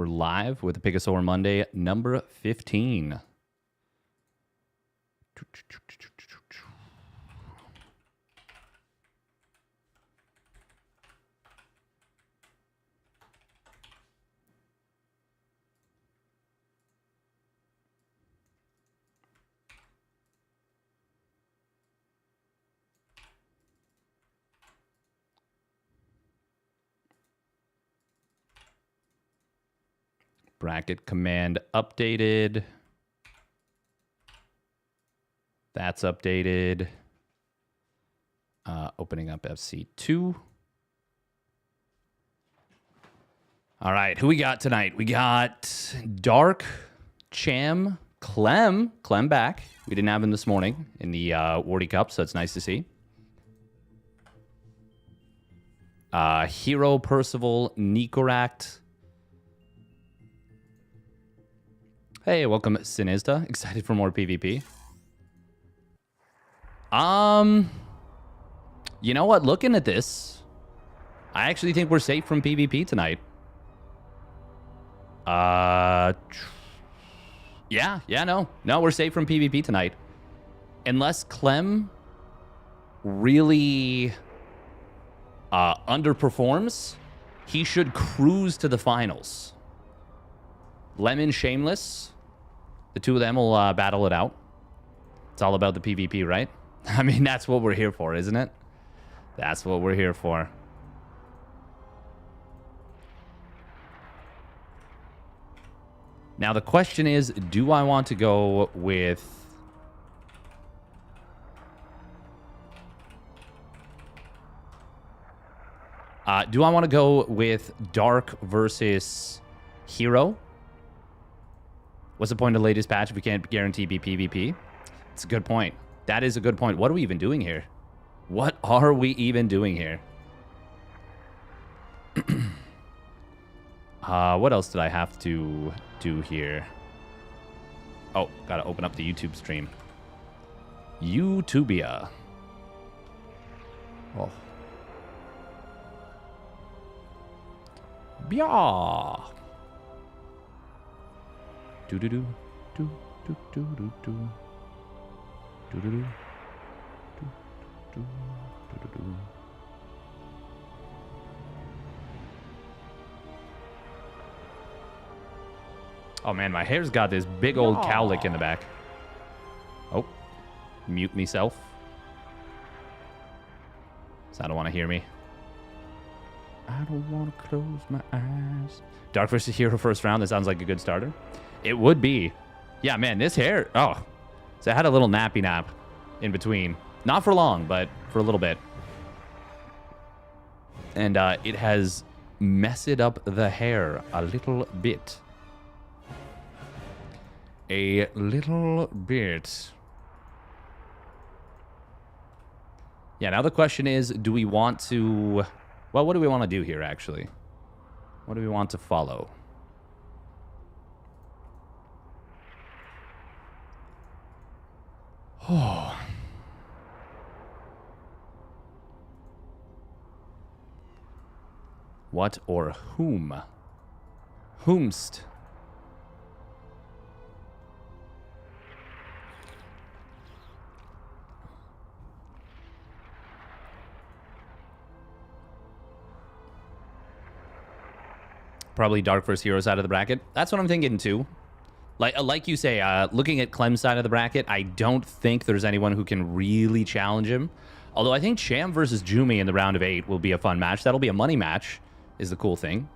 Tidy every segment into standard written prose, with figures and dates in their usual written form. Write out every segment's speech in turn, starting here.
live with the PiGosaur Monday, number 15. Bracket command updated. That's updated. Opening up FC2. All right, who we got tonight? We got Dark, Cham, Clem. Clem back. We didn't have him this morning in the Wardy Cup, so it's nice to see. Hero, Percival, Nikorak. Hey, welcome, Sinista. Excited for more PvP. You know what? Looking at this, I actually think we're safe from PvP tonight. No, we're safe from PvP tonight. Unless Clem really underperforms, he should cruise to the finals. Lemon, Shameless, the two of them will battle it out. It's all about the PvP, right? I mean, that's what we're here for, isn't it? That's what we're here for. Now, the question is, do I want to go with... do I want to go with Dark versus Hero? What's the point of the latest patch if we can't guarantee PvP? It's a good point. That is a good point. What are we even doing here? What are we even doing here? What else did I have to do here? Oh, gotta open up the YouTube stream. YouTubia. Oh. Bia. Do do do do do do do do do do do do do do. Oh man, my hair's got this big old cowlick in the back. Oh, mute myself. So I don't want to hear me. I don't want to close my eyes. Dark versus Hero first round. That sounds like a good starter. It would be. Yeah, man, this hair. Oh, so I had a little nappy nap in between. Not for long, but for a little bit. And it has messed up the hair a little bit. A little bit. Yeah, now the question is, do we want to... Well, what do we want to do here, actually? What do we want to follow? Oh. What or whom? Whomst? Probably Dark versus Hero side of the bracket. That's what I'm thinking too. Like you say, looking at Clem's side of the bracket, I don't think there's anyone who can really challenge him. Although I think Cham versus Jumi in the round of 8 will be a fun match. That'll be a money match, is the cool thing.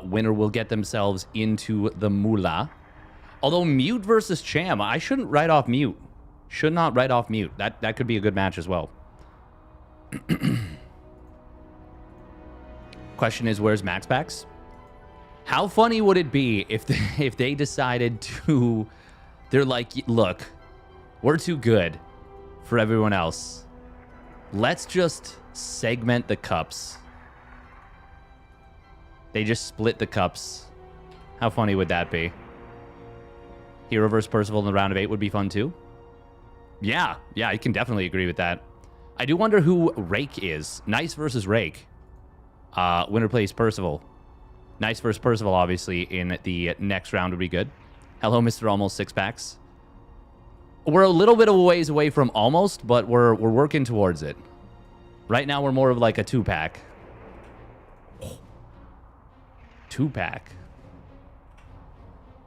Winner will get themselves into the moolah. Although Mute versus Cham, I shouldn't write off Mute. Should not write off Mute. That could be a good match as well. Question is, where's Max Packs? How funny would it be if they decided to... They're like, look, we're too good for everyone else. Let's just segment the cups. They just split the cups. How funny would that be? Hero versus Percival in the round of 8 would be fun too. Yeah, I can definitely agree with that. I do wonder who Rake is. Nice versus Rake. Winner plays Percival. Nice versus Percival, obviously, in the next round would be good. Hello, Mr. Almost Six Packs. We're a little bit of a ways away from almost, but we're working towards it. Right now, we're more of like a 2-pack. 2-pack.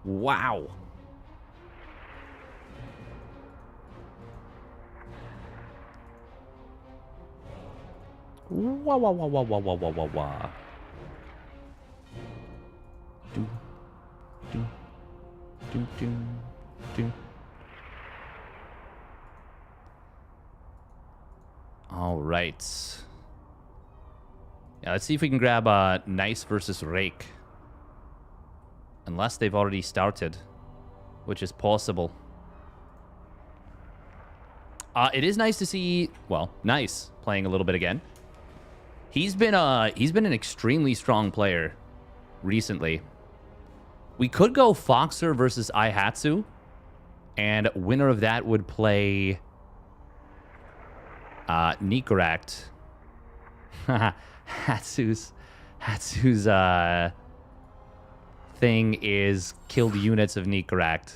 Wow. Wah, wah, wah, wah, wah, wah, wah, wah, wah. Do, do, do, do, do. All right. Yeah, let's see if we can grab Nice versus Rake. Unless they've already started, which is possible. It is nice to see, well, Nice playing a little bit again. He's been an extremely strong player recently. We could go Foxer versus Hatsu, and winner of that would play Nikorak. Hatsu's thing is killed units of Nikorak.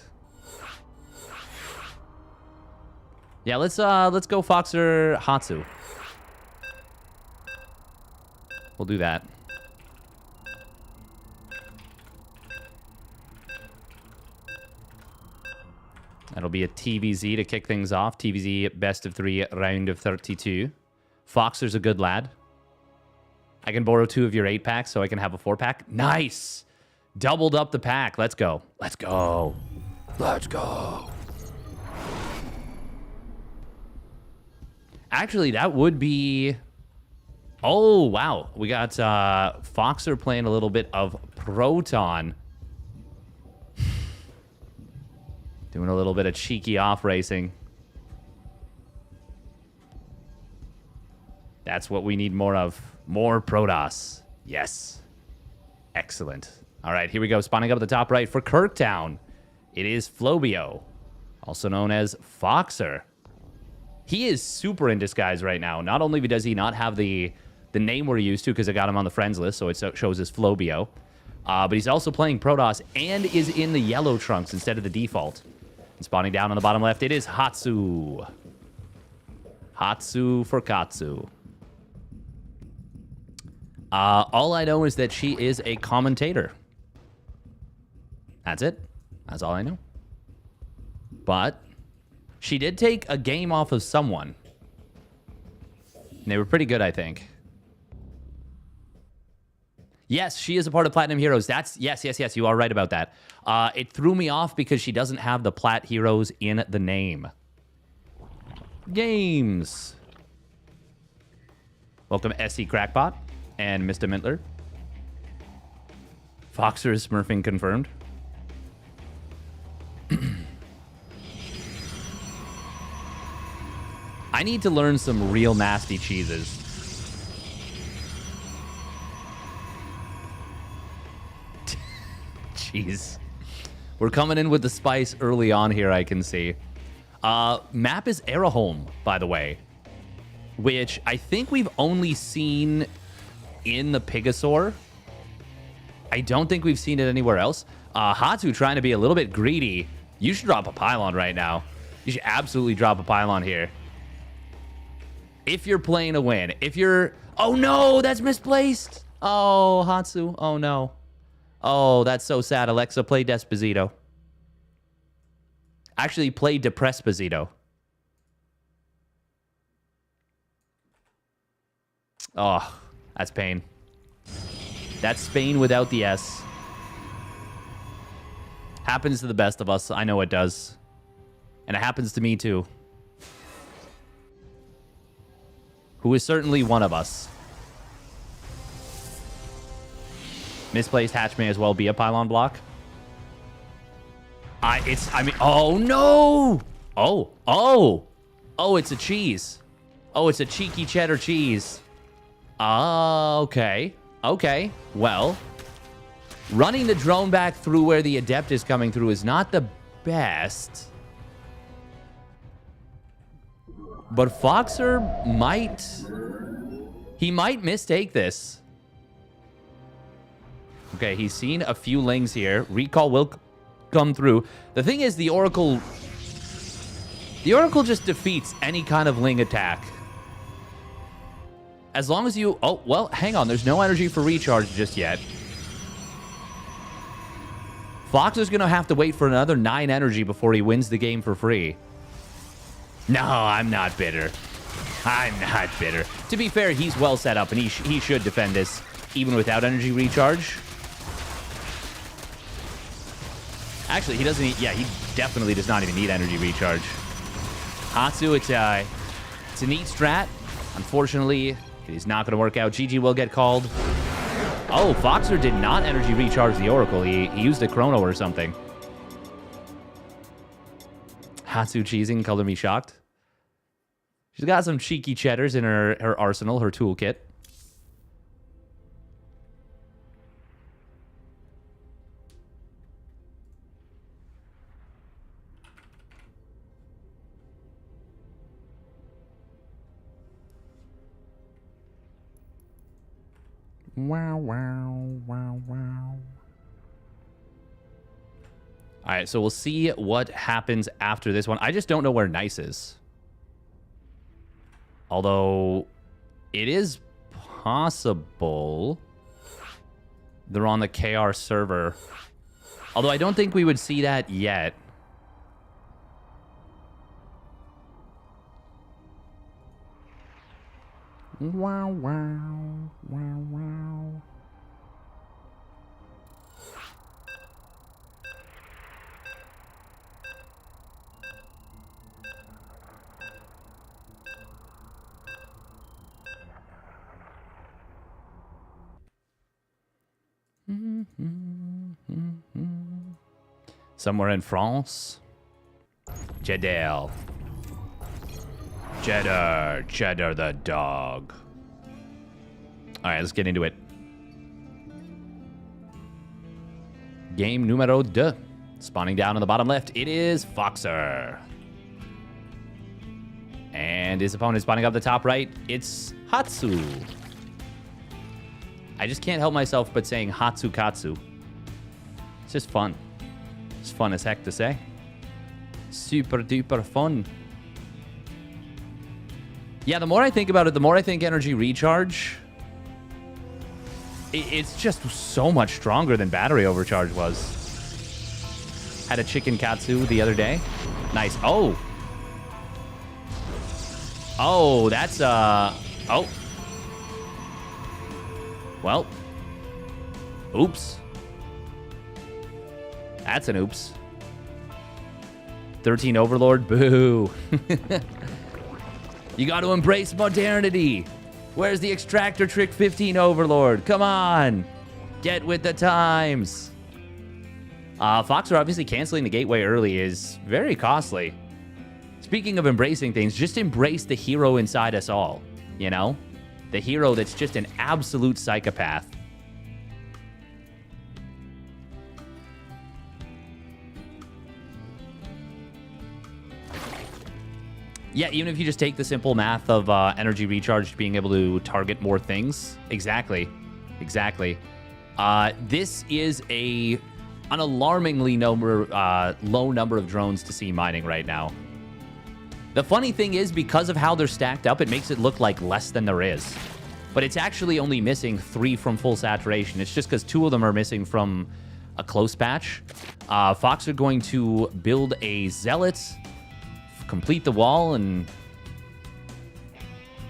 Yeah, let's go Foxer Hatsu. We'll do that. That'll be a TVZ to kick things off. TVZ best of 3, round of 32. Foxer's a good lad. I can borrow 2 of your 8-packs so I can have a 4-pack. Nice! Doubled up the pack. Let's go. Let's go. Let's go. Actually, that would be... Oh, wow. We got Foxer playing a little bit of Proton. Doing a little bit of cheeky off-racing. That's what we need more of. More Protoss. Yes. Excellent. All right, here we go. Spawning up at the top right for Kirktown. It is Flobio, also known as Foxer. He is super in disguise right now. Not only does he not have the name we're used to because I got him on the friends list, so it shows as Flobio, but he's also playing Protoss and is in the yellow trunks instead of the default. And spawning down on the bottom left, it is Hatsu. Hatsu for Katsu. All I know is that she is a commentator. That's it. That's all I know. But she did take a game off of someone. And they were pretty good, I think. Yes, she is a part of Platinum Heroes. That's yes. You are right about that. It threw me off because she doesn't have the Plat Heroes in the name. Games. Welcome, SC Crackpot and Mr. Mintler. Foxer is smurfing confirmed. I need to learn some real nasty cheeses. Jeez. We're coming in with the spice early on here, I can see. Map is Araholm, by the way, which I think we've only seen in the PiGosaur. I don't think we've seen it anywhere else. Hatsu trying to be a little bit greedy. You should drop a pylon right now. You should absolutely drop a pylon here. If you're playing to win. If you're... Oh, no, that's misplaced. Oh, Hatsu. Oh, no. Oh, that's so sad. Alexa, play Desposito. Actually, play Depresposito. Oh, that's pain. That's Spain without the S. Happens to the best of us. I know it does. And it happens to me, too. Who is certainly one of us. Misplaced hatch may as well be a pylon block. Oh, no! Oh, it's a cheese. Oh, it's a cheeky cheddar cheese. Okay. Okay, well, running the drone back through where the Adept is coming through is not the best. But Foxer might... He might mistake this. Okay, he's seen a few lings here. Recall will come through. The thing is, the Oracle just defeats any kind of ling attack. As long as you... Oh, well, hang on. There's no energy for recharge just yet. Fox is going to have to wait for another 9 energy before he wins the game for free. No, I'm not bitter. I'm not bitter. To be fair, he's well set up, and he should defend this even without energy recharge. Actually, he doesn't... Yeah, he definitely does not even need energy recharge. Hatsu, it's a neat strat. Unfortunately, it is not going to work out. GG will get called. Oh, Foxer did not energy recharge the Oracle. He used a Chrono or something. Hatsu cheesing, color me shocked. She's got some cheeky cheddars in her arsenal, her toolkit. Wow, wow, wow, wow. All right, so we'll see what happens after this one. I just don't know where Nice is. Although, it is possible they're on the KR server. Although I don't think we would see that yet. Wow, wow, wow, wow. Somewhere in France. Cheddar. Cheddar the dog. All right, let's get into it. Game numero 2. Spawning down on the bottom left, it is Foxer. And his opponent spawning up the top right, it's Hatsu. I just can't help myself but saying Hatsukatsu. It's just fun. It's fun as heck to say. Super duper fun. Yeah, the more I think about it, the more I think energy recharge, it's just so much stronger than battery overcharge was. Had a chicken katsu the other day. Nice. Oh. Oh, that's, oh. Well. Oops. That's an oops. 13 Overlord. Boo. You got to embrace modernity. Where's the Extractor Trick 15 Overlord? Come on. Get with the times. Foxer obviously canceling the gateway early is very costly. Speaking of embracing things, just embrace the hero inside us all. You know? The hero that's just an absolute psychopath. Yeah, even if you just take the simple math of energy recharge being able to target more things. Exactly. Exactly. This is an alarmingly low number of drones to see mining right now. The funny thing is, because of how they're stacked up, it makes it look like less than there is. But it's actually only missing 3 from full saturation. It's just because 2 of them are missing from a close patch. Fox are going to build a Zealot, complete the wall, and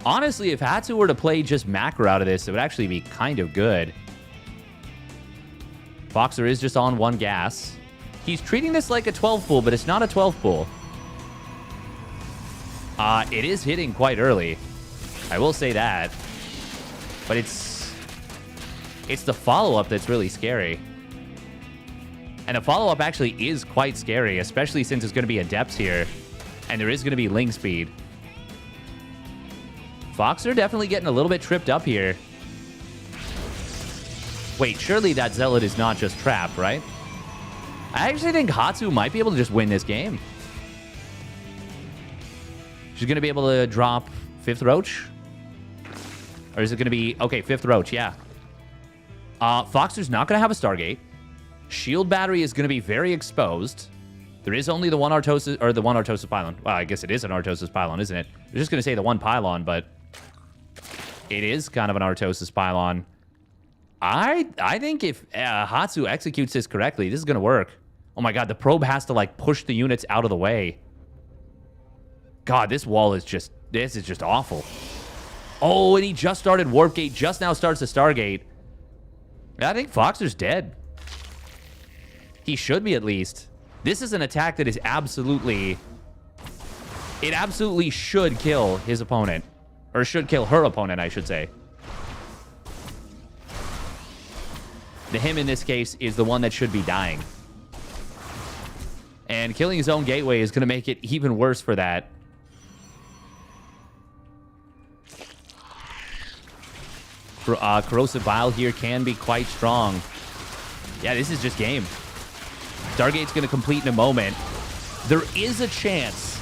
honestly, if Hatsu were to play just macro out of this, it would actually be kind of good. Foxer is just on 1 gas. He's treating this like a 12 pool, but it's not a 12 pool. It is hitting quite early. I will say that. But it's the follow-up that's really scary. And the follow-up actually is quite scary, especially since it's going to be Adepts here. And there is going to be Ling speed. Foxer definitely getting a little bit tripped up here. Wait, surely that Zealot is not just trapped, right? I actually think Hatsu might be able to just win this game. She's going to be able to drop 5th Roach? Or is it going to be... Okay, 5th Roach, yeah. Foxer's not going to have a Stargate. Shield battery is going to be very exposed. There is only the one Artosis, or the one Artosis pylon. Well, I guess it is an Artosis pylon, isn't it? I was just going to say the one pylon, but it is kind of an Artosis pylon. I think if Hatsu executes this correctly, this is going to work. Oh my god, the probe has to, like, push the units out of the way. God, this wall is just... This is just awful. Oh, and he just started Warp Gate. Just now starts the Stargate. I think Foxer's dead. He should be, at least. This is an attack that is absolutely... It absolutely should kill his opponent. Or should kill her opponent, I should say. The him, in this case, is the one that should be dying. And killing his own gateway is going to make it even worse for that. Corrosive Bile here can be quite strong. Yeah, this is just game. Stargate's going to complete in a moment. There is a chance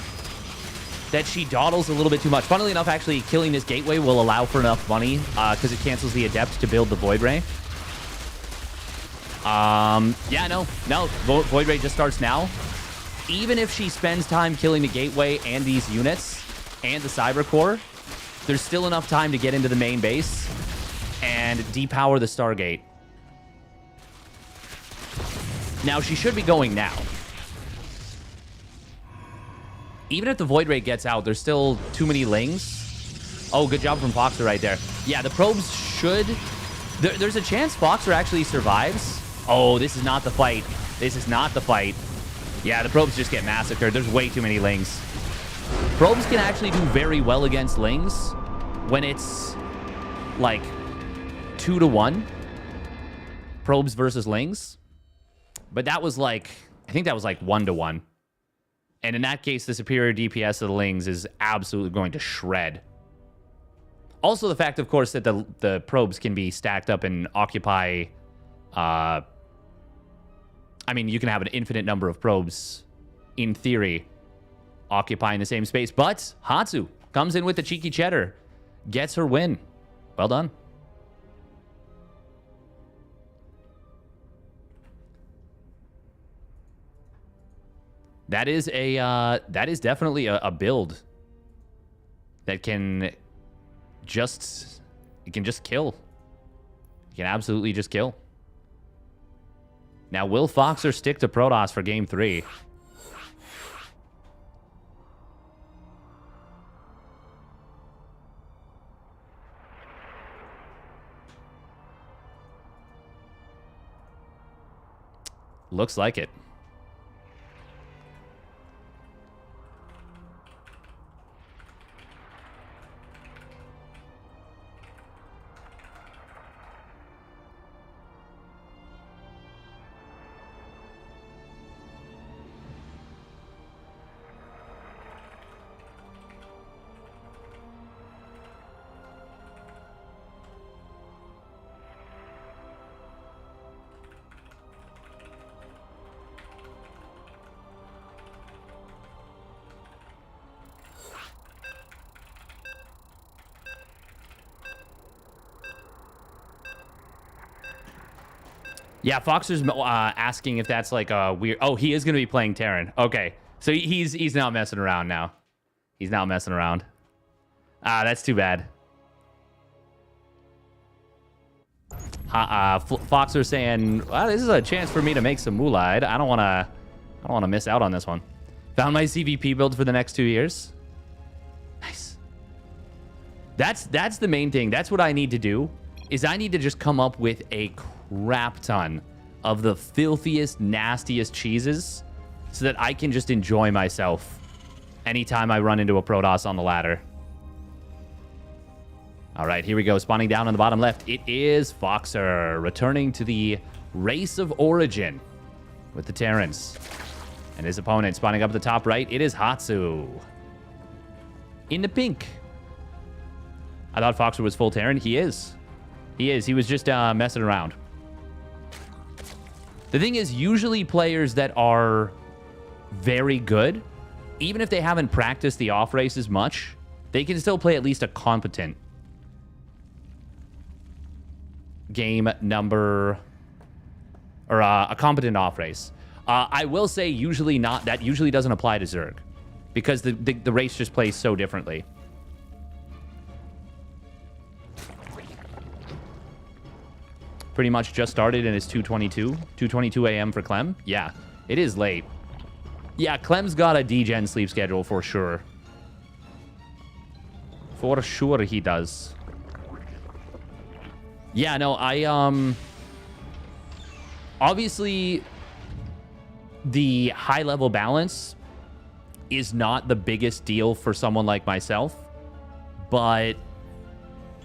that she dawdles a little bit too much. Funnily enough, actually, killing this gateway will allow for enough money because it cancels the Adept to build the Void Ray. Yeah, no. Void Ray just starts now. Even if she spends time killing the gateway and these units and the Cyber Core, there's still enough time to get into the main base and depower the Stargate. Now, she should be going now. Even if the Void Ray gets out, there's still too many Lings. Oh, good job from Foxer right there. Yeah, the probes should... There's a chance Foxer actually survives. Oh, this is not the fight. This is not the fight. Yeah, the probes just get massacred. There's way too many Lings. Probes can actually do very well against Lings when it's, like, 2-to-1. Probes versus Lings. But that was, like... I think that was, like, 1-to-1. And in that case, the superior DPS of the Lings is absolutely going to shred. Also, the fact, of course, that the probes can be stacked up and occupy... I mean, you can have an infinite number of probes, in theory, occupying the same space. But Hatsu comes in with the cheeky cheddar. Gets her win. Well done. That is definitely a build that can just... It can just kill. It can absolutely just kill. Now, will Foxer stick to Protoss for Game 3? Looks like it. Yeah, Foxer's asking if that's like a weird... Oh, he is going to be playing Terran. Okay, so he's not messing around now. He's not messing around. Ah, that's too bad. Foxer saying, well, this is a chance for me to make some moolah. I don't want to miss out on this one. Found my CVP build for the next 2 years. Nice. That's the main thing. That's what I need to do, is I need to just come up with a crap ton of the filthiest, nastiest cheeses so that I can just enjoy myself anytime I run into a Protoss on the ladder. All right, here we go. Spawning down on the bottom left, it is Foxer returning to the race of origin with the Terrans. And his opponent spawning up at the top right, it is Hatsu. In the pink. I thought Foxer was full Terran. He is. He is. He was just messing around. The thing is, usually players that are very good, even if they haven't practiced the off races much, they can still play at least a competent. game number... Or a competent off race. I will say usually not. That usually doesn't apply to Zerg. Because the race just plays so differently. Pretty much just started and it's 2:22. 2:22 a.m. for Clem. Yeah, it is late. Yeah, Clem's got a degen sleep schedule for sure. For sure he does. Yeah, no, obviously, the high-level balance is not the biggest deal for someone like myself, but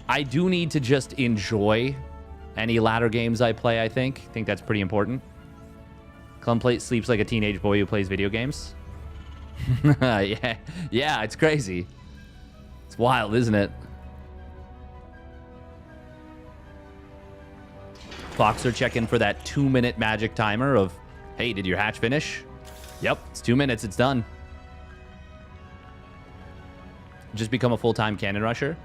I do need to just enjoy any ladder games I play, I think. I think that's pretty important. Clem sleeps like a teenage boy who plays video games. Yeah, it's crazy. It's wild, isn't it? Foxer checking for that 2-minute magic timer of, hey, did your hatch finish? Yep, it's 2 minutes, it's done. Just become a full-time cannon rusher.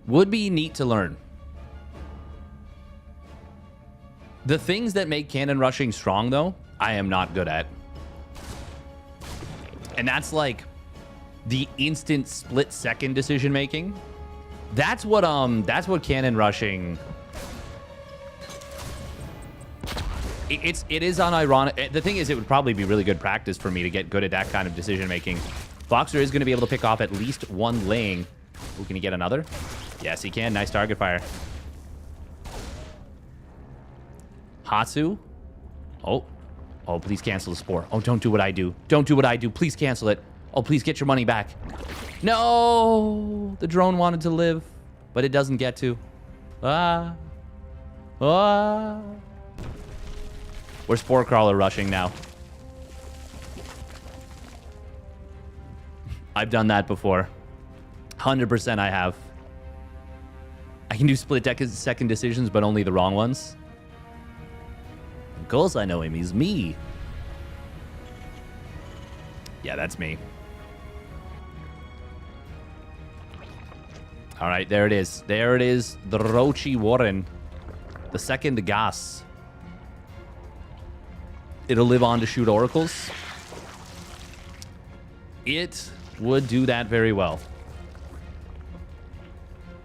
Would be neat to learn. The things that make cannon rushing strong, though, I am not good at. And that's like the instant split-second decision-making. That's what cannon rushing... It is unironic. The thing is, it would probably be really good practice for me to get good at that kind of decision-making. Foxer is going to be able to pick off at least one laying. Ooh, can he get another? Yes, he can. Nice target fire. Hatsu. Oh, please cancel the spore. Oh, don't do what I do. Don't do what I do. Please cancel it. Oh, please get your money back. No! The drone wanted to live, but it doesn't get to. Ah. We're Spore Crawler rushing now. I've done that before. 100% I have. I can do split-second decisions, but only the wrong ones. Of course I know him. He's me. Yeah, that's me. All right, there it is. There it is. The Rochi Warren. The second gas. It'll live on to shoot oracles. It would do that very well.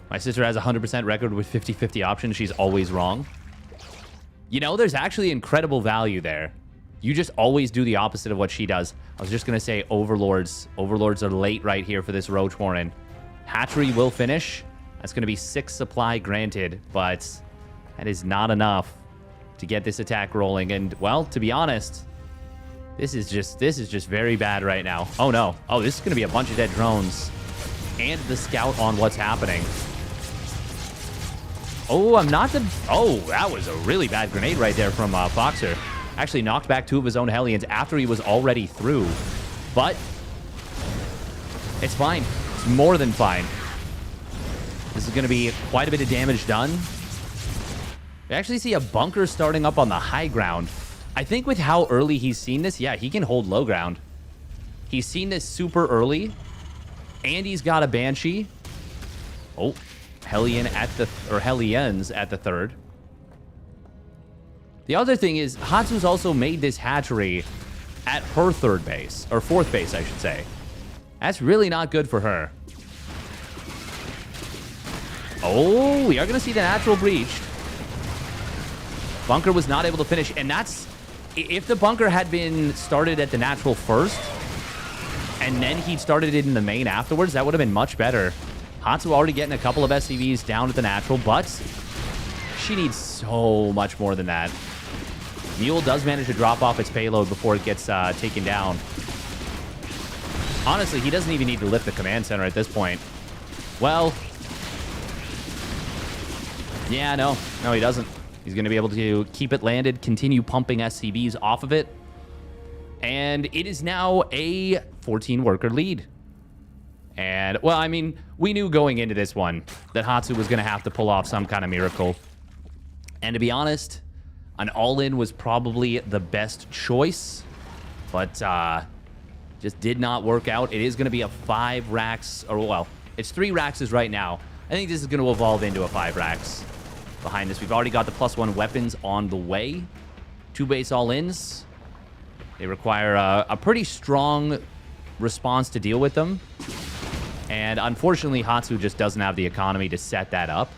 My sister has a 100% record with 50-50 options. She's always wrong. You know, there's actually incredible value there. You just always do the opposite of what she does. I was just going to say Overlords. Overlords are late right here for this Roach Warren. Hatchery will finish. That's going to be 6 supply granted, but that is not enough to get this attack rolling. And, well, to be honest, this is just very bad right now. Oh, no. Oh, this is going to be a bunch of dead drones. And the scout on what's happening. Oh, Oh, that was a really bad grenade right there from Foxer. Actually knocked back 2 of his own Hellions after he was already through. But it's fine. It's more than fine. This is going to be quite a bit of damage done. We actually see a bunker starting up on the high ground. I think with how early he's seen this, yeah, he can hold low ground. He's seen this super early. And he's got a Banshee. Oh, Hellions at the third. The other thing is, Hatsu's also made this hatchery at her third base. Or fourth base, I should say. That's really not good for her. Oh, we are going to see the natural breach. Bunker was not able to finish. And that's... If the bunker had been started at the natural first, and then he started it in the main afterwards, that would have been much better. Hatsu already getting a couple of SCVs down at the natural, but she needs so much more than that. Mule does manage to drop off its payload before it gets taken down. Honestly, he doesn't even need to lift the command center at this point. Well, yeah, no, he doesn't. He's going to be able to keep it landed, continue pumping SCVs off of it. And it is now a 14-worker lead. And, well, I mean, we knew going into this one that Hatsu was going to have to pull off some kind of miracle. And to be honest, an all-in was probably the best choice. But just did not work out. It is going to be a 5 racks, or, well, It's 3 Raxes right now. I think this is going to evolve into a 5 Rax. Behind this, we've already got the +1 weapons on the way. 2 base all-ins. They require a pretty strong response to deal with them. And unfortunately, Hatsu just doesn't have the economy to set that up.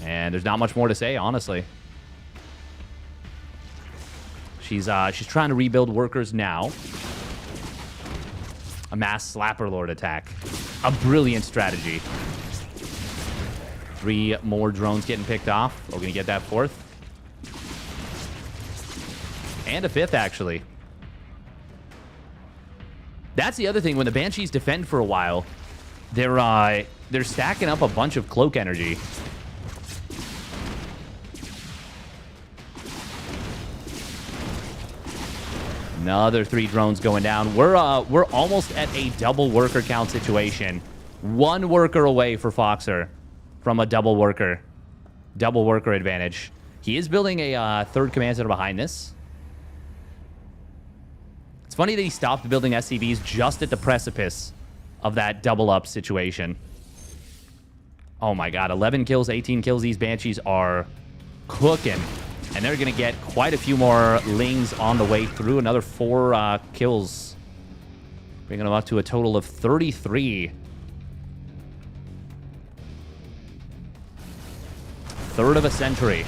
And there's not much more to say, honestly. She's trying to rebuild workers now. A mass Slapper Lord attack. A brilliant strategy. 3 more drones getting picked off. We're going to get that 4th. And a 5th, actually. That's the other thing. When the Banshees defend for a while, they're stacking up a bunch of cloak energy. Another 3 drones going down. We're almost at a double worker count situation. 1 worker away for Foxer from a double worker advantage. He is building a 3rd command center behind this. It's funny that he stopped building SCVs just at the precipice of that double up situation. Oh my god, 11 kills, 18 kills. These Banshees are cooking. And they're going to get quite a few more Lings on the way through. Another 4 kills. Bringing them up to a total of 33. Third of a century.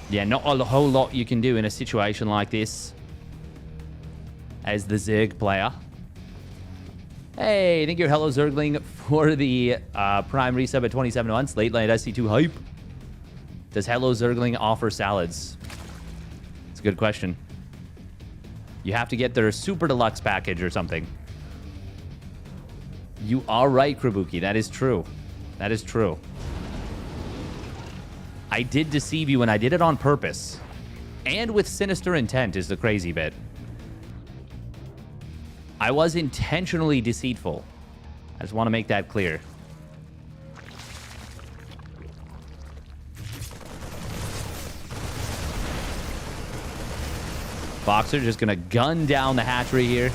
Yeah, not a whole lot you can do in a situation like this. As the Zerg player. Hey, thank you, Hello Zergling, for the Prime resub at 27 months. Late night SC2 hype. Does Hello Zergling offer salads? It's a good question. You have to get their super deluxe package or something. You are right, Krabuki. That is true. That is true. I did deceive you, and I did it on purpose. And with sinister intent is the crazy bit. I was intentionally deceitful. I just want to make that clear. Boxer just going to gun down the hatchery here.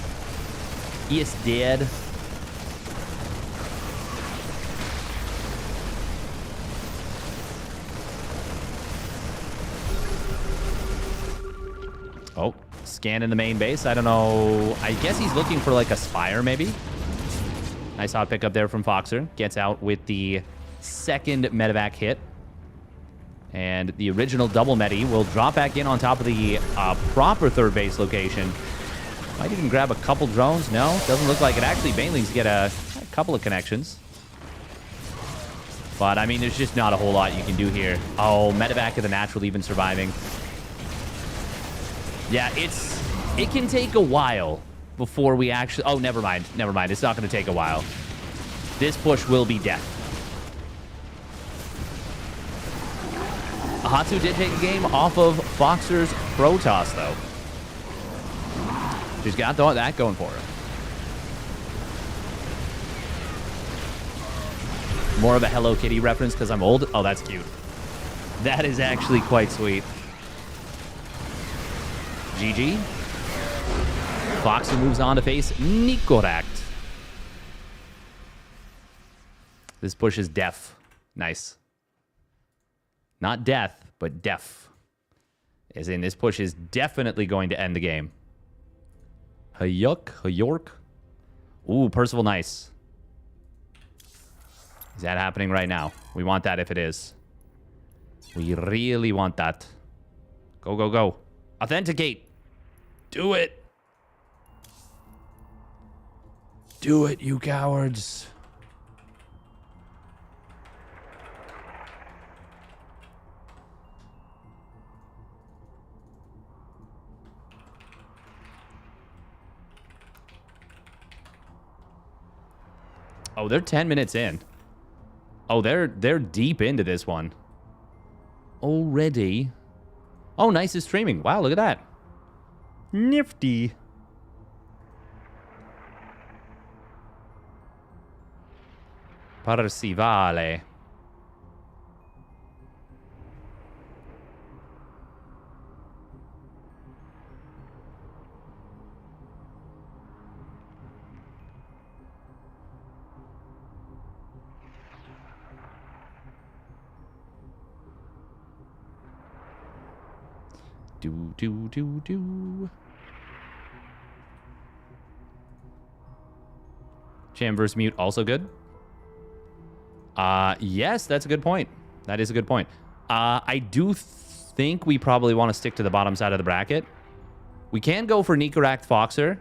He is dead. Oh, scanning the main base. I don't know. I guess he's looking for like a Spire, maybe. Nice hot pickup there from Foxer. Gets out with the 2nd medevac hit. And the original double medi will drop back in on top of the proper 3rd base location. Might even grab a couple drones. No, doesn't look like it. Actually, Banelings get a couple of connections. But, I mean, there's just not a whole lot you can do here. Oh, medevac of the natural even surviving. Yeah, it can take a while before we actually... Oh, never mind. Never mind. It's not going to take a while. This push will be death. Hatsu did take a game off of Foxer's Protoss, though. She's got that going for her. More of a Hello Kitty reference because I'm old. Oh, that's cute. That is actually quite sweet. GG. Foxer moves on to face Nikorak. This push is deaf. Nice. Not death, but deaf. As in, this push is definitely going to end the game. Hayork. Ooh, Percival, nice. Is that happening right now? We want that if it is. We really want that. Go, go, go. Authenticate. Do it. Do it, you cowards. Oh, they're 10 minutes in. Oh, they're deep into this one. Already. Oh, nice is streaming. Wow, look at that. Nifty. Percival. Cham versus Mute, also good. Yes, that's a good point. That is a good point. I do think we probably want to stick to the bottom side of the bracket. We can go for Nikorak Foxer.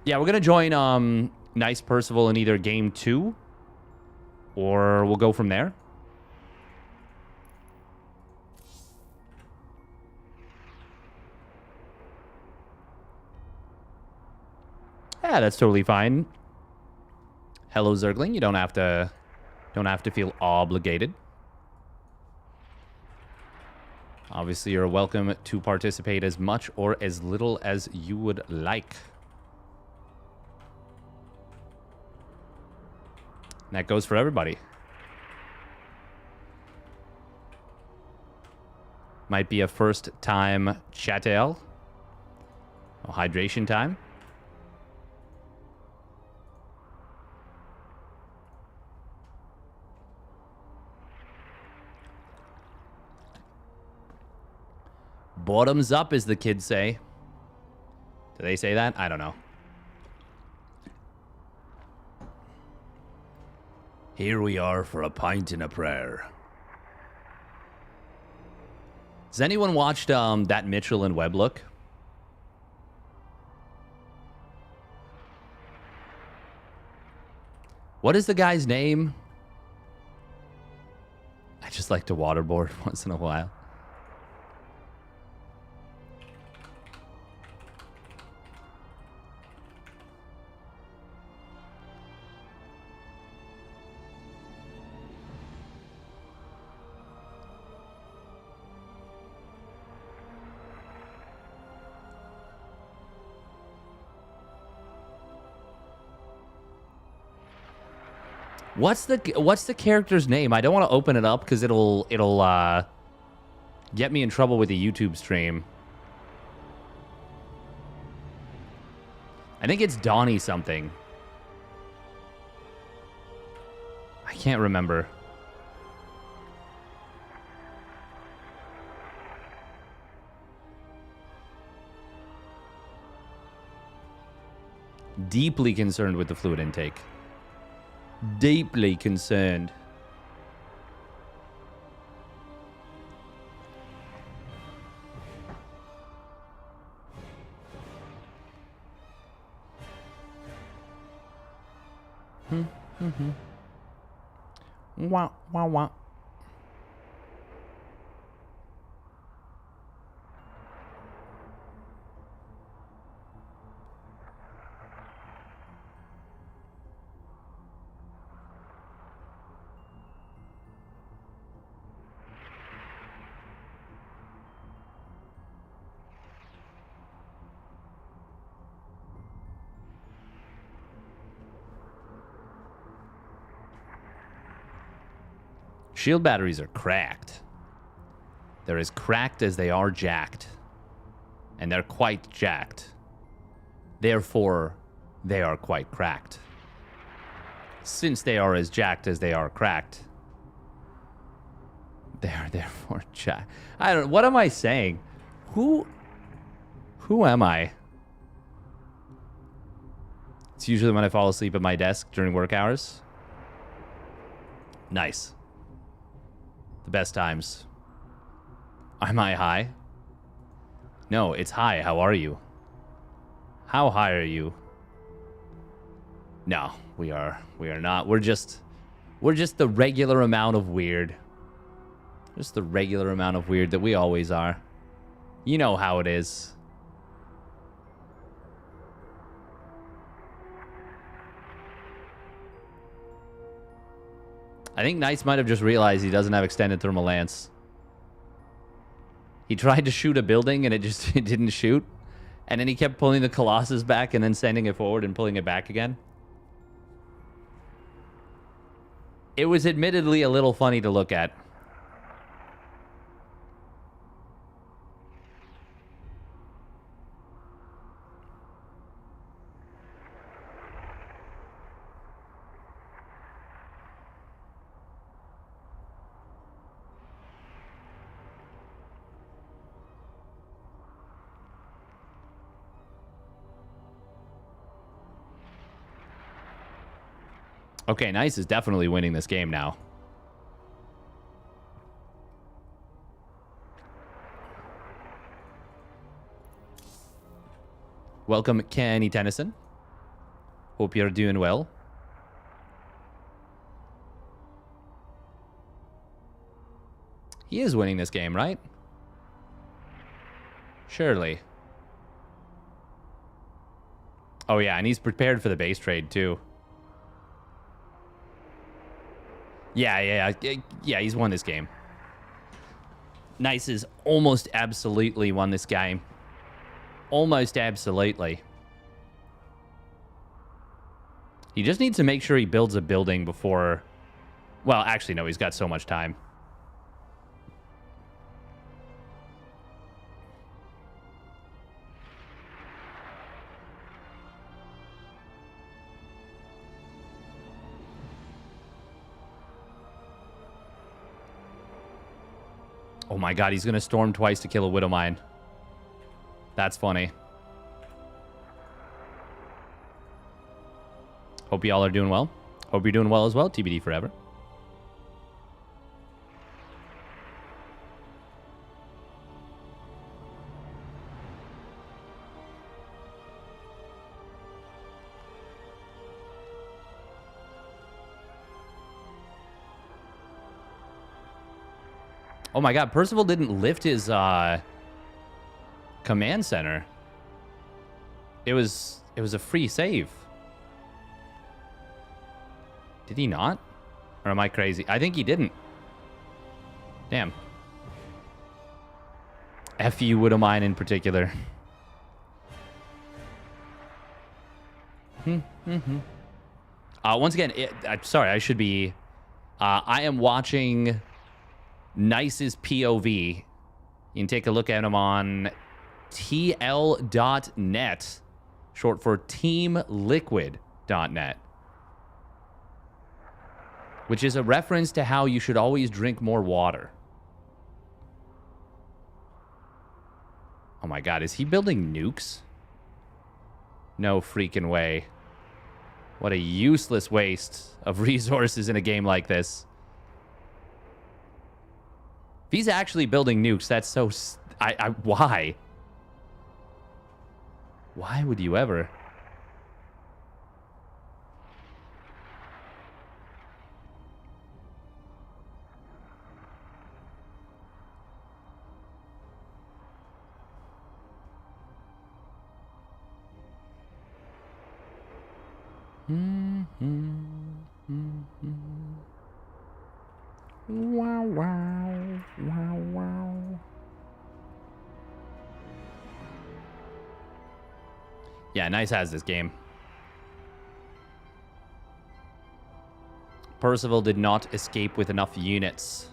Yeah, we're going to join Nice Percival in either game 2 or we'll go from there. Yeah, that's totally fine. Hello, Zergling. You don't have to feel obligated. Obviously, you're welcome to participate as much or as little as you would like. And that goes for everybody. Might be a first time chattel. Oh, hydration time. Bottoms up, as the kids say. Do they say that? I don't know. Here we are for a pint and a prayer. Has anyone watched that Mitchell and Webb look? What is the guy's name? I just like to waterboard once in a while. What's the character's name? I don't want to open it up because it'll get me in trouble with the YouTube stream. I think it's Donnie something. I can't remember. Deeply concerned with the fluid intake. Deeply concerned. Wah, wah, wah. Shield batteries are cracked. They're as cracked as they are jacked. And they're quite jacked. Therefore, they are quite cracked. Since they are as jacked as they are cracked, they are therefore jacked. I don't. What am I saying? Who am I? It's usually when I fall asleep at my desk during work hours. Nice. The best times. Am I high? No, it's high. How are you? How high are you? No, we are not. We're just the regular amount of weird. Just the regular amount of weird that we always are. You know how it is. I think Knights might have just realized he doesn't have extended thermal lance. He tried to shoot a building and it didn't shoot. And then he kept pulling the Colossus back and then sending it forward and pulling it back again. It was admittedly a little funny to look at. Okay, Nice is definitely winning this game now. Welcome, Kenny Tennyson. Hope you're doing well. He is winning this game, right? Surely. Oh, yeah, and he's prepared for the base trade, too. Yeah, he's won this game. Nice is almost absolutely won this game. Almost absolutely. He just needs to make sure he builds a building before... Well, actually, no, he's got so much time. Oh my god, he's going to storm twice to kill a Widow Mine. That's funny. Hope y'all are doing well. Hope you're doing well as well. TBD forever. Oh my god, Percival didn't lift his command center. It was a free save. Did he not? Or am I crazy? I think he didn't. Damn. F you, Widow Mine in particular. Once again, I'm sorry, I should be... I am watching Nice's POV. You can take a look at him on TL.net, short for TeamLiquid.net, which is a reference to how you should always drink more water. Oh my god, is he building nukes? No freaking way. What a useless waste of resources in a game like this. If he's actually building nukes, that's so... why? Why would you ever? Wow, wow, wow, wow. Yeah, Nice has this game. Percival did not escape with enough units.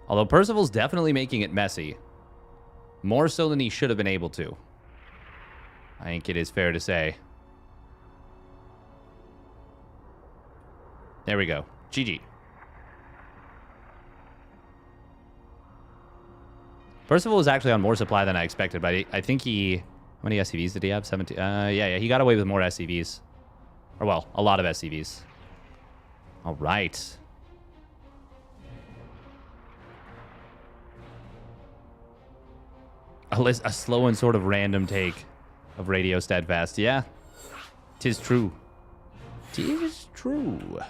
Although Percival's definitely making it messy. More so than he should have been able to. I think it is fair to say. There we go. GG. Percival was actually on more supply than I expected, but I think he... How many SCVs did he have? 17? Yeah, he got away with more SCVs. Or, well, a lot of SCVs. All right. A slow and sort of random take of Radio Steadfast. Yeah. 'Tis true. 'Tis true.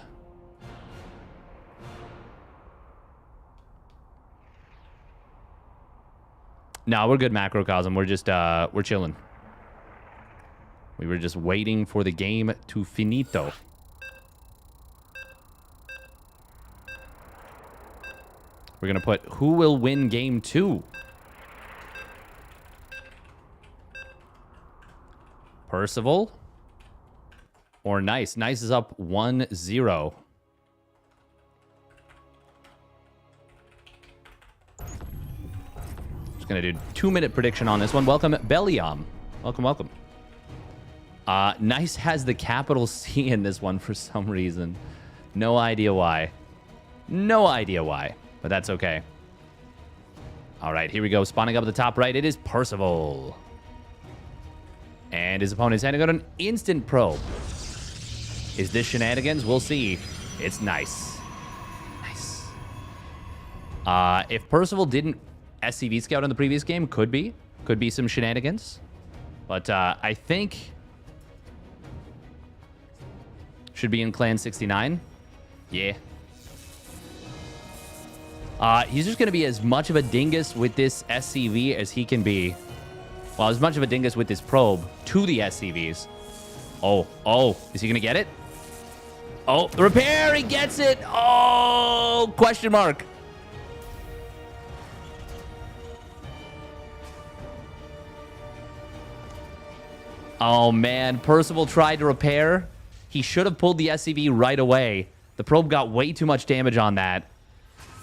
No, we're good, Macrocosm. We're just, we're chilling. We were just waiting for the game to finito. We're going to put who will win game 2. Percival or Nice. Nice is up 1-0. Just going to do 2-minute prediction on this one. Welcome, Belliam. Welcome, welcome. Nice has the capital C in this one for some reason. No idea why. No idea why, but that's okay. All right, here we go. Spawning up at the top right, it is Percival. And his opponent's handing out an instant probe. Is this shenanigans? We'll see. It's nice. Nice. If Percival didn't SCV scout in the previous game, could be some shenanigans. But I think should be in Clan 69. Yeah. He's just going to be as much of a dingus with this SCV as he can be. Well, as much of a dingus with this probe to the SCVs. Oh, is he going to get it? Oh, the repair, he gets it. Oh, question mark. Oh, man, Percival tried to repair. He should have pulled the SCV right away. The probe got way too much damage on that.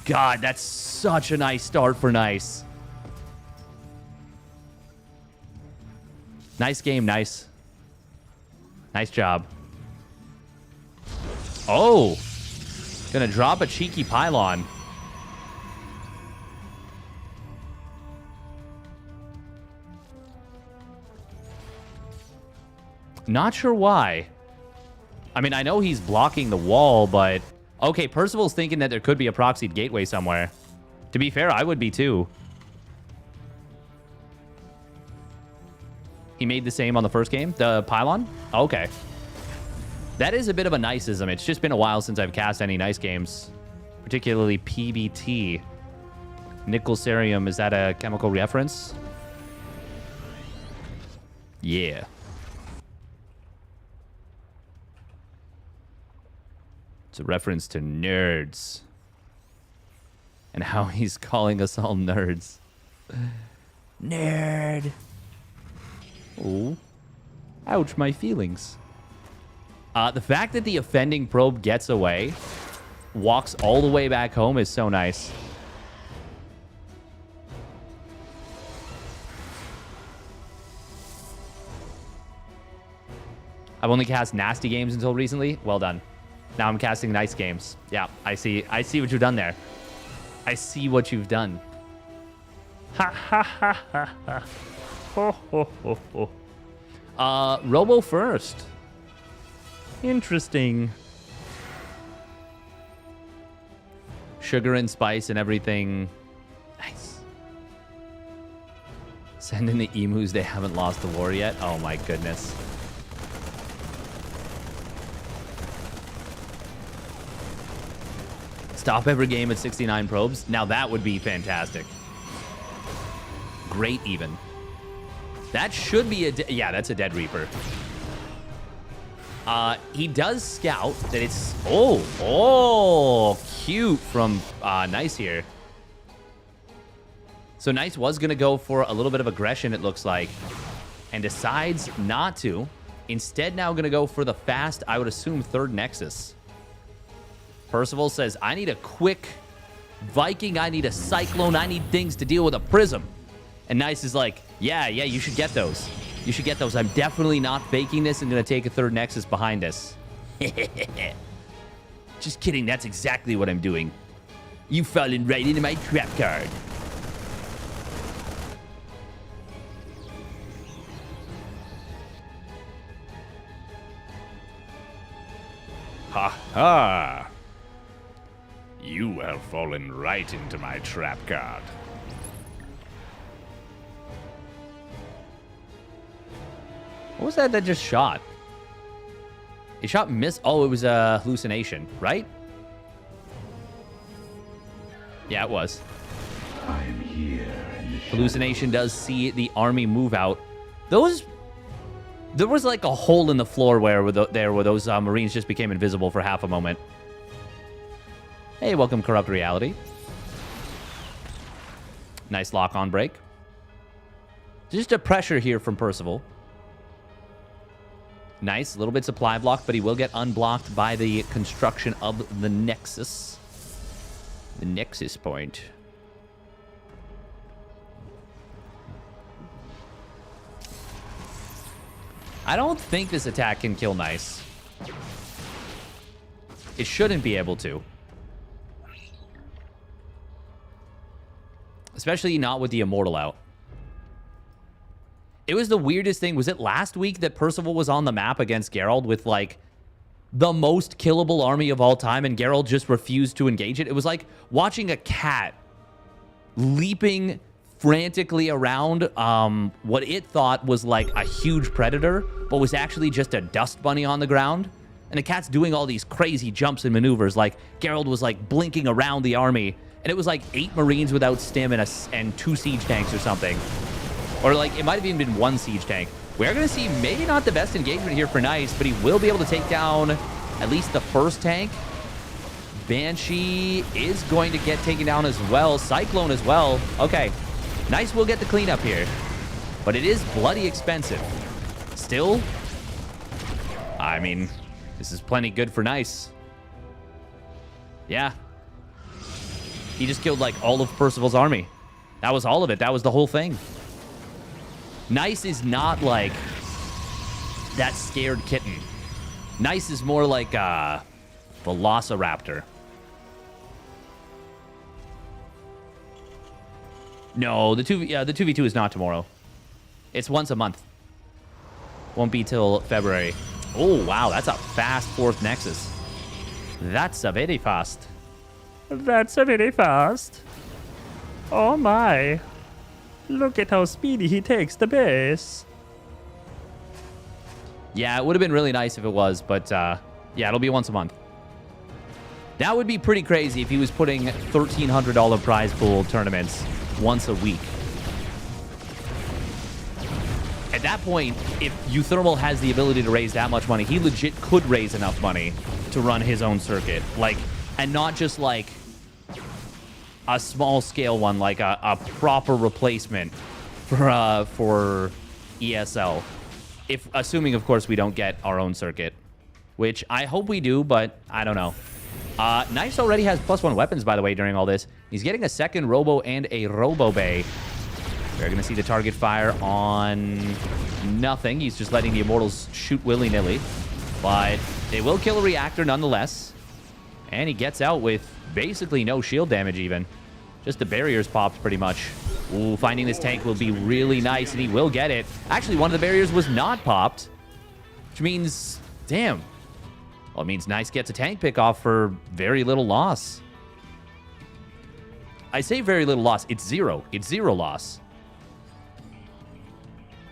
God, that's such a nice start for Nice. Nice game, Nice. Nice job. Oh, gonna drop a cheeky pylon. Not sure why. I mean, I know he's blocking the wall, but... Okay, Percival's thinking that there could be a proxied gateway somewhere. To be fair, I would be too. He made the same on the first game? The pylon? Okay. That is a bit of a Niceism. It's just been a while since I've cast any Nice games. Particularly PBT. Nickelcerium, is that a chemical reference? Yeah. It's a reference to nerds. And how he's calling us all nerds. Nerd. Oh. Ouch, my feelings. The fact that the offending probe gets away, walks all the way back home is so nice. I've only cast nasty games until recently. Well done. Now I'm casting nice games. Yeah, I see what you've done there. I see what you've done. Ha ha ha ha ha. Ho ho ho ho. Robo first. Interesting. Sugar and spice and everything. Nice. Send in the emus. They haven't lost the war yet. Oh my goodness. Stop every game at 69 probes. Now that would be fantastic. Great even. That should be a... Yeah, that's a Dead Reaper. He does scout that it's... Oh, cute from Nice here. So Nice was going to go for a little bit of aggression, it looks like, and decides not to. Instead, now going to go for the fast, I would assume, third Nexus. Percival says, I need a quick Viking, I need a Cyclone, I need things to deal with a Prism. And Nice is like, yeah, you should get those. You should get those. I'm definitely not faking this and going to take a third Nexus behind us. Just kidding, that's exactly what I'm doing. You've fallen right into my trap card. Ha ha! You have fallen right into my trap card. What was that just shot? It shot miss. Oh, it was a hallucination, right? Yeah, it was. I'm here. Hallucination does see the army move out. Those... There was like a hole in the floor where those Marines just became invisible for half a moment. Hey, welcome, Corrupt Reality. Nice lock-on break. Just a pressure here from Percival. Nice, a little bit supply block, but he will get unblocked by the construction of the Nexus. The Nexus point. I don't think this attack can kill Nice. It shouldn't be able to. Especially not with the Immortal out. It was the weirdest thing. Was it last week that Percival was on the map against Geralt with, like, the most killable army of all time, and Geralt just refused to engage it? It was like watching a cat leaping frantically around what it thought was like a huge predator, but was actually just a dust bunny on the ground. And the cat's doing all these crazy jumps and maneuvers. Like, Geralt was, like, blinking around the army. And it was, like, 8 Marines without stim and 2 siege tanks or something. Or, like, it might have even been 1 siege tank. We're going to see maybe not the best engagement here for Nice, but he will be able to take down at least the first tank. Banshee is going to get taken down as well. Cyclone as well. Okay. Nice will get the cleanup here. But it is bloody expensive. Still, I mean, this is plenty good for Nice. Yeah. He just killed, like, all of Percival's army. That was all of it. That was the whole thing. Nice is not, like, that scared kitten. Nice is more like a velociraptor. No, the 2v2 is not tomorrow. It's once a month. Won't be till February. Oh, wow, that's a fast 4th Nexus. That's a very fast. That's a very fast. Oh my. Look at how speedy he takes the base. Yeah, it would have been really nice if it was, but yeah, it'll be once a month. That would be pretty crazy if he was putting $1,300 prize pool tournaments once a week. At that point, if Euthermal has the ability to raise that much money, he legit could raise enough money to run his own circuit. Like, and not just like a small scale one, like a proper replacement for ESL. If assuming, of course, we don't get our own circuit, which I hope we do, but I don't know. Nice already has +1 weapons, by the way, during all this. He's getting a second Robo and a Robo Bay. We're going to see the target fire on nothing. He's just letting the Immortals shoot willy-nilly. But they will kill a reactor nonetheless. And he gets out with basically no shield damage even. Just the barriers popped pretty much. Ooh, finding this tank will be really nice, and he will get it. Actually, one of the barriers was not popped. Which means, damn. Well, it means Nice gets a tank pick off for very little loss. I say very little loss. It's 0. It's 0 loss.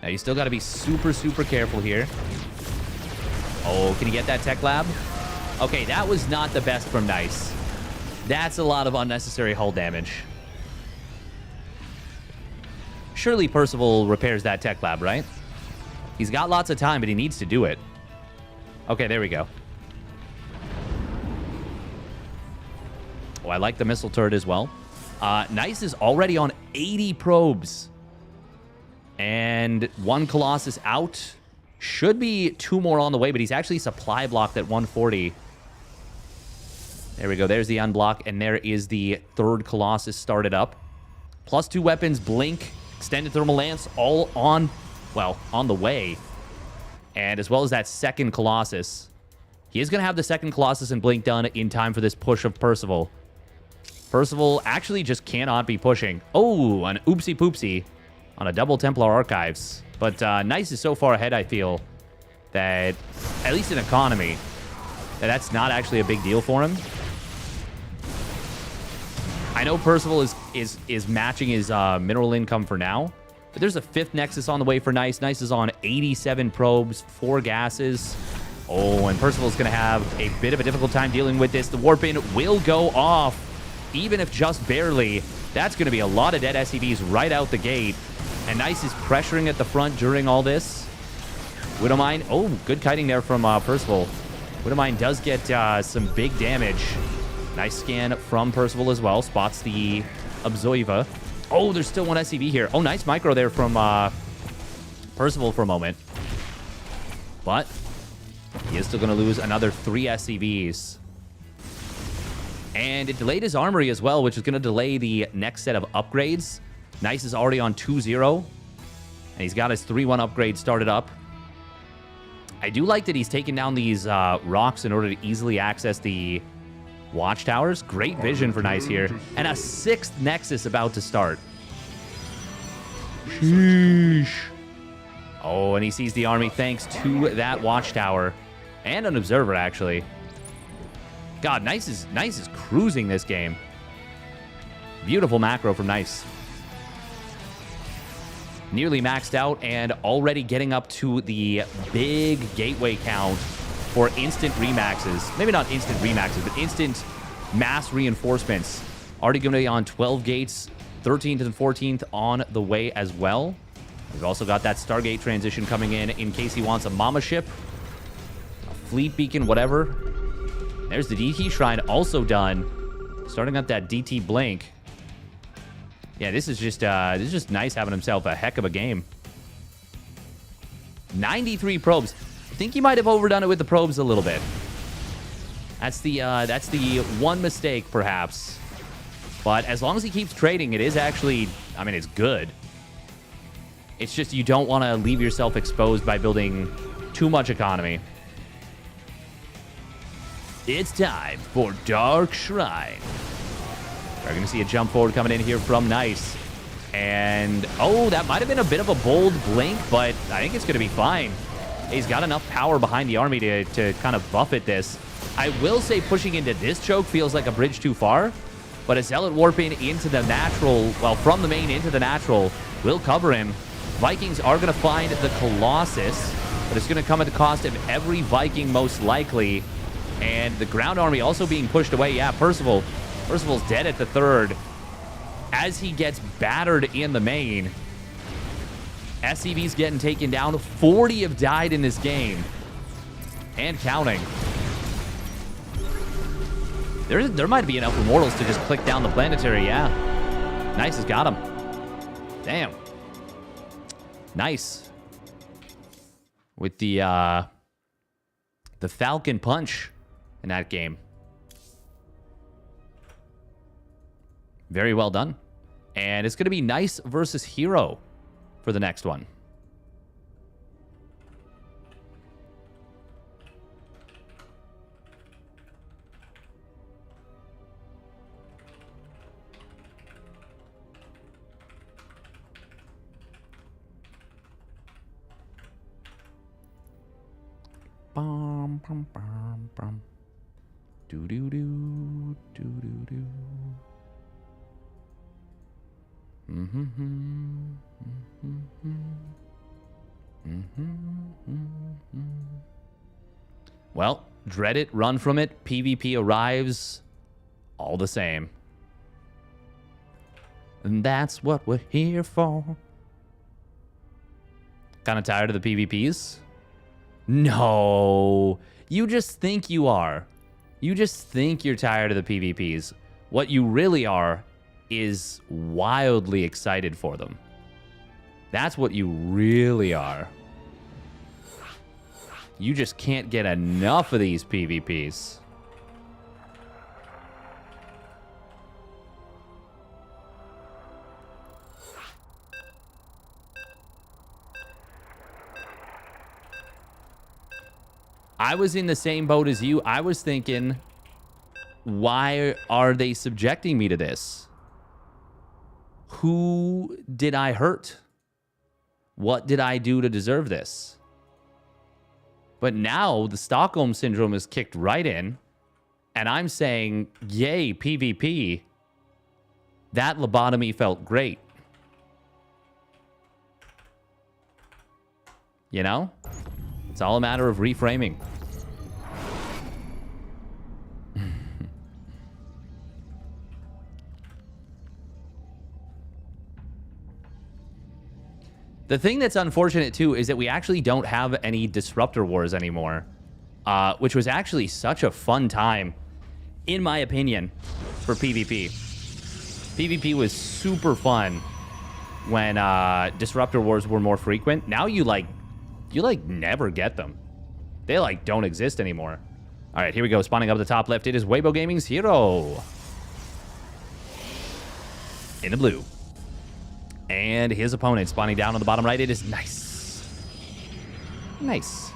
Now, you still got to be super, super careful here. Oh, can he get that tech lab? Okay, that was not the best from Nice. That's a lot of unnecessary hull damage. Surely Percival repairs that tech lab, right? He's got lots of time, but he needs to do it. Okay, there we go. Oh, I like the missile turret as well. Nice is already on 80 probes. And 1 Colossus out. Should be 2 more on the way, but he's actually supply blocked at 140. There we go. There's the unblock, and there is the 3rd Colossus started up. +2 weapons, Blink, Extended Thermal Lance, all on, well, on the way. And as well as that 2nd Colossus. He is going to have the 2nd Colossus and Blink done in time for this push of Percival. Percival actually just cannot be pushing. Oh, an oopsie poopsie on a double Templar Archives. But Nice is so far ahead, I feel, that, at least in economy, that's not actually a big deal for him. I know Percival is matching his mineral income for now, but there's a 5th Nexus on the way for Nice. Nice is on 87 probes, 4 gases. Oh, and Percival's going to have a bit of a difficult time dealing with this. The Warp-In will go off, even if just barely. That's going to be a lot of dead SCVs right out the gate. And Nice is pressuring at the front during all this. Widowmine, oh, good kiting there from Percival. Widowmine does get some big damage. Nice scan from Percival as well. Spots the Observa. Oh, there's still 1 SCV here. Oh, nice micro there from Percival for a moment. But he is still going to lose another 3 SCVs. And it delayed his armory as well, which is going to delay the next set of upgrades. Nice is already on 2-0. And he's got his 3-1 upgrade started up. I do like that he's taken down these rocks in order to easily access the watchtowers. Great vision for Nice here. And a 6th Nexus about to start. Sheesh. Oh, and he sees the army thanks to that watchtower. And an observer, actually. God, Nice is cruising this game. Beautiful macro from Nice. Nearly maxed out and already getting up to the big gateway count for instant remaxes. Maybe not instant remaxes, but instant mass reinforcements. Already going to be on 12 gates, 13th and 14th on the way as well. We've also got that Stargate transition coming in case he wants a mama ship, a fleet beacon, whatever. There's the DT Shrine also done. Starting up that DT Blink. Yeah, this is just Nice having himself a heck of a game. 93 probes. I think he might have overdone it with the probes a little bit. That's the one mistake, perhaps. But as long as he keeps trading, it is actually, I mean, it's good. It's just you don't want to leave yourself exposed by building too much economy. It's time for Dark Shrine. We're going to see a jump forward coming in here from Nice. And, oh, that might have been a bit of a bold blink, but I think it's going to be fine. He's got enough power behind the army to kind of buffet this. I will say pushing into this choke feels like a bridge too far, but a Zealot warping into the natural, well, from the main into the natural, will cover him. Vikings are going to find the Colossus, but it's going to come at the cost of every Viking most likely. And the ground army also being pushed away. Yeah, Percival's dead at the third. As he gets battered in the main, SCV's getting taken down. 40 have died in this game. And counting. There might be enough Immortals to just click down the planetary, yeah. Nice has got him. Damn. Nice. With the Falcon Punch in that game. Very well done. And it's going to be Nice versus Hero for the next one. Bum, bum, bum, bum. Do do do do do do. Well, dread it, run from it. PvP arrives all the same. And that's what we're here for. Kind of tired of the PvPs? No. You just think you are. You just think you're tired of the PvPs. What you really are is wildly excited for them. That's what you really are. You just can't get enough of these PvPs. I was in the same boat as you. I was thinking, why are they subjecting me to this? Who did I hurt? What did I do to deserve this? But now the Stockholm Syndrome is kicked right in, and I'm saying, yay, PvP. That lobotomy felt great. You know? It's all a matter of reframing. The thing that's unfortunate, too, is that we actually don't have any Disruptor Wars anymore, which was actually such a fun time, in my opinion, for PvP. PvP was super fun when Disruptor Wars were more frequent. Now you never get them. They, don't exist anymore. All right, here we go. Spawning up at the top left, it is Weibo Gaming's Hero. In the blue. And his opponent spawning down on the bottom right. It is Nice. Nice.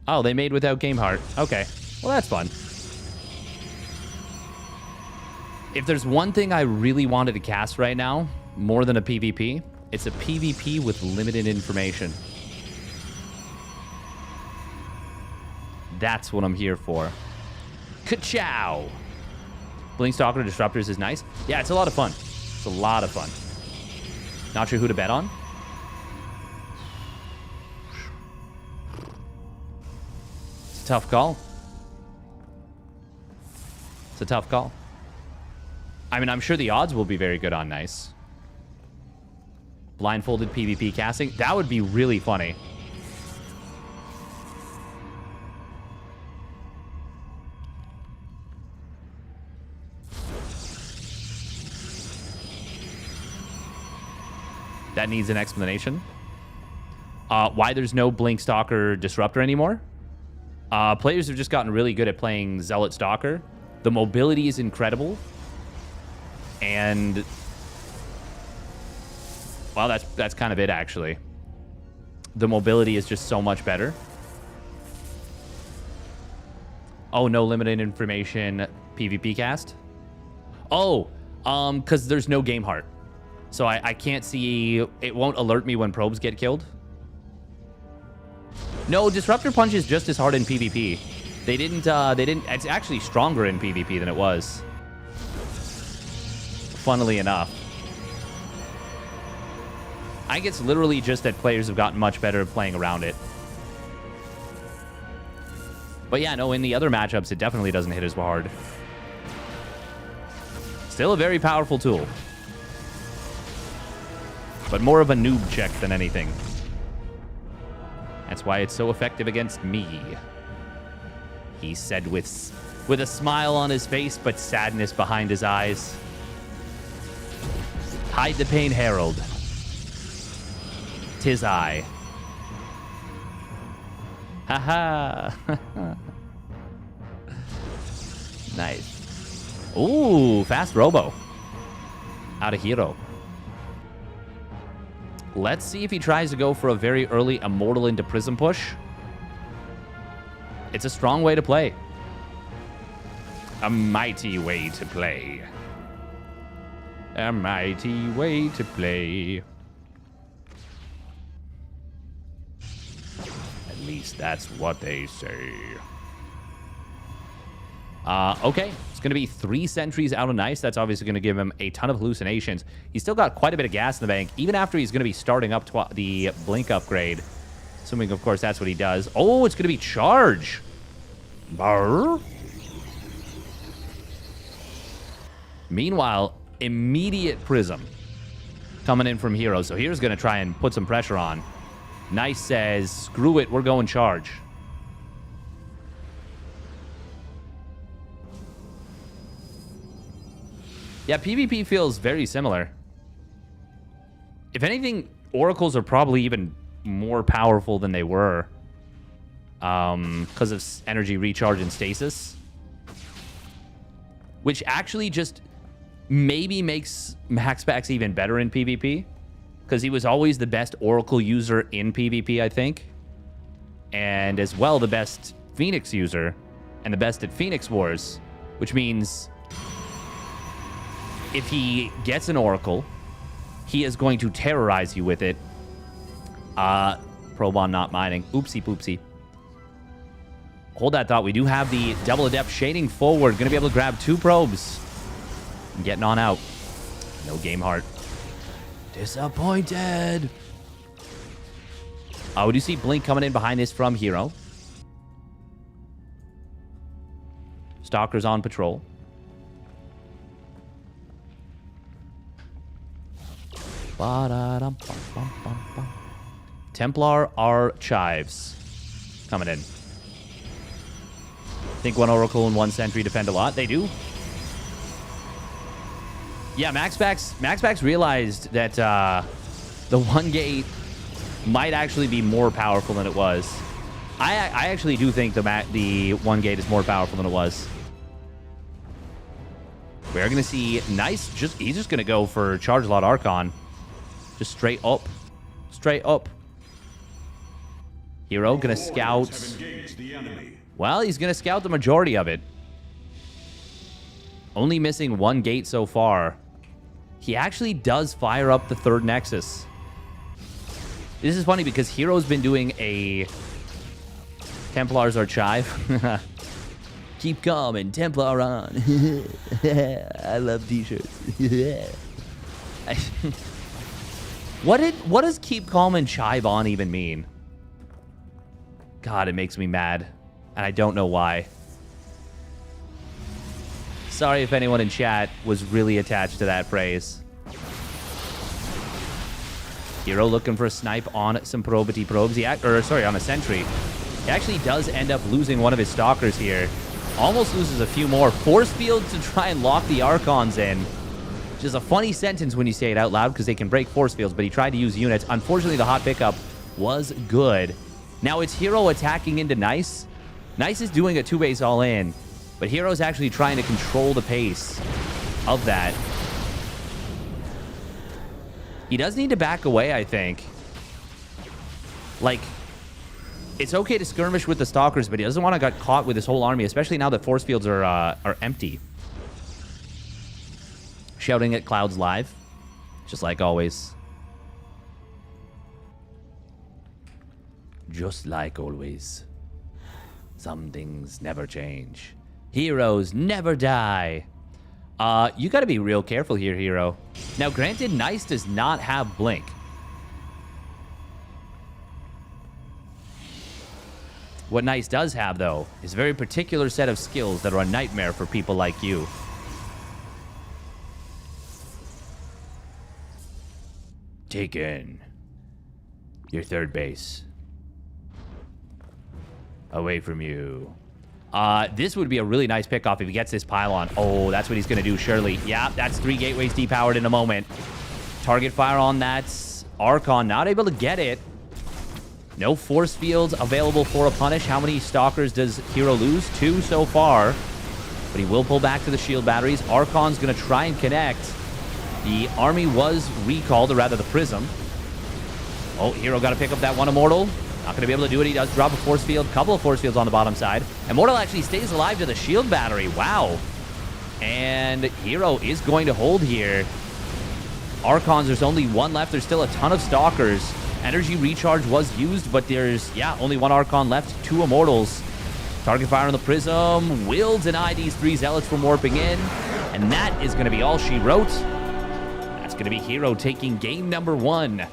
Oh, they made without Game Heart. Okay. Well, that's fun. If there's one thing I really wanted to cast right now, more than a PvP, it's a PvP with limited information. That's what I'm here for. Ka-chow! Blink Stalker Disruptors is nice. Yeah, it's a lot of fun. It's a lot of fun. Not sure who to bet on. It's a tough call. It's a tough call. I mean, I'm sure the odds will be very good on Nice. Blindfolded PvP casting. That would be really funny. That needs an explanation. Why there's no Blink Stalker Disruptor anymore? Players have just gotten really good at playing Zealot Stalker. The mobility is incredible. And... well, that's kind of it, actually. The mobility is just so much better. Oh, no limited information PvP cast? Oh, because there's no game heart. So I can't see... it won't alert me when probes get killed. No, Disruptor Punch is just as hard in PvP. They didn't... it's actually stronger in PvP than it was. Funnily enough. I think it's literally just that players have gotten much better at playing around it. But yeah, no, in the other matchups, it definitely doesn't hit as hard. Still a very powerful tool. But more of a noob check than anything. That's why it's so effective against me. He said with a smile on his face, but sadness behind his eyes. Hide the pain, Herald. 'Tis I. Haha. Nice. Ooh, fast Robo. Out of hero. Let's see if he tries to go for a very early Immortal into Prism push. It's a strong way to play. A mighty way to play. A mighty way to play. At least that's what they say. Okay. It's going to be 3 sentries out of Nice. That's obviously going to give him a ton of hallucinations. He's still got quite a bit of gas in the bank, even after he's going to be starting up the Blink upgrade. Assuming, of course, that's what he does. Oh, it's going to be Charge. Brr. Meanwhile, immediate Prism coming in from Hero. So Hero's going to try and put some pressure on. Nice says, screw it, we're going Charge. Yeah, PvP feels very similar. If anything, Oracles are probably even more powerful than they were. Because of energy recharge and stasis. Which actually just maybe makes MaxPax even better in PvP. Because he was always the best Oracle user in PvP, I think. And as well, the best Phoenix user. And the best at Phoenix Wars. Which means... if he gets an Oracle, he is going to terrorize you with it. Probon not mining. Oopsie poopsie. Hold that thought. We do have the Double Adept shading forward. Going to be able to grab 2 probes. And getting on out. No game heart. Disappointed. We do see Blink coming in behind this from Hero. Stalker's on patrol. Templar Archives coming in. Think 1 Oracle and 1 Sentry defend a lot. They do. Yeah, MaxPax realized that the 1 gate might actually be more powerful than it was. I actually do think the 1 gate is more powerful than it was. We're going to see Nice. He's just going to go for Charge Lot Archon. Just straight up. Straight up. Hero gonna scout. Well, he's gonna scout the majority of it. Only missing one gate so far. He actually does fire up the third Nexus. This is funny because Hero's been doing a Templar's Archive. Keep calm and Templar on. I love t-shirts. What does keep calm and chive on even mean? God, it makes me mad. And I don't know why. Sorry if anyone in chat was really attached to that phrase. Hero looking for a snipe on some probity probes. On a sentry. He actually does end up losing one of his stalkers here. Almost loses a few more. Force field to try and lock the Archons in. Which is a funny sentence when you say it out loud because they can break force fields, but he tried to use units. Unfortunately, the hot pickup was good. Now it's Hero attacking into Nice. Nice is doing a 2-base all in, but Hero's actually trying to control the pace of that. He does need to back away, I think. Like, it's okay to skirmish with the Stalkers, but he doesn't want to get caught with his whole army, especially now that force fields are empty. Shouting at Clouds live, just like always. Just like always. Some things never change. Heroes never die. You got to be real careful here, Hero. Now, granted, Nice does not have Blink. What Nice does have, though, is a very particular set of skills that are a nightmare for people like you. Taken. Your third base. Away from you. This would be a really nice pickoff if he gets this pylon. Oh, that's what he's going to do, surely. Yeah, that's 3 gateways depowered in a moment. Target fire on that Archon. Not able to get it. No force fields available for a punish. How many Stalkers does Hero lose? 2 so far. But he will pull back to the shield batteries. Archon's going to try and connect. The army was recalled, or rather the Prism. Oh, Hero got to pick up that one Immortal. Not going to be able to do it. He does drop a force field. Couple of force fields on the bottom side. Immortal actually stays alive to the shield battery. Wow. And Hero is going to hold here. Archons, there's only one left. There's still a ton of Stalkers. Energy recharge was used, but there's, yeah, only one Archon left. 2 Immortals. Target fire on the Prism will deny these 3 Zealots from warping in. And that is going to be all she wrote. That's going to be Hero taking game number 1.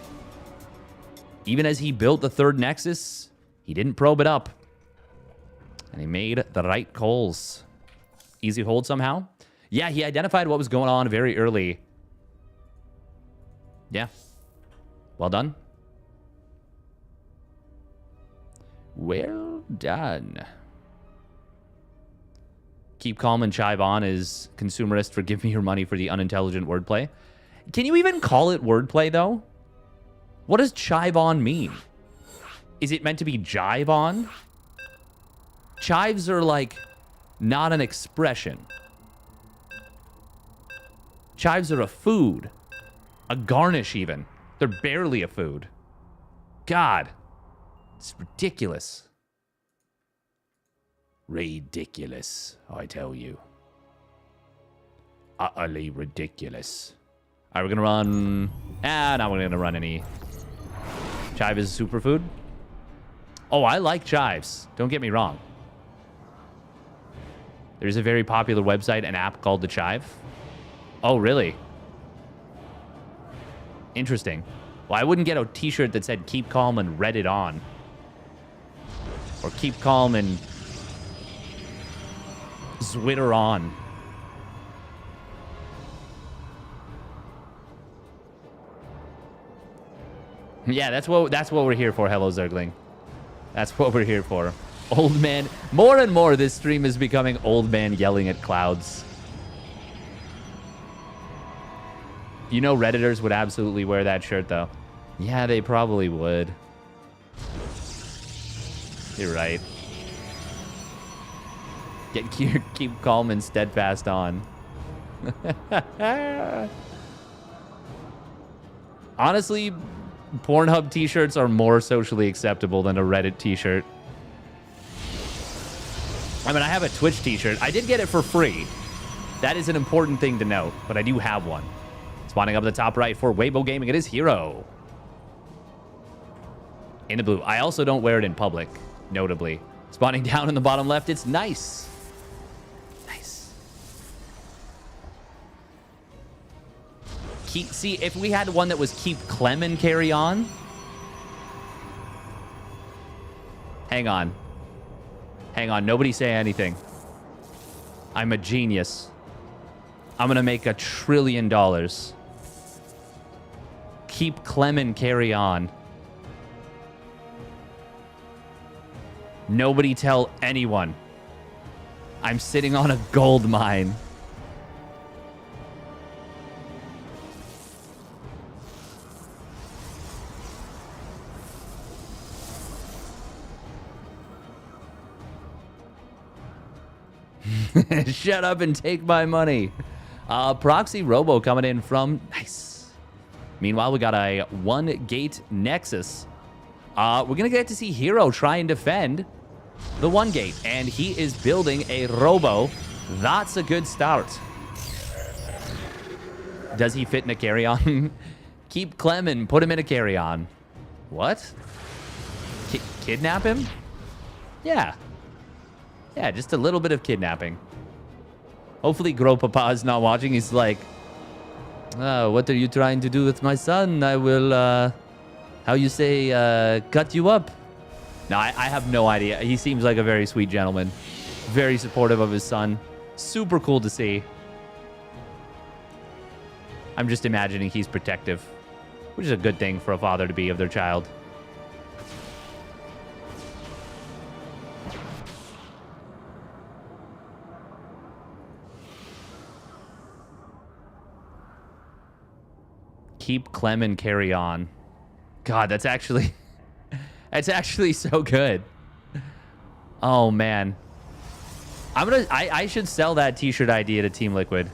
Even as he built the third Nexus, he didn't probe it up. And he made the right calls. Easy hold somehow. Yeah, he identified what was going on very early. Yeah. Well done. Well done. Keep calm and chive on is consumerist. Forgive me your money for the unintelligent wordplay. Can you even call it wordplay, though? What does chive on mean? Is it meant to be jive on? Chives are like not an expression. Chives are a food. A garnish even. They're barely a food. God. It's ridiculous. Ridiculous, I tell you. Utterly ridiculous. All right, we're going to run... no, we're going to run any... Chive is a superfood. Oh, I like chives. Don't get me wrong. There's a very popular website and app called The Chive. Oh, really? Interesting. Well, I wouldn't get a t-shirt that said keep calm and read it on. Or keep calm and zwitter on. Yeah, that's what we're here for. Hello, Zergling. That's what we're here for. Old man. More and more, this stream is becoming old man yelling at clouds. You know Redditors would absolutely wear that shirt, though. Yeah, they probably would. You're right. Keep calm and steadfast on. Honestly, Pornhub t-shirts are more socially acceptable than a Reddit t-shirt. I mean, I have a Twitch t-shirt. I did get it for free. That is an important thing to note, but I do have one. Spawning up at the top right for Weibo Gaming, it is Hero. In the blue. I also don't wear it in public, notably. Spawning down in the bottom left, it's Nice. Nice. See, if we had one that was keep Clem and carry on. Hang on. Hang on, nobody say anything. I'm a genius. I'm gonna make $1 trillion. Keep Clem and carry on. Nobody tell anyone. I'm sitting on a gold mine. Shut up and take my money. Proxy Robo coming in from Nice. Meanwhile, we got a 1-gate Nexus. We're going to get to see Hero try and defend the 1-gate. And he is building a Robo. That's a good start. Does he fit in a carry-on? Keep Clem and put him in a carry-on. What? Kidnap him? Yeah. Yeah, just a little bit of kidnapping. Hopefully Gro Papa is not watching. He's like, oh, what are you trying to do with my son? I will, how you say, cut you up. No, I have no idea. He seems like a very sweet gentleman. Very supportive of his son. Super cool to see. I'm just imagining he's protective, which is a good thing for a father to be of their child. Keep Clem and carry on. God, that's actually so good. Oh man. I should sell that t-shirt idea to Team Liquid.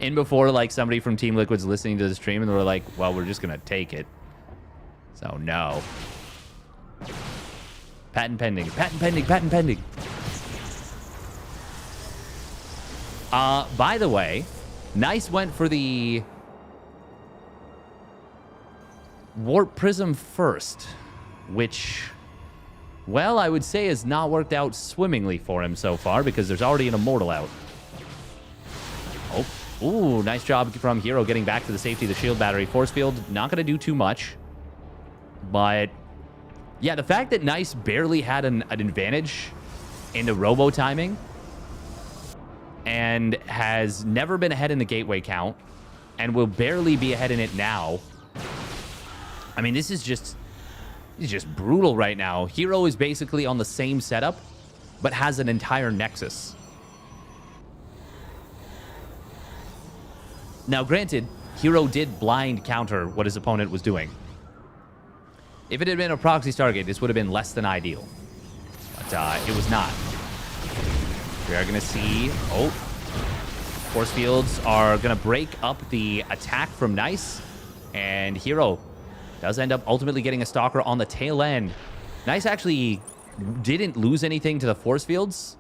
In before like somebody from Team Liquid's listening to the stream and they're like, well, we're just gonna take it. So no. Patent pending, patent pending, patent pending. By the way, Nice went for the Warp Prism first, which, well, I would say has not worked out swimmingly for him so far because there's already an Immortal out. Oh, ooh, nice job from Hero getting back to the safety of the shield battery. Force field, not going to do too much. But, yeah, the fact that Nice barely had an advantage in the Robo timing and has never been ahead in the gateway count and will barely be ahead in it now. I mean, this is just brutal right now. Hero is basically on the same setup, but has an entire Nexus. Now, granted, Hero did blind counter what his opponent was doing. If it had been a proxy Stargate, this would have been less than ideal. But it was not. We are going to see... Oh. Force fields are going to break up the attack from Nice. And Hero does end up ultimately getting a Stalker on the tail end. Nice actually didn't lose anything to the force fields.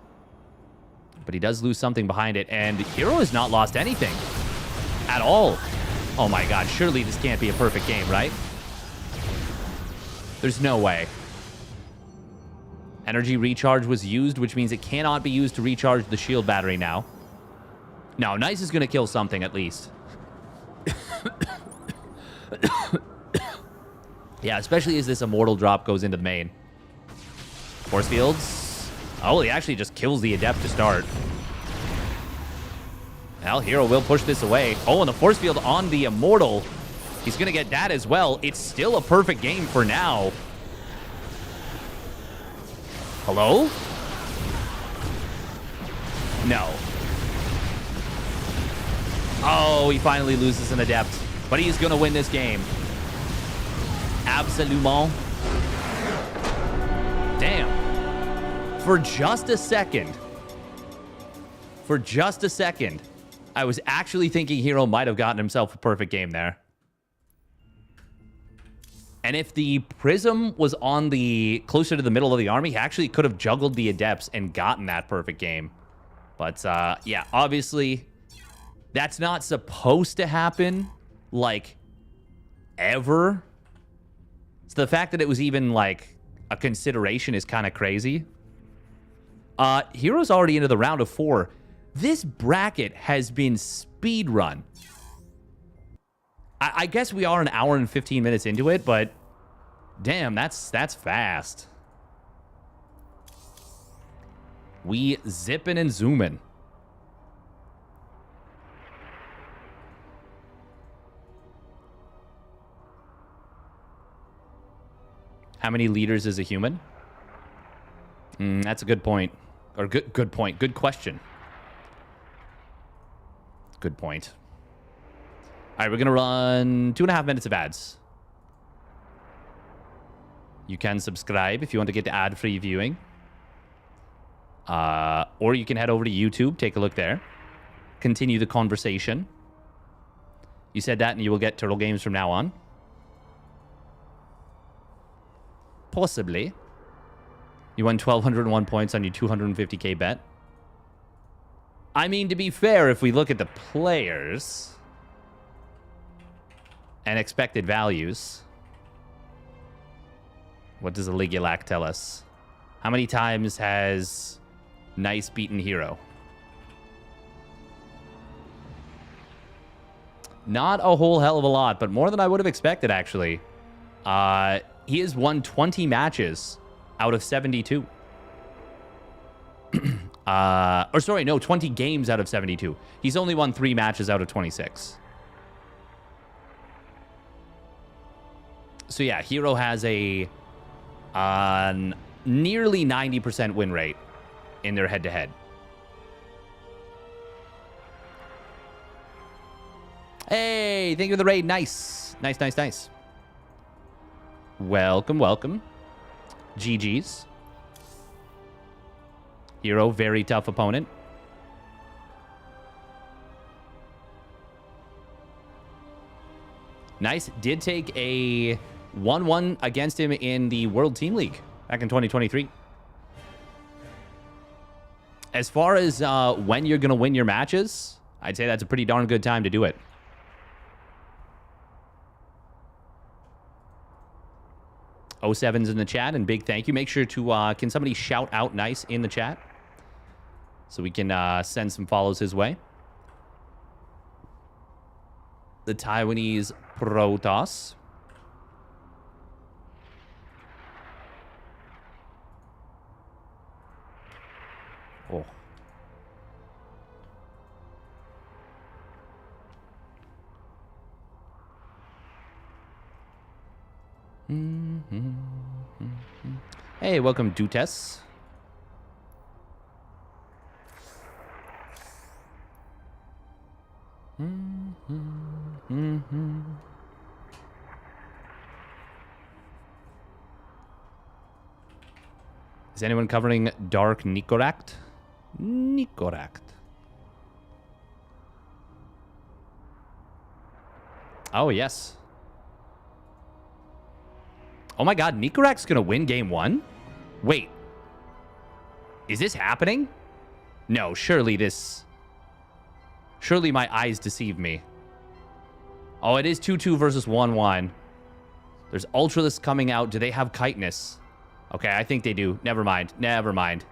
But he does lose something behind it. And Hero has not lost anything. At all. Oh my god, surely this can't be a perfect game, right? There's no way. Energy recharge was used, which means it cannot be used to recharge the shield battery now. No, Nice is going to kill something at least. Yeah, especially as this Immortal drop goes into the main. Force fields. Oh, he actually just kills the Adept to start. Well, Hero will push this away. Oh, and the force field on the Immortal. He's going to get that as well. It's still a perfect game for now. Hello? No. Oh, he finally loses an Adept. But he's going to win this game. Absolument. Damn. For just a second. I was actually thinking Hero might have gotten himself a perfect game there. And if the Prism was on the closer to the middle of the army, he actually could have juggled the Adepts and gotten that perfect game. But, yeah, obviously, that's not supposed to happen, like, ever. So the fact that it was even, like, a consideration is kind of crazy. Hero's already into the round of 4. This bracket has been speedrun. I guess we are an hour and 15 minutes into it, but damn, that's fast. We zipping and zooming. How many liters is a human? That's a good point. Or good point. Good question. Good point. All right, we're going to run 2.5 minutes of ads. You can subscribe if you want to get ad-free viewing. Or you can head over to YouTube, take a look there. Continue the conversation. You said that and you will get Turtle Games from now on. Possibly. You won 1,201 points on your 250k bet. I mean, to be fair, if we look at the players and expected values, what does the Ligulac tell us? How many times has Nice beaten Hero? Not a whole hell of a lot, but more than I would have expected, actually. He has won 20 matches out of 72. Or sorry, no, 20 games out of 72. He's only won 3 matches out of 26. So yeah, Hero has a nearly 90% win rate in their head-to-head. Hey, thank you for the raid. Nice. Nice, nice, nice. Welcome, welcome. GG's. Hero, very tough opponent. Nice. Did take a 1-1 against him in the World Team League back in 2023. As far as when you're going to win your matches, I'd say that's a pretty darn good time to do it. O7's in the chat, and big thank you. Make sure to, can somebody shout out Nice in the chat so we can send some follows his way. The Taiwanese Protoss. Oh. Hey, welcome, Dutes. Is anyone covering Dark Nikorak? Nikorak. Oh, yes. Oh my god, Nikorak's gonna win game 1? Wait. Is this happening? No, surely this... Surely my eyes deceive me. Oh, it is 2-2 versus 1-1. There's Ultralisk coming out. Do they have Chitinous? Okay, I think they do. Never mind. Never mind.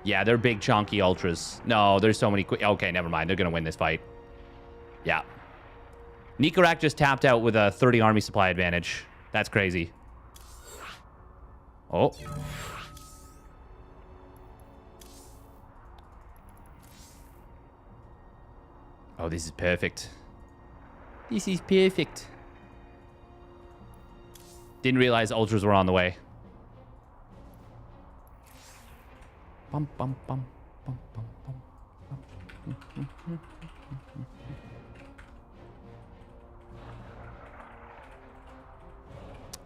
Yeah, they're big, chunky Ultras. No, there's so many... Okay, never mind. They're gonna win this fight. Yeah. Nikorak just tapped out with a 30 army supply advantage. That's crazy. Oh. Oh, this is perfect. This is perfect. Didn't realize Ultras were on the way. Bum, bum, bum, bum, bum, bum.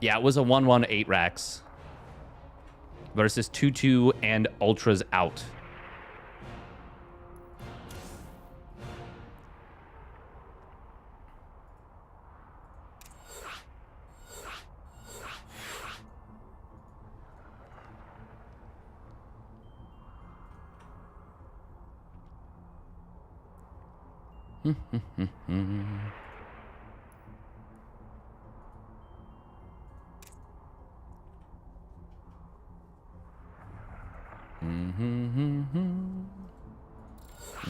Yeah, it was a 1-1 8 racks. Versus 2-2 and Ultras out.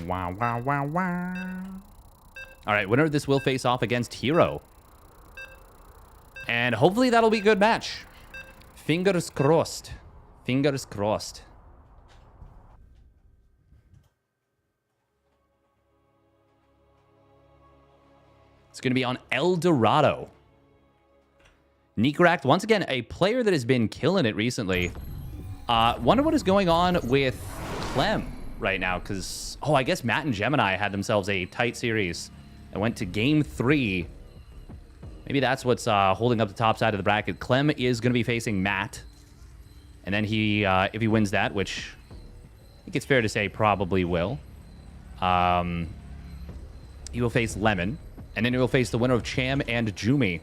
Wow, wow, wow, wow. All right, winner of this will face off against Hero. And hopefully that'll be a good match. Fingers crossed. Fingers crossed. It's going to be on El Dorado. Nikorak, once again, a player that has been killing it recently. Wonder what is going on with Clem right now, because, I guess Matt and Gemini had themselves a tight series and went to game 3. Maybe that's what's holding up the top side of the bracket. Clem is going to be facing Matt. And then he, if he wins that, which I think it's fair to say probably will, he will face Lemon. And then he will face the winner of Cham and Jumi.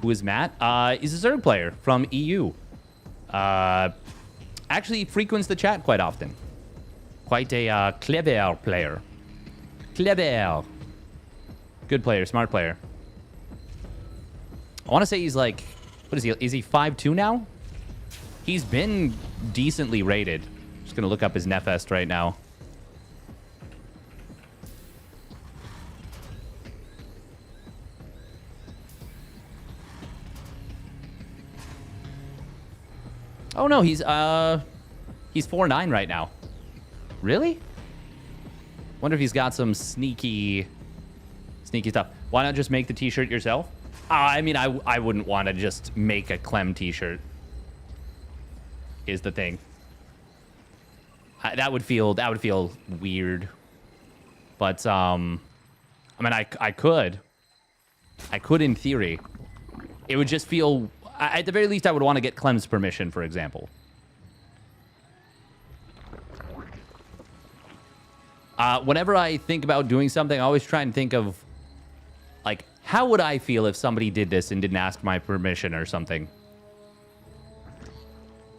Who is Matt? He's a Zerg player from EU. Actually frequents the chat quite often. Quite a clever player. Clever. Good player, smart player. I want to say he's like, what is he? Is he 5'2" now? He's been decently rated. Just going to look up his Nefest right now. Oh no, he's 4'9" right now. Really? Wonder if he's got some sneaky stuff. Why not just make the t-shirt yourself? I mean, I wouldn't want to just make a Clem t-shirt. Is the thing. That would feel weird. But I mean, I could in theory. It would just feel, at the very least, I would want to get Clem's permission, for example. Whenever I think about doing something, I always try and think of, like, how would I feel if somebody did this and didn't ask my permission or something?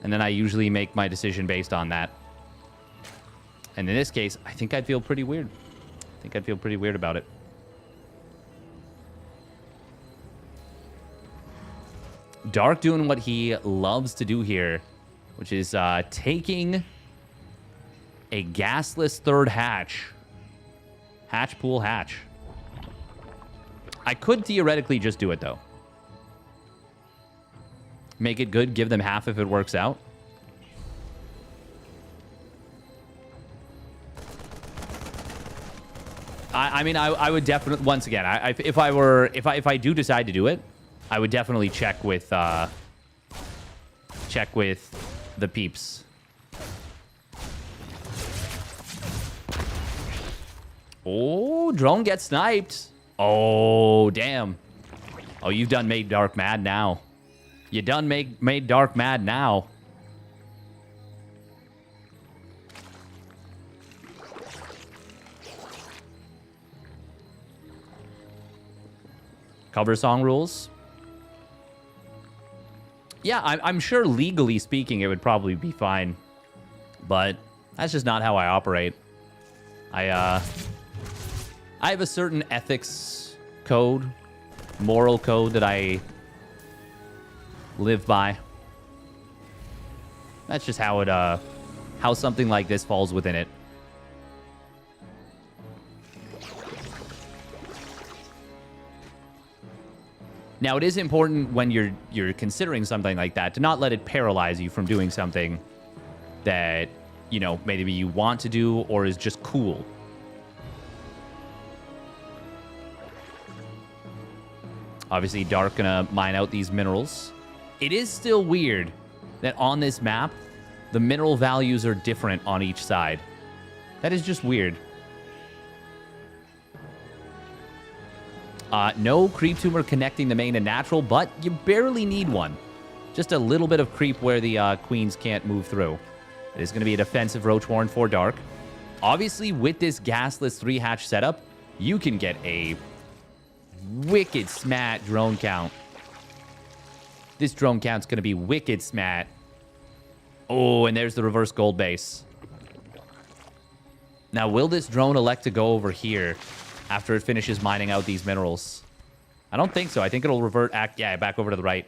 And then I usually make my decision based on that. And in this case, I think I'd feel pretty weird. I think I'd feel pretty weird about it. Dark doing what he loves to do here, which is taking a gasless third hatch. Hatch, pool, hatch. I could theoretically just do it, though. Make it good, give them half if it works out. I mean, I would definitely, once again, if I do decide to do it, I would definitely check with the peeps. Oh, drone gets sniped. Oh, damn. Oh, you've done made Dark mad now. You done made Dark mad now. Cover song rules. Yeah, I'm sure legally speaking it would probably be fine. But that's just not how I operate. I have a certain ethics code, moral code that I live by. That's just how it how something like this falls within it. Now, it is important when you're considering something like that to not let it paralyze you from doing something that, you know, maybe you want to do or is just cool. Obviously, Dark gonna mine out these minerals. It is still weird that on this map, the mineral values are different on each side. That is just weird. No creep tumor connecting the main and natural, but you barely need one. Just a little bit of creep where the queens can't move through. It is going to be a defensive Roach Warren for Dark. Obviously, with this gasless 3-hatch setup, you can get a wicked smat drone count. This drone count's going to be wicked smat. Oh, and there's the reverse gold base. Now, will this drone elect to go over here after it finishes mining out these minerals? I don't think so. I think it'll revert, back over to the right.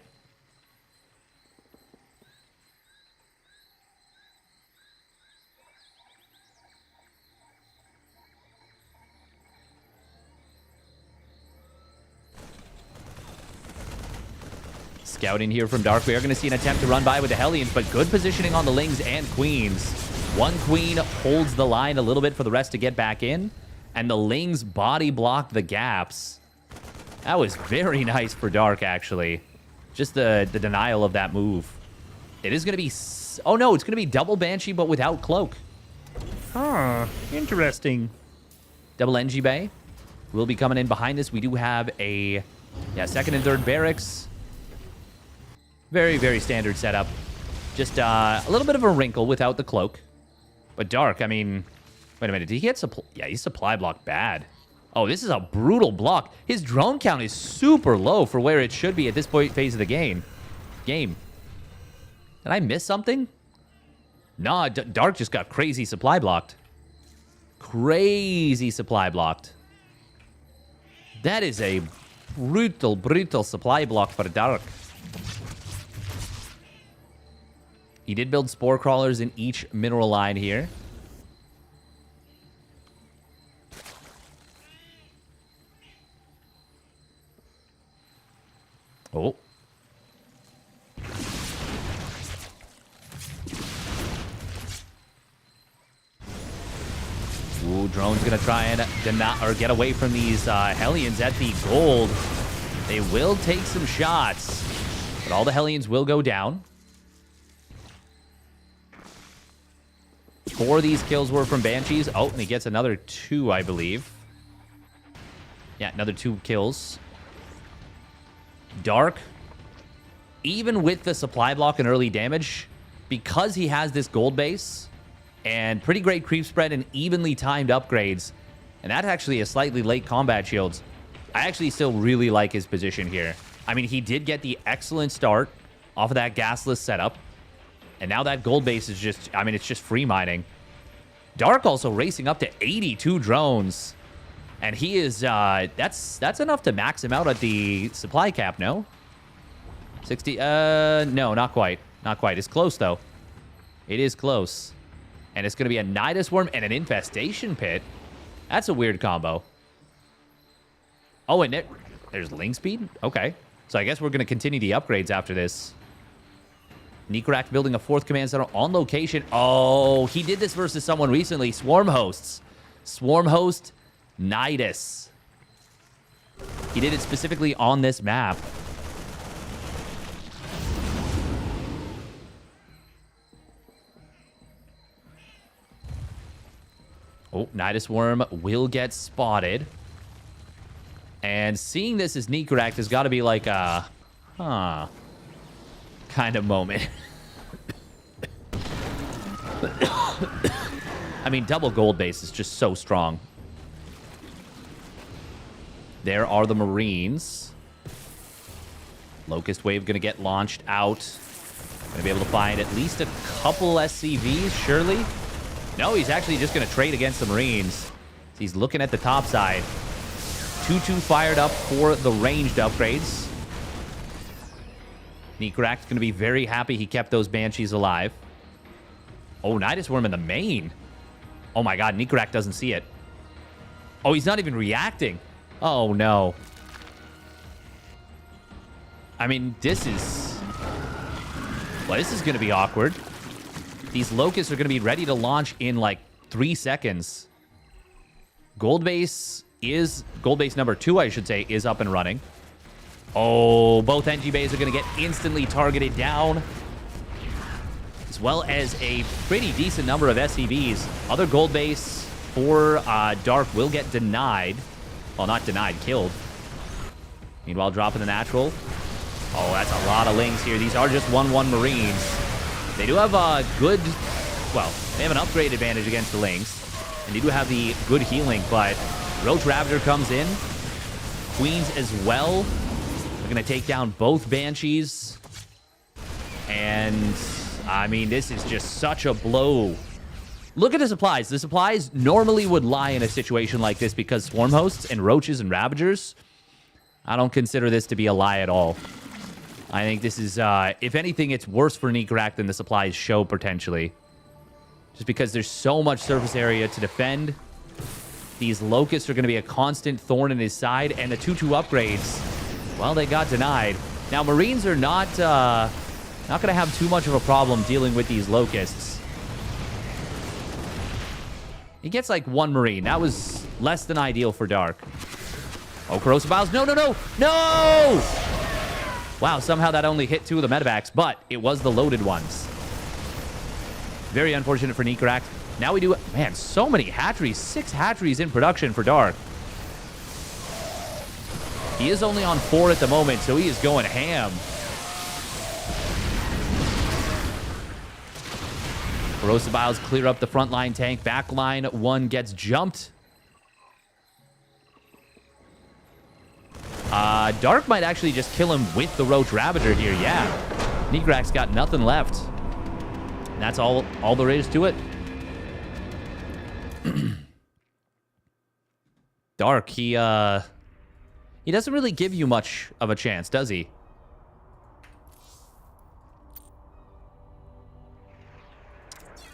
Scouting here from Dark. We are going to see an attempt to run by with the Hellions, but good positioning on the Lings and Queens. One Queen holds the line a little bit for the rest to get back in, and the Lings body block the gaps. That was very nice for Dark, actually. Just the denial of that move. It is going to be... Oh, no, it's going to be double Banshee, but without Cloak. Huh, interesting. Double NG Bay will be coming in behind this. We do have a second and third barracks. Very, very standard setup. Just a little bit of a wrinkle without the Cloak. But Dark, I mean... Wait a minute, did he get supply... Yeah, he's supply blocked bad. Oh, this is a brutal block. His drone count is super low for where it should be at this point phase of the game. Did I miss something? Nah, Dark just got crazy supply blocked. Crazy supply blocked. That is a brutal, brutal supply block for Dark. He did build spore crawlers in each mineral line here. Oh. Ooh, drone's gonna try and get away from these Hellions at the gold. They will take some shots, but all the Hellions will go down. 4 of these kills were from Banshees. Oh, and he gets another 2, I believe. Yeah, another 2 kills. Dark, even with the supply block and early damage, because he has this gold base and pretty great creep spread and evenly timed upgrades, and that's actually a slightly late combat shields, I actually still really like his position here. I mean, he did get the excellent start off of that gasless setup, and now that gold base is just, I mean, it's just free mining. Dark also racing up to 82 drones. And he is, that's enough to max him out at the supply cap, no? 60, no, not quite. Not quite. It's close, though. It is close. And it's going to be a Nidus Worm and an Infestation Pit. That's a weird combo. Oh, and there's Ling Speed? Okay. So I guess we're going to continue the upgrades after this. Nikorak building a 4th command center on location. Oh, he did this versus someone recently. Swarm Hosts. Swarm Host Nidus. He did it specifically on this map. Oh, Nidus Worm will get spotted. And seeing this as Nikorak has got to be like a... Huh... kind of moment. I mean, double gold base is just so strong. There are the Marines. Locust Wave going to get launched out. Going to be able to find at least a couple SCVs, surely. No, he's actually just going to trade against the Marines. He's looking at the top side. 2-2 fired up for the ranged upgrades. Nikorak's going to be very happy he kept those Banshees alive. Oh, Nidus Worm in the main. Oh my god, Nikorak doesn't see it. Oh, he's not even reacting. Oh, no. I mean, this is... Well, this is going to be awkward. These Locusts are going to be ready to launch in, like, 3 seconds. Gold base number 2, I should say, is up and running. Oh, both NG bays are going to get instantly targeted down, as well as a pretty decent number of SCVs. Other gold base for Dark will get denied. Well, not denied, killed. Meanwhile, dropping the natural. Oh, that's a lot of Lings here. These are just 1-1 Marines. They do have a good... Well, they have an upgrade advantage against the Lings. And they do have the good healing, but Roach Ravager comes in. Queens as well. They're going to take down both Banshees. And I mean, this is just such a blow. Look at the supplies. The supplies normally would lie in a situation like this because swarm hosts and roaches and ravagers. I don't consider this to be a lie at all. I think this is, if anything, it's worse for Nikorak than the supplies show potentially. Just because there's so much surface area to defend. These locusts are going to be a constant thorn in his side. And the 2-2 upgrades, well, they got denied. Now, Marines are not going to have too much of a problem dealing with these locusts. He gets like 1 Marine. That was less than ideal for Dark. Oh, corrosive vials. No, no, no. No! Wow, somehow that only hit 2 of the medevacs, but it was the loaded ones. Very unfortunate for Nikorak. Now we do... Man, so many hatcheries. 6 hatcheries in production for Dark. He is only on 4 at the moment, so he is going ham. Corrosive vials clear up the frontline tank. Backline 1 gets jumped. Dark might actually just kill him with the Roach Ravager here. Yeah. Nikorak's got nothing left. That's all there is to it. Dark, he doesn't really give you much of a chance, does he?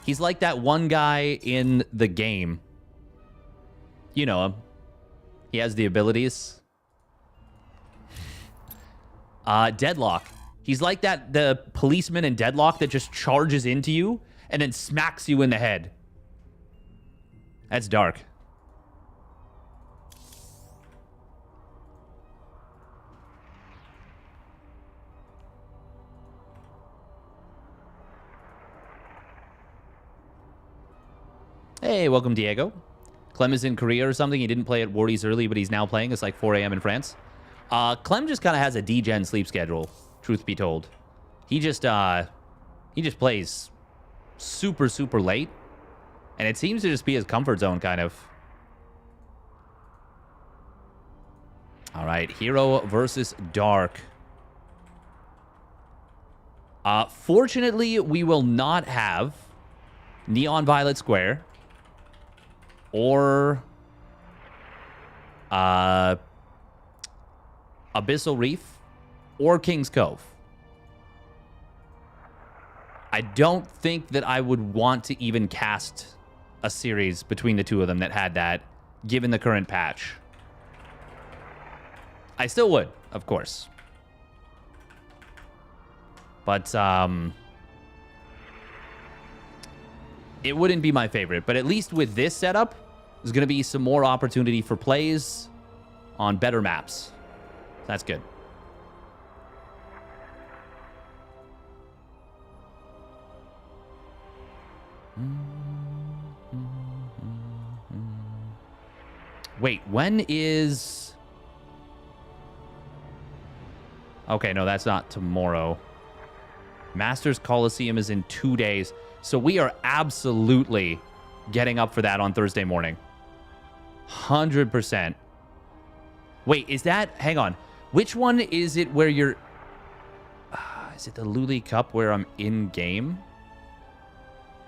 He's like that one guy in the game. You know him. He has the abilities. Deadlock. He's like the policeman in Deadlock that just charges into you and then smacks you in the head. That's Dark. Hey, welcome, Diego. Clem is in Korea or something. He didn't play at Wardy's early, but he's now playing. It's like 4 a.m. in France. Clem just kind of has a D-gen sleep schedule, truth be told. He just plays super, super late. And it seems to just be his comfort zone, kind of. All right, Hero versus Dark. Fortunately, we will not have Neon Violet Square or Abyssal Reef or King's Cove. I don't think that I would want to even cast a series between the 2 of them that had that, given the current patch. I still would, of course. But, it wouldn't be my favorite. But at least with this setup, there's going to be some more opportunity for plays on better maps. That's good. Wait, when is... Okay, no, that's not tomorrow. Masters Coliseum is in 2 days. So we are absolutely getting up for that on Thursday morning. 100%. Wait, is that... Hang on. Which one is it where you're... is it the Luli Cup where I'm in-game?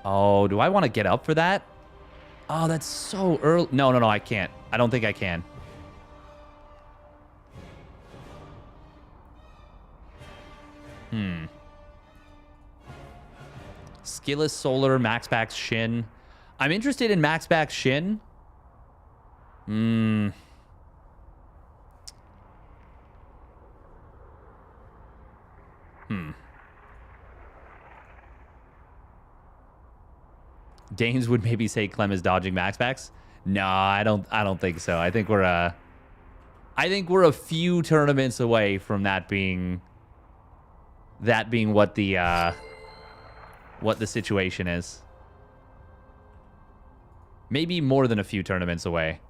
Oh, do I want to get up for that? Oh, that's so early. No, no, no, I can't. I don't think I can. Skillless Solar, Max Packs Shin. I'm interested in Max Packs Shin. Danes would maybe say Clem is dodging Max Packs. No, I don't think so. I think we're a few tournaments away from that being what the situation is. Maybe more than a few tournaments away.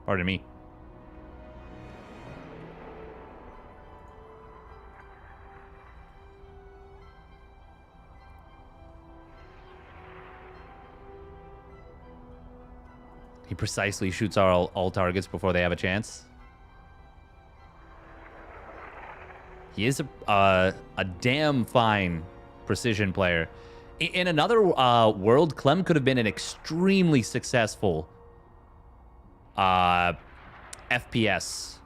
Pardon me. He precisely shoots all targets before they have a chance. He is a damn fine precision player. In another world, Clem could have been an extremely successful FPS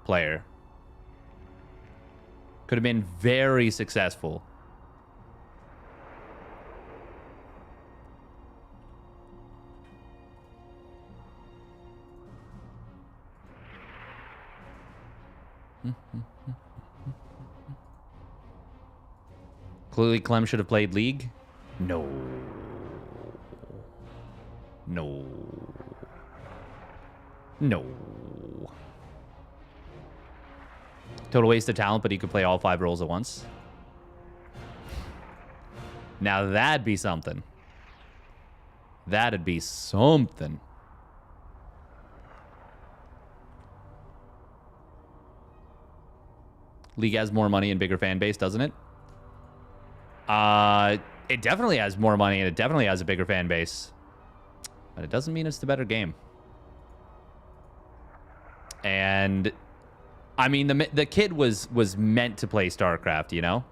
player. Could have been very successful. Clearly, Clem should have played League. No. No. No. Total waste of talent, but he could play all 5 roles at once. Now that'd be something. That'd be something. League has more money and bigger fan base, doesn't it? It definitely has more money and it definitely has a bigger fan base. But it doesn't mean it's the better game. And I mean, the kid was meant to play StarCraft, you know?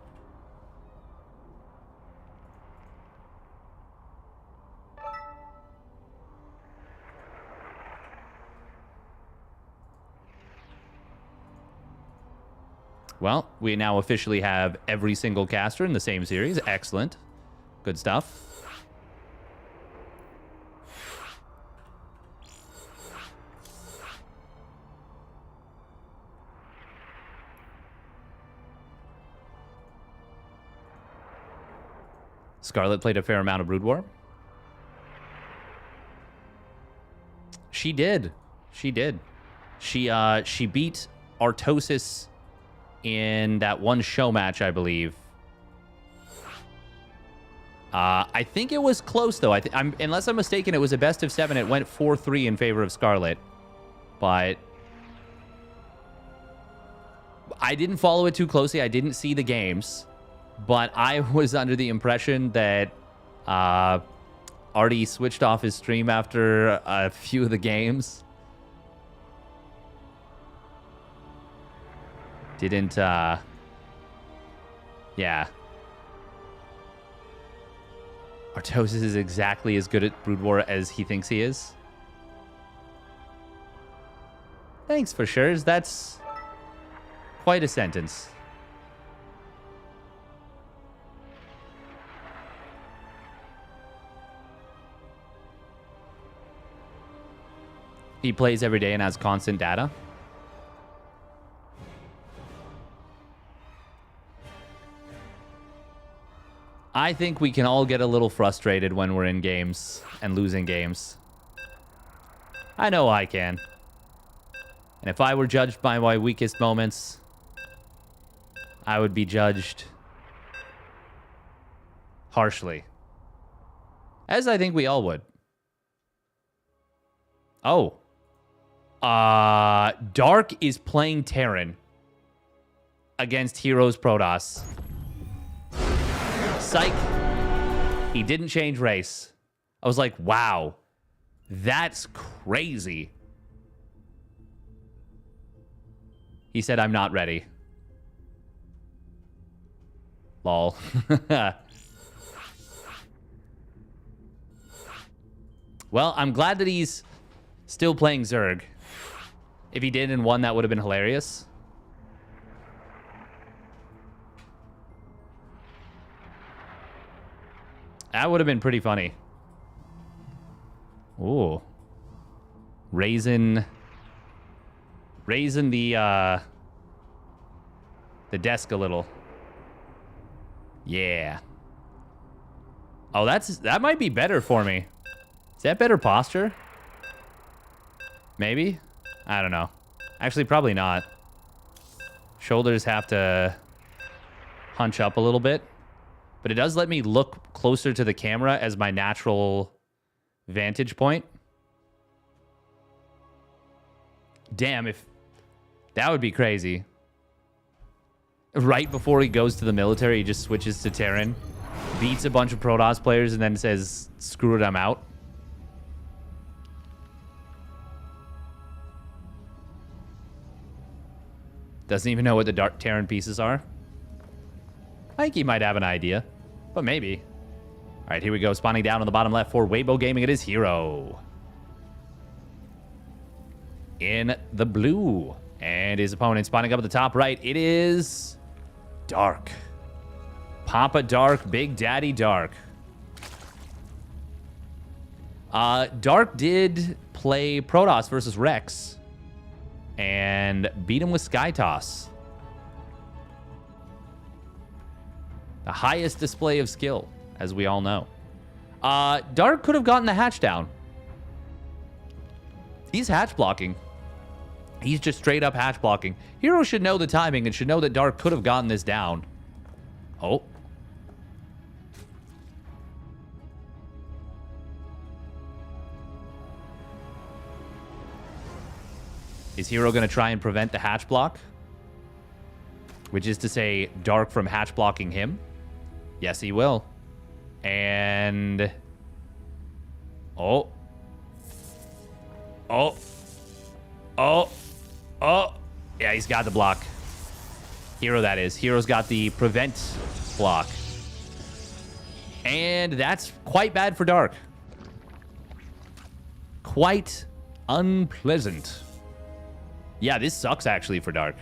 Well, we now officially have every single caster in the same series. Excellent. Good stuff. Scarlet played a fair amount of Brood War. She did. She did. She beat Artosis in that one show match, I believe. I think it was close, though. Unless I'm mistaken, it was a best of 7. It went 4-3 in favor of Scarlet. But I didn't follow it too closely. I didn't see the games. But I was under the impression that Artie switched off his stream after a few of the games. Didn't, yeah. Artosis is exactly as good at Brood War as he thinks he is. Thanks for sure. That's quite a sentence. He plays every day and has constant data. I think we can all get a little frustrated when we're in games and losing games. I know I can. And if I were judged by my weakest moments, I would be judged harshly. As I think we all would. Oh. Dark is playing Terran against Heroes Protoss. Psych. He didn't change race. I was like, wow. That's crazy. He said, I'm not ready. Lol. Well, I'm glad that he's still playing Zerg. If he did and won, that would have been hilarious. That would have been pretty funny. Ooh. Raising the desk a little. Yeah. Oh, that might be better for me. Is that better posture? Maybe? I don't know. Actually, probably not. Shoulders have to hunch up a little bit. But it does let me look closer to the camera as my natural vantage point. Damn, if... That would be crazy. Right before he goes to the military, he just switches to Terran, beats a bunch of Protoss players, and then says, screw it, I'm out. Doesn't even know what the Terran pieces are. I think he might have an idea, but maybe. All right, here we go. Spawning down on the bottom left for Weibo Gaming. It is Hero. In the blue. And his opponent spawning up at the top right. It is Dark. Papa Dark, Big Daddy Dark. Dark did play Protoss versus Rex and beat him with Sky Toss. The highest display of skill, as we all know. Dark could have gotten the hatch down. He's hatch blocking. He's just straight up hatch blocking. Hero should know the timing and should know that Dark could have gotten this down. Oh. Is Hero going to try and prevent the hatch block? Which is to say, Dark from hatch blocking him? Yes, he will. And... Oh. Oh. Oh. Oh. Yeah, he's got the block. Hero, that is. Hero's got the prevent block. And that's quite bad for Dark. Quite unpleasant. Yeah, this sucks actually for Dark.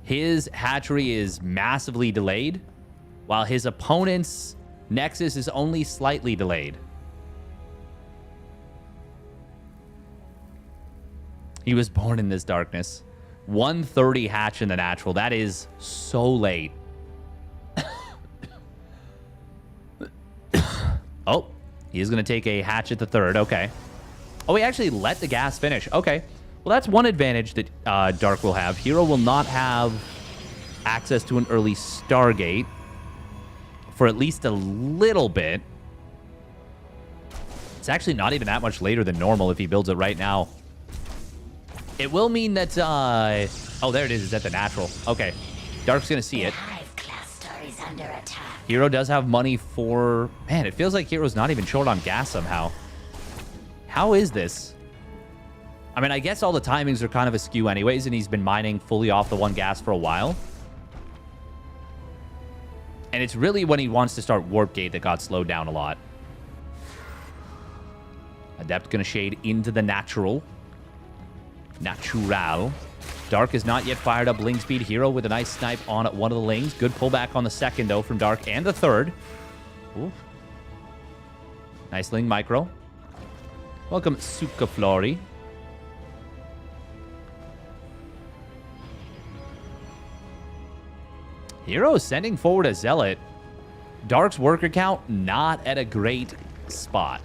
His hatchery is massively delayed, while his opponent's Nexus is only slightly delayed. He was born in this darkness. 1:30 hatch in the natural. That is so late. Oh, he's going to take a hatch at the third. Okay. Oh, he actually let the gas finish. Okay. Well, that's one advantage that Dark will have. Hero will not have access to an early Stargate for at least a little bit. It's actually not even that much later than normal if he builds it right now. It will mean that... oh, there it is. It's at the natural. Okay. Dark's going to see it. Is under attack. Hero does have money for... Man, it feels like Hero's not even short on gas somehow. How is this? I mean, I guess all the timings are kind of askew anyways, and he's been mining fully off the one gas for a while. And it's really when he wants to start Warp Gate that got slowed down a lot. Adept going to shade into the natural. Natural. Dark is not yet fired up Ling Speed. Hero with a nice snipe on one of the Lings. Good pullback on the second, though, from Dark, and the third. Ooh. Nice Ling micro. Welcome, Suka Flori. Hero sending forward a Zealot. Dark's worker count not at a great spot.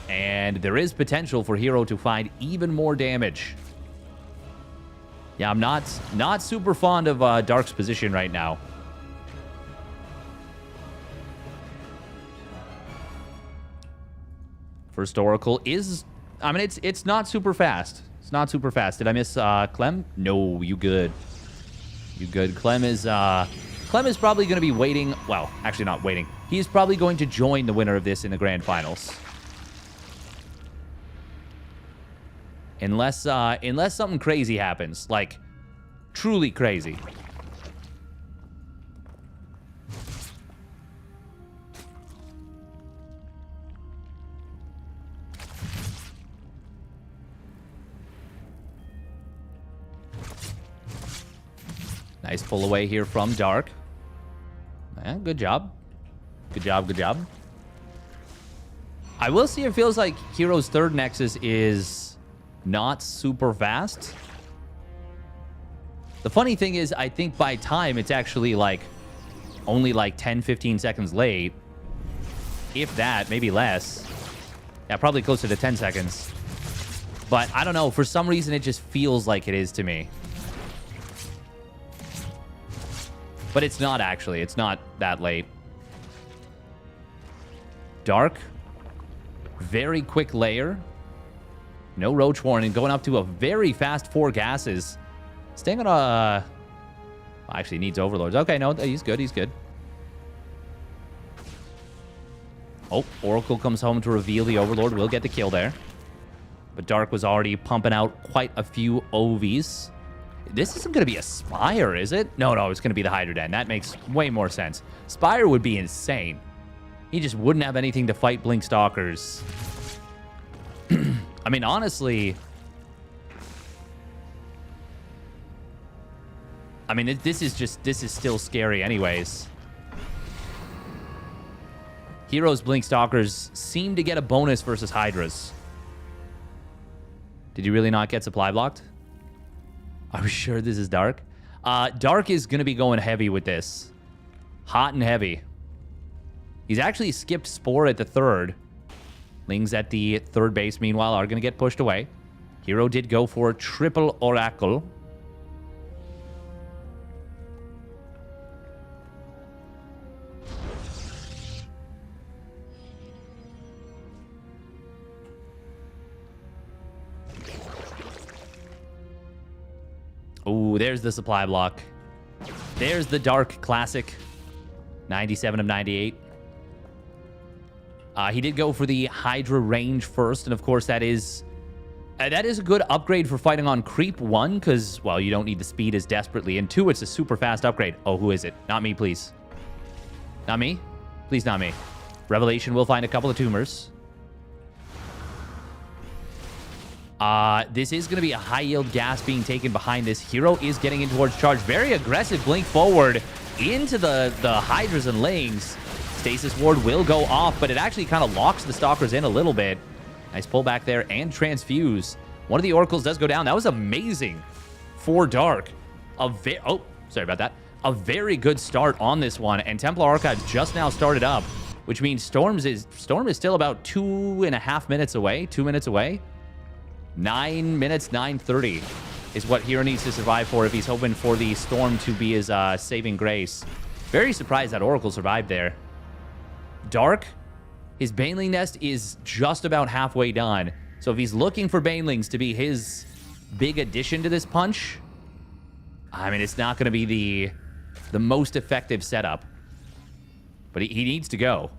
And there is potential for Hero to find even more damage. Yeah, I'm not super fond of Dark's position right now. First Oracle is... I mean, it's not super fast. It's not super fast. Did I miss Clem? No, you good. You good. Clem is probably going to be waiting... Well, actually not waiting. He's probably going to join the winner of this in the Grand Finals. Unless something crazy happens. Like, truly crazy. Nice pull away here from Dark. Yeah, good job. Good job, good job. I will say it feels like Hero's third Nexus is not super fast. The funny thing is, I think by time, it's actually like only like 10, 15 seconds late. If that, maybe less. Yeah, probably closer to 10 seconds. But I don't know. For some reason, it just feels like it is to me. But it's not actually. It's not that late. Dark. Very quick layer. No Roach Warren and going up to a very fast 4 gases. Staying on a... Actually, needs Overlords. Okay, no, he's good. He's good. Oh, Oracle comes home to reveal the Overlord. We'll get the kill there. But Dark was already pumping out quite a few OVs. This isn't going to be a Spire, is it? No, it's going to be the Hydra Den. That makes way more sense. Spire would be insane. He just wouldn't have anything to fight Blink Stalkers. I mean, honestly... I mean, this is still scary anyways. Heroes Blink Stalkers seem to get a bonus versus Hydras. Did you really not get supply blocked? Are we sure this is Dark? Dark is going to be going heavy with this. Hot and heavy. He's actually skipped Spore at the 3rd. Lings at the 3rd base, meanwhile, are going to get pushed away. Hero did go for triple Oracle. Ooh, there's the supply block. There's the Dark Classic. 97 of 98. He did go for the Hydra range first, and of course that is a good upgrade for fighting on Creep 1, because, well, you don't need the speed as desperately, and 2, it's a super fast upgrade. Oh, who is it? Not me, please. Not me? Please, not me. Revelation will find a couple of tumors. This is going to be a high-yield gas being taken behind this. Hero is getting in towards charge. Very aggressive blink forward into the Hydras and Lings. Stasis Ward will go off, but it actually kind of locks the Stalkers in a little bit. Nice pullback there and Transfuse. One of the Oracles does go down. That was amazing for Dark. Oh, sorry about that. A very good start on this one, and Templar Archive just now started up, which means Storm is still about 2.5 minutes away. 2 minutes away. 9 minutes, 9:30 is what Hero needs to survive for if he's hoping for the Storm to be his saving grace. Very surprised that Oracle survived there. Dark, his Baneling Nest is just about halfway done. So if he's looking for Banelings to be his big addition to this punch, I mean, it's not going to be the most effective setup. But he needs to go,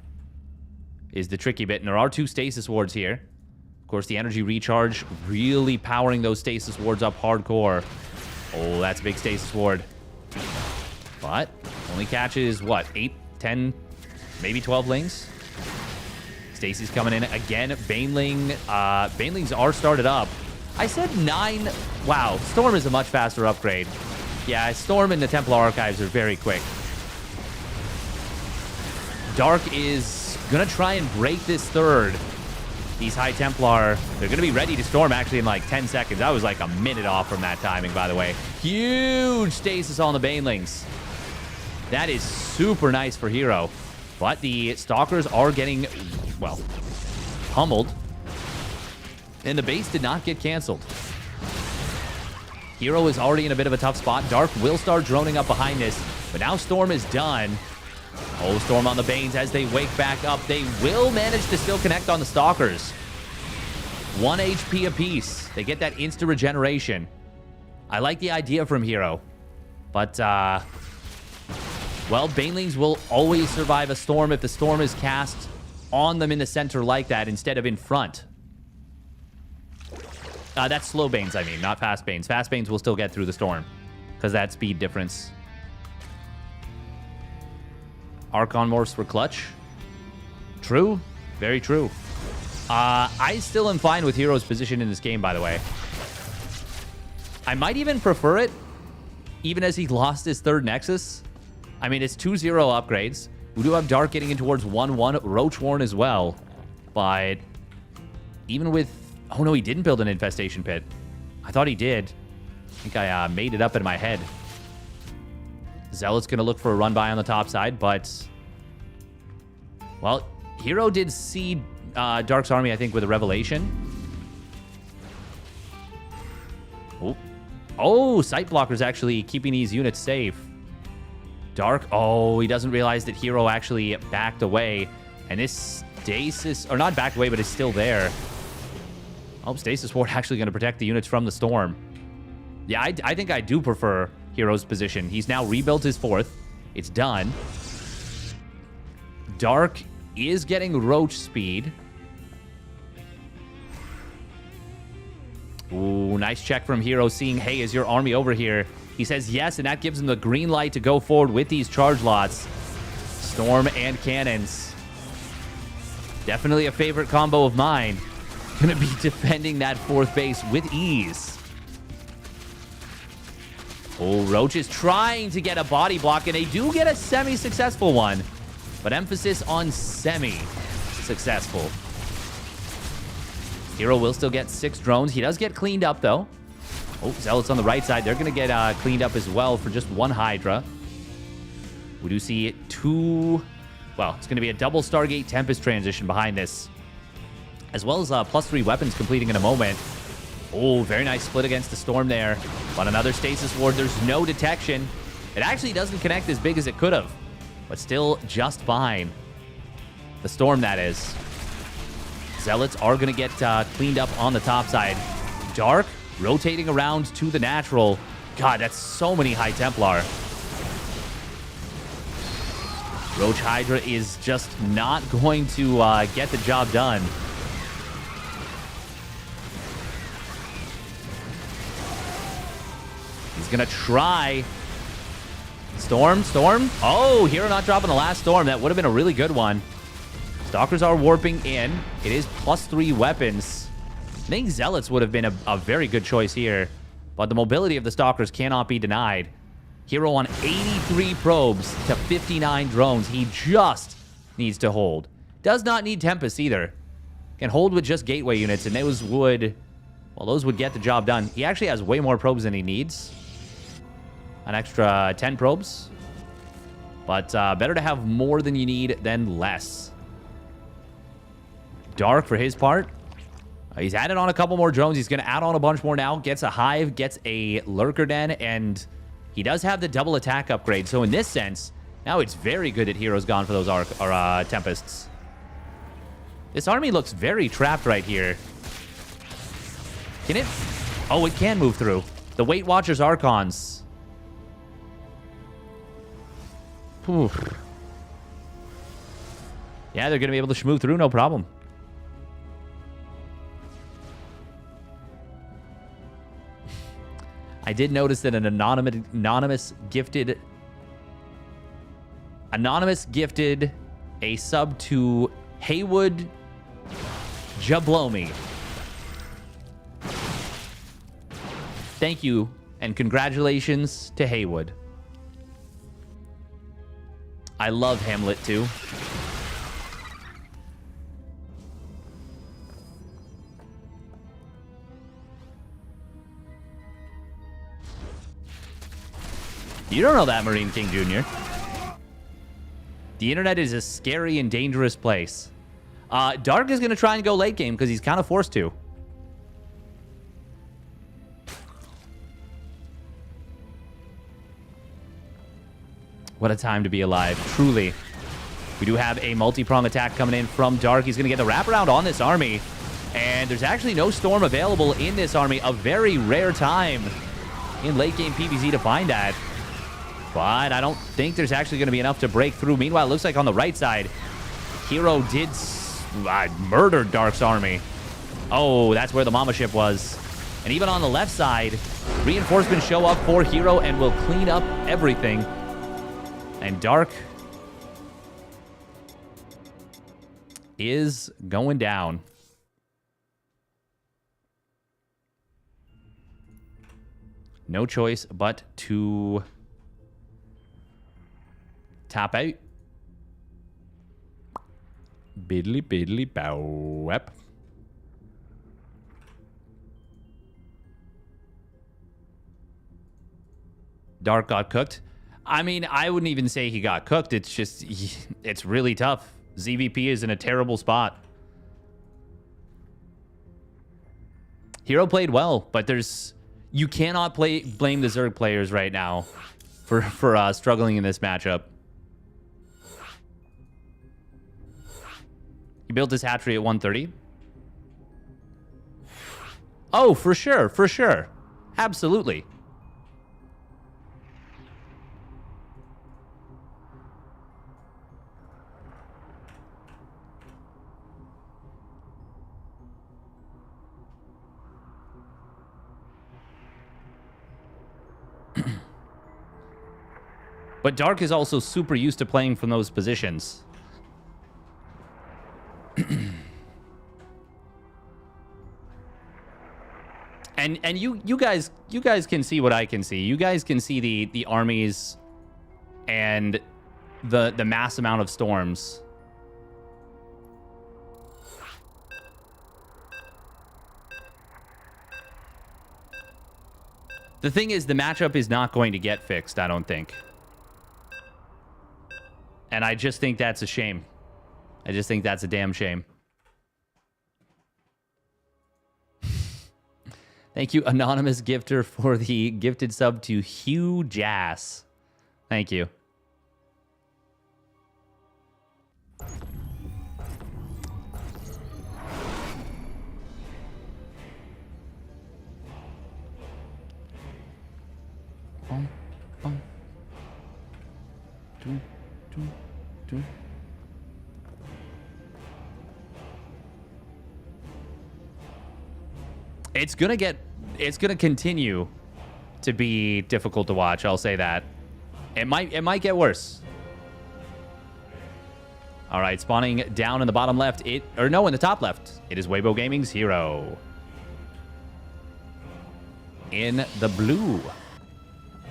is the tricky bit. And there are 2 Stasis Wards here. Of course, the energy recharge really powering those Stasis Wards up hardcore. Oh, that's a big Stasis Ward. But only catches, what, 8, 10, maybe 12 Lings? Stacy's coming in again. Banelings are started up. I said 9. Wow, Storm is a much faster upgrade. Yeah, Storm and the Templar Archives are very quick. Dark is going to try and break this 3rd. These High Templar, they're going to be ready to Storm actually in like 10 seconds. I was like a minute off from that timing, by the way. Huge stasis on the Banelings. That is super nice for Hero. But the Stalkers are getting, well, pummeled. And the base did not get canceled. Hero is already in a bit of a tough spot. Dark will start droning up behind this. But now Storm is done. Oh, Storm on the Banes as they wake back up. They will manage to still connect on the Stalkers. 1 HP apiece. They get that instant regeneration. I like the idea from Hero. But, well, Banelings will always survive a Storm if the Storm is cast on them in the center like that instead of in front. That's slow Banes, I mean, not fast Banes. Fast Banes will still get through the Storm because that speed difference. Archon Morphs for clutch. True. Very true. I still am fine with Hero's position in this game, by the way. I might even prefer it, even as he lost his 3rd Nexus. I mean, it's 2-0 upgrades. We do have Dark getting in towards 1-1. Roach Warren as well. But even with... Oh, no, he didn't build an Infestation Pit. I thought he did. I think I made it up in my head. Zealot's going to look for a run-by on the top side, but... Well, Hero did see Dark's army, I think, with a Revelation. Oh, Sight Blocker's actually keeping these units safe. Dark, oh, he doesn't realize that Hero actually backed away. And this Stasis, or not backed away, but is still there. Oh, Stasis Ward actually going to protect the units from the storm. Yeah, I think I do prefer Hero's position. He's now rebuilt his 4th. It's done. Dark is getting Roach speed. Ooh, nice check from Hero, seeing, hey, is your army over here? He says yes, and that gives him the green light to go forward with these charge lots. Storm and cannons. Definitely a favorite combo of mine. Gonna be defending that 4th base with ease. Oh, Roach is trying to get a body block, and they do get a semi-successful one. But emphasis on semi-successful. Hero will still get 6 drones. He does get cleaned up, though. Oh, Zealots on the right side. They're going to get cleaned up as well for just 1 Hydra. We do see 2... Well, it's going to be a double Stargate Tempest transition behind this. As well as +3 weapons completing in a moment. Oh, very nice split against the Storm there. But another Stasis Ward. There's no detection. It actually doesn't connect as big as it could have. But still just fine. The Storm, that is. Zealots are going to get cleaned up on the top side. Dark rotating around to the natural. God, that's so many High Templar. Roach Hydra is just not going to get the job done. He's going to try. Storm. Oh, Hero not dropping the last Storm. That would have been a really good one. Stalkers are warping in. It is +3 weapons. I think Zealots would have been a very good choice here. But the mobility of the Stalkers cannot be denied. Hero on 83 probes to 59 drones. He just needs to hold. Does not need Tempest either. Can hold with just Gateway units, and those would... Well, those would get the job done. He actually has way more probes than he needs. An extra 10 probes. But better to have more than you need than less. Dark, for his part, he's added on a couple more drones. He's going to add on a bunch more now. Gets a Hive, gets a Lurker Den, and he does have the double attack upgrade. So in this sense, now it's very good that Hero's gone for those Tempests. This army looks very trapped right here. Can it? Oh, it can move through. The Weight Watchers Archons. Whew. Yeah, they're going to be able to schmooze through, no problem. I did notice that an anonymous gifted a sub to Haywood Jablomi. Thank you and congratulations to Haywood. I love Hamlet too. You don't know that, Marine King Jr. The internet is a scary and dangerous place. Dark is going to try and go late game because he's kind of forced to. What a time to be alive, truly. We do have a multi-prong attack coming in from Dark. He's going to get the wraparound on this army. And there's actually no Storm available in this army. A very rare time in late game PvZ to find that. But I don't think there's actually going to be enough to break through. Meanwhile, it looks like on the right side, Hero did murder Dark's army. Oh, that's where the Mama Ship was. And even on the left side, reinforcements show up for Hero and will clean up everything. And Dark is going down. No choice but to tap out. Biddly biddly bow up. Dark got cooked. I mean, I wouldn't even say he got cooked. It's just, it's really tough. ZVP is in a terrible spot. Hero played well, but you cannot blame the Zerg players right now for struggling in this matchup. He built his hatchery at 130. Oh, for sure, for sure. Absolutely. But Dark is also super used to playing from those positions. And you guys can see what I can see. You guys can see the armies and the mass amount of storms. The thing is, the matchup is not going to get fixed, I don't think. And I just think that's a shame. I just think that's a damn shame. Thank you, anonymous gifter, for the gifted sub to Hugh Jass. Thank you. It's gonna continue to be difficult to watch. I'll say that. It might get worse. All right, spawning down in the bottom left. In the top left. It is Weibo Gaming's hero. In the blue.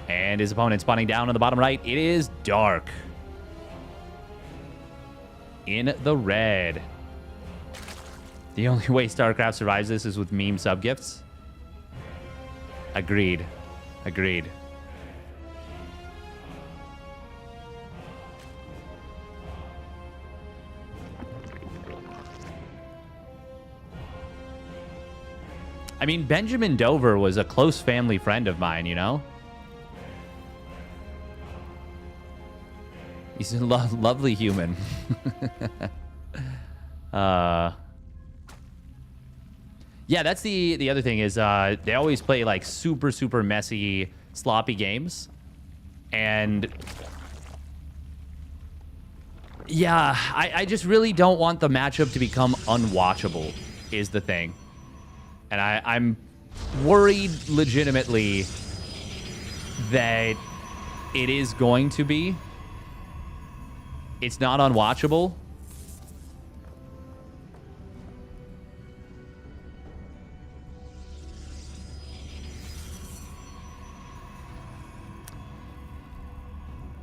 And his opponent spawning down in the bottom right. It is Dark. In the red. The only way StarCraft survives this is with meme subgifts. Agreed. Agreed. I mean, Benjamin Dover was a close family friend of mine, you know? He's a lovely human. Yeah, that's the other thing is they always play like super, super messy, sloppy games. And yeah, I just really don't want the matchup to become unwatchable is the thing. And I'm worried legitimately that it is going to be. It's not unwatchable.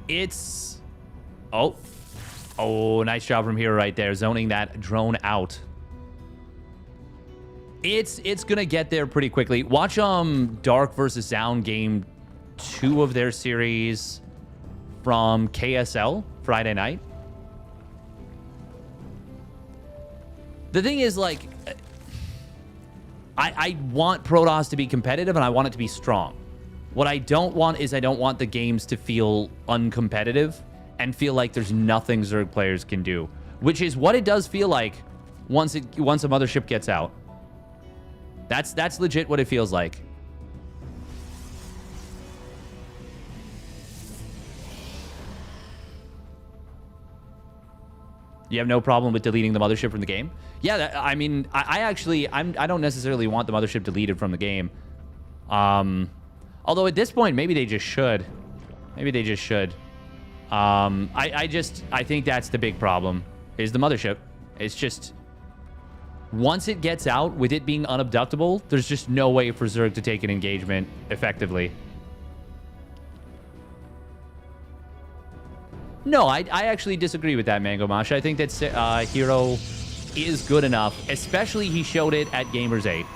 It's... Oh, nice job from here right there. Zoning that drone out. It's going to get there pretty quickly. Watch Dark versus Sound game 2 of their series from KSL Friday night. The thing is, like, I want Protoss to be competitive and I want it to be strong. What I don't want is I don't want the games to feel uncompetitive and feel like there's nothing Zerg players can do, which is what it does feel like once a mothership gets out. That's legit what it feels like. You have no problem with deleting the mothership from the game? Yeah, I mean, I don't necessarily want the mothership deleted from the game. Although at this point, maybe they just should. Maybe they just should. I think that's the big problem, is the mothership. It's just, once it gets out, with it being unabductable, there's just no way for Zerg to take an engagement effectively. No, I actually disagree with that, Mango Mash. I think that Hero is good enough, especially he showed it at Gamers 8.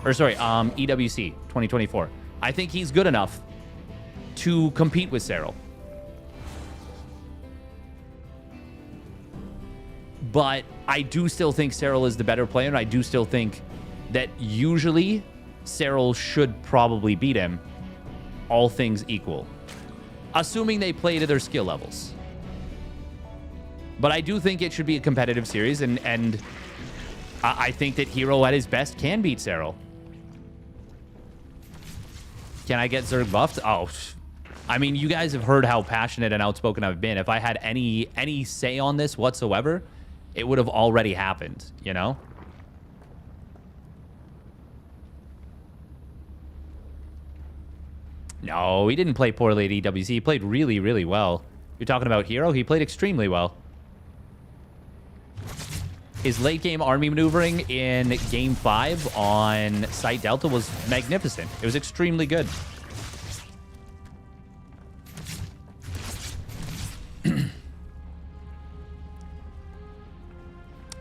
Or sorry, EWC 2024. I think he's good enough to compete with Serral. But I do still think Serral is the better player, and I do still think that usually Serral should probably beat him, all things equal. Assuming they play to their skill levels. But I do think it should be a competitive series, and I think that Hero at his best can beat Serral. Can I get Zerg buffed? Oh, I mean, you guys have heard how passionate and outspoken I've been. If I had any say on this whatsoever, it would have already happened, you know? No, he didn't play poorly at EWC. He played really, really well. You're talking about Hero? He played extremely well. His late game army maneuvering in Game 5 on Site Delta was magnificent. It was extremely good.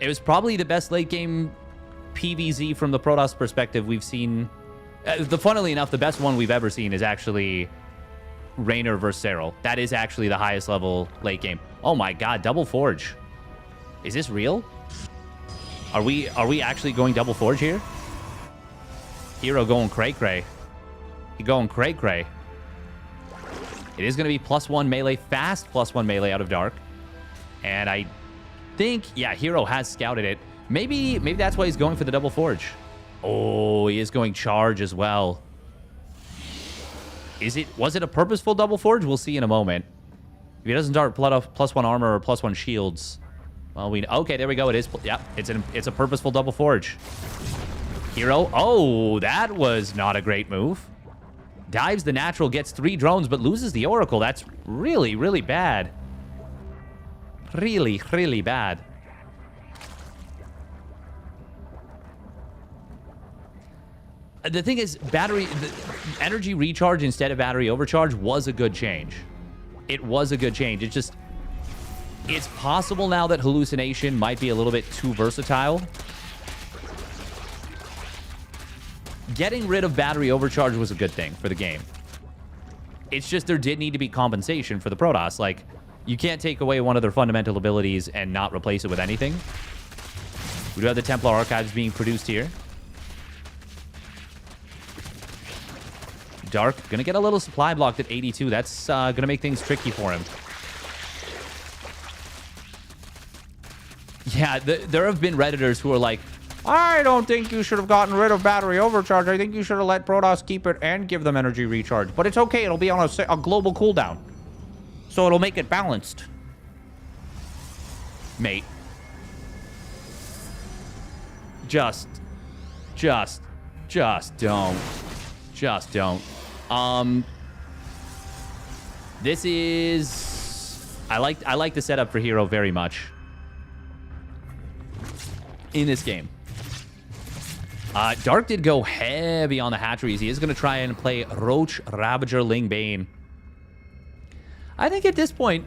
It was probably the best late game PvZ from the Protoss perspective we've seen. Funnily enough, the best one we've ever seen is actually Raynor versus Serral. That is actually the highest level late game. Oh my god, double forge. Is this real? Are we actually going double forge here? Hero going cray-cray. He going cray-cray. It is going to be +1 melee, fast +1 melee out of Dark. And I think, yeah, Hero has scouted it. Maybe that's why he's going for the double forge. Oh, he is going charge as well. Was it a purposeful double forge? We'll see in a moment. If he doesn't start +1 armor or +1 shields, well, okay, there we go. It is. Yeah, it's a purposeful double forge. Hero. Oh, that was not a great move. Dives the natural, gets 3 drones, but loses the Oracle. That's really, really bad. Really, really bad. The thing is, the energy recharge instead of battery overcharge was a good change. It was a good change. It's possible now that hallucination might be a little bit too versatile. Getting rid of battery overcharge was a good thing for the game. It's just there did need to be compensation for the Protoss. Like, you can't take away one of their fundamental abilities and not replace it with anything. We do have the Templar Archives being produced here. Dark, gonna get a little supply blocked at 82. That's gonna make things tricky for him. Yeah, there have been Redditors who are like, I don't think you should have gotten rid of battery overcharge. I think you should have let Protoss keep it and give them energy recharge. But it's okay. It'll be on a global cooldown. So it'll make it balanced. Mate. Just don't. Just don't. This is... I like the setup for Hero very much. In this game. Dark did go heavy on the hatcheries. He is going to try and play Roach, Ravager, Ling Bane. I think at this point,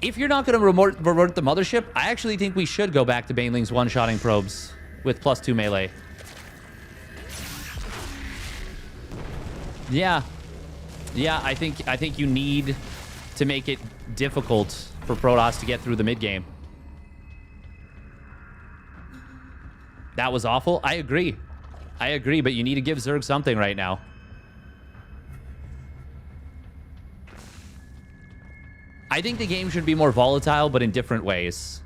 if you're not going to revert the mothership, I actually think we should go back to Baneling's one-shotting probes with +2 melee. Yeah. Yeah, I think you need to make it difficult for Protoss to get through the mid-game. That was awful. I agree. I agree, but you need to give Zerg something right now. I think the game should be more volatile, but in different ways.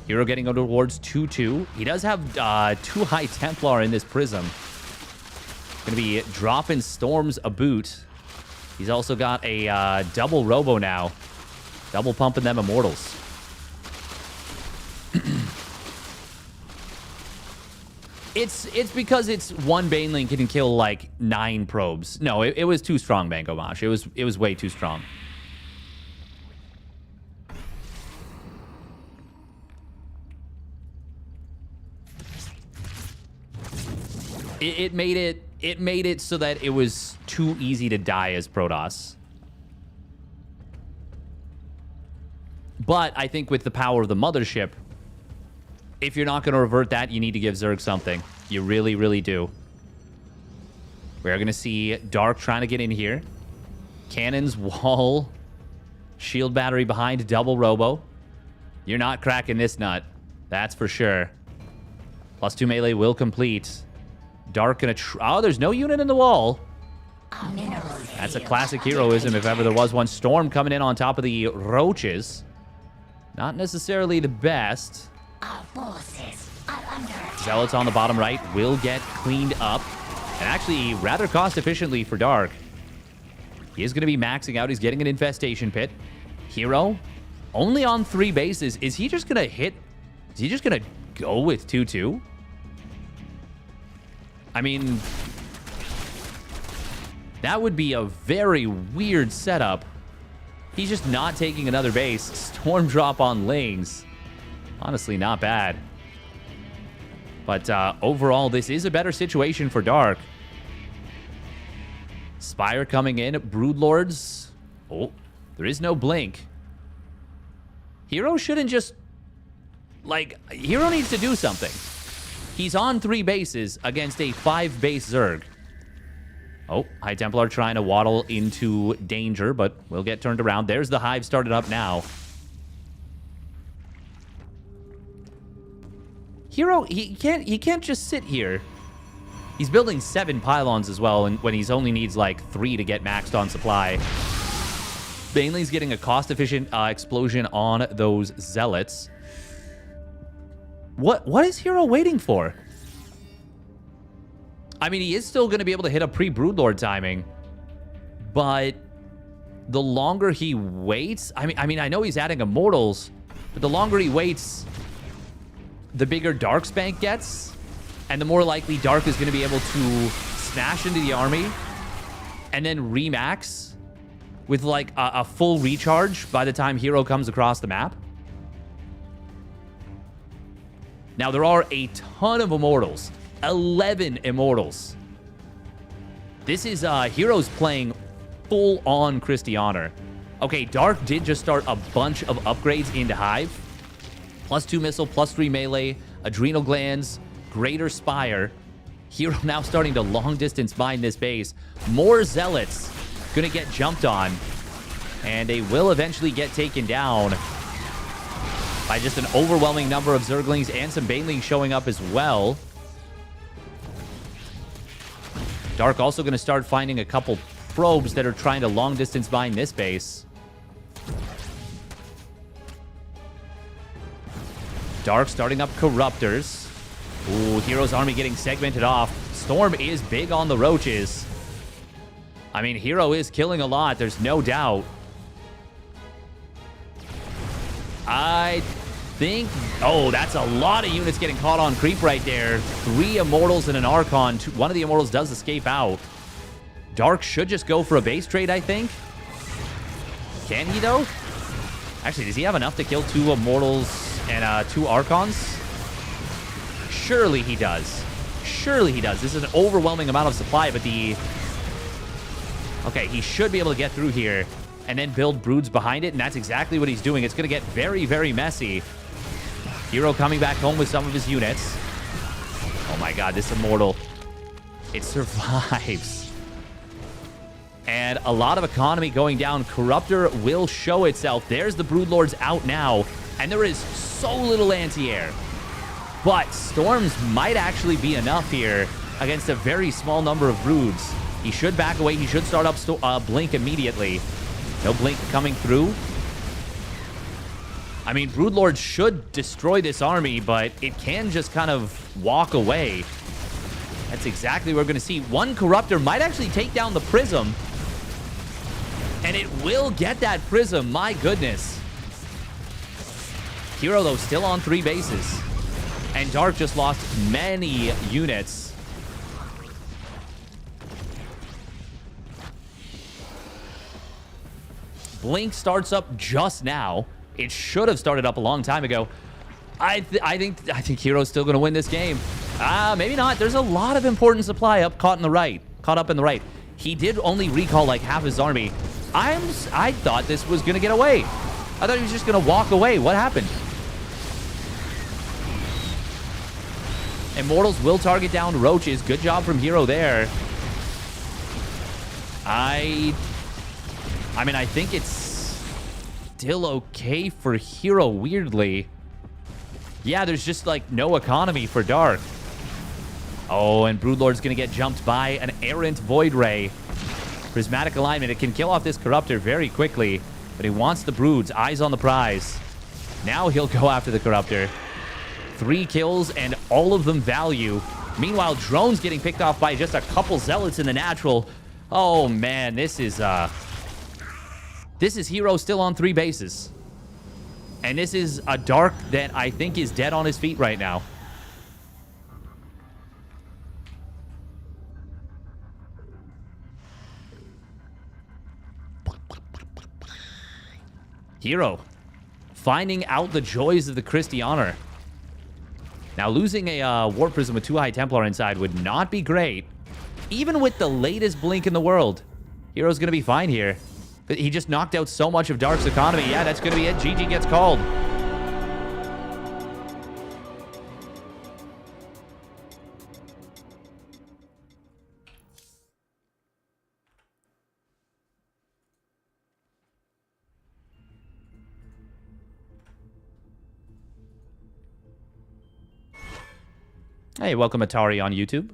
Hero getting towards 2-2. He does have 2 High Templar in this Prism. Gonna be dropping Storms a boot. He's also got a double Robo now. Double pumping them Immortals. It's because it's one Baneling can kill like 9 probes. No, it was too strong, Bango Mosh. It was way too strong. It made it so that it was too easy to die as Protoss. But I think with the power of the mothership, if you're not going to revert that, you need to give Zerg something. You really, really do. We're going to see Dark trying to get in here. Cannons, wall, shield battery behind, double Robo. You're not cracking this nut. That's for sure. +2 melee will complete. Dark going to... Oh, there's no unit in the wall. That's a classic heroism if ever there was one. Storm coming in on top of the Roaches. Not necessarily the best. Our forces are under attack. Zealots on the bottom right will get cleaned up. And actually, rather cost efficiently for Dark. He is going to be maxing out. He's getting an infestation pit. Hero, only on 3 bases. Is he just going to hit? Is he just going to go with 2-2? I mean, that would be a very weird setup. He's just not taking another base. Storm drop on Lings. Honestly, not bad. But overall, this is a better situation for Dark. Spire coming in. Broodlords. Oh, there is no blink. Hero shouldn't just... Like, Hero needs to do something. He's on 3 bases against a 5-base Zerg. Oh, High Templar trying to waddle into danger, but will get turned around. There's the hive started up now. Hero, he can't just sit here. He's building 7 pylons as well, and when he's only needs like 3 to get maxed on supply. Baneley's getting a cost-efficient explosion on those zealots. What is Hero waiting for? I mean, he is still going to be able to hit a pre-Broodlord timing, but the longer he waits... I mean, I know he's adding Immortals, but the longer he waits, the bigger Dark Spank gets, and the more likely Dark is going to be able to smash into the army and then remax with, like, a full recharge by the time Hero comes across the map. Now, there are a ton of Immortals. 11 Immortals. This is Heroes playing full-on Christianer. Okay, Dark did just start a bunch of upgrades into Hive. +2 missile, +3 melee, adrenal glands, greater spire. Hero now starting to long-distance mine this base. More zealots gonna get jumped on. And they will eventually get taken down by just an overwhelming number of Zerglings and some Banelings showing up as well. Dark also going to start finding a couple probes that are trying to long-distance mine this base. Dark starting up Corruptors. Ooh, Hero's army getting segmented off. Storm is big on the roaches. I mean, Hero is killing a lot, there's no doubt. I think... Oh, that's a lot of units getting caught on creep right there. 3 Immortals and an Archon. One of the Immortals does escape out. Dark should just go for a base trade, I think. Can he, though? Actually, does he have enough to kill 2 Immortals and 2 Archons? Surely he does. Surely he does. This is an overwhelming amount of supply, but the... Okay, he should be able to get through here and then build broods behind it, and that's exactly what he's doing. It's going to get very, very messy. Hero coming back home with some of his units. Oh my god, this Immortal. It survives. And a lot of economy going down. Corruptor will show itself. There's the Broodlords out now, and there is so little anti-air. But Storms might actually be enough here against a very small number of Broods. He should back away. He should start up Blink immediately. No Blink coming through. I mean, Broodlord should destroy this army, but it can just kind of walk away. That's exactly what we're going to see. One Corruptor might actually take down the Prism. And it will get that Prism. My goodness. Hero, though, still on 3 bases. And Dark just lost many units. Blink starts up just now. It should have started up a long time ago. I think Hero's still going to win this game. Maybe not. There's a lot of important supply caught up in the right. He did only recall like half his army. I thought this was going to get away. I thought he was just going to walk away. What happened? Immortals will target down roaches. Good job from Hero there. I mean, I think it's still okay for Hero, weirdly. Yeah, there's just, like, no economy for Dark. Oh, and Broodlord's going to get jumped by an Errant Void Ray. Prismatic Alignment. It can kill off this Corruptor very quickly, but he wants the Broods. Eyes on the prize. Now he'll go after the Corruptor. 3 kills, and all of them value. Meanwhile, Drone's getting picked off by just a couple Zealots in the natural. Oh, man, this is Hero still on 3 bases. And this is a Dark that I think is dead on his feet right now. Hero finding out the joys of the Christie Honor. Now, losing a Warp Prism with 2 High Templar inside would not be great. Even with the latest blink in the world, Hero's going to be fine here. But he just knocked out so much of Dark's economy. Yeah, that's going to be it. GG gets called. Hey, welcome Atari on YouTube.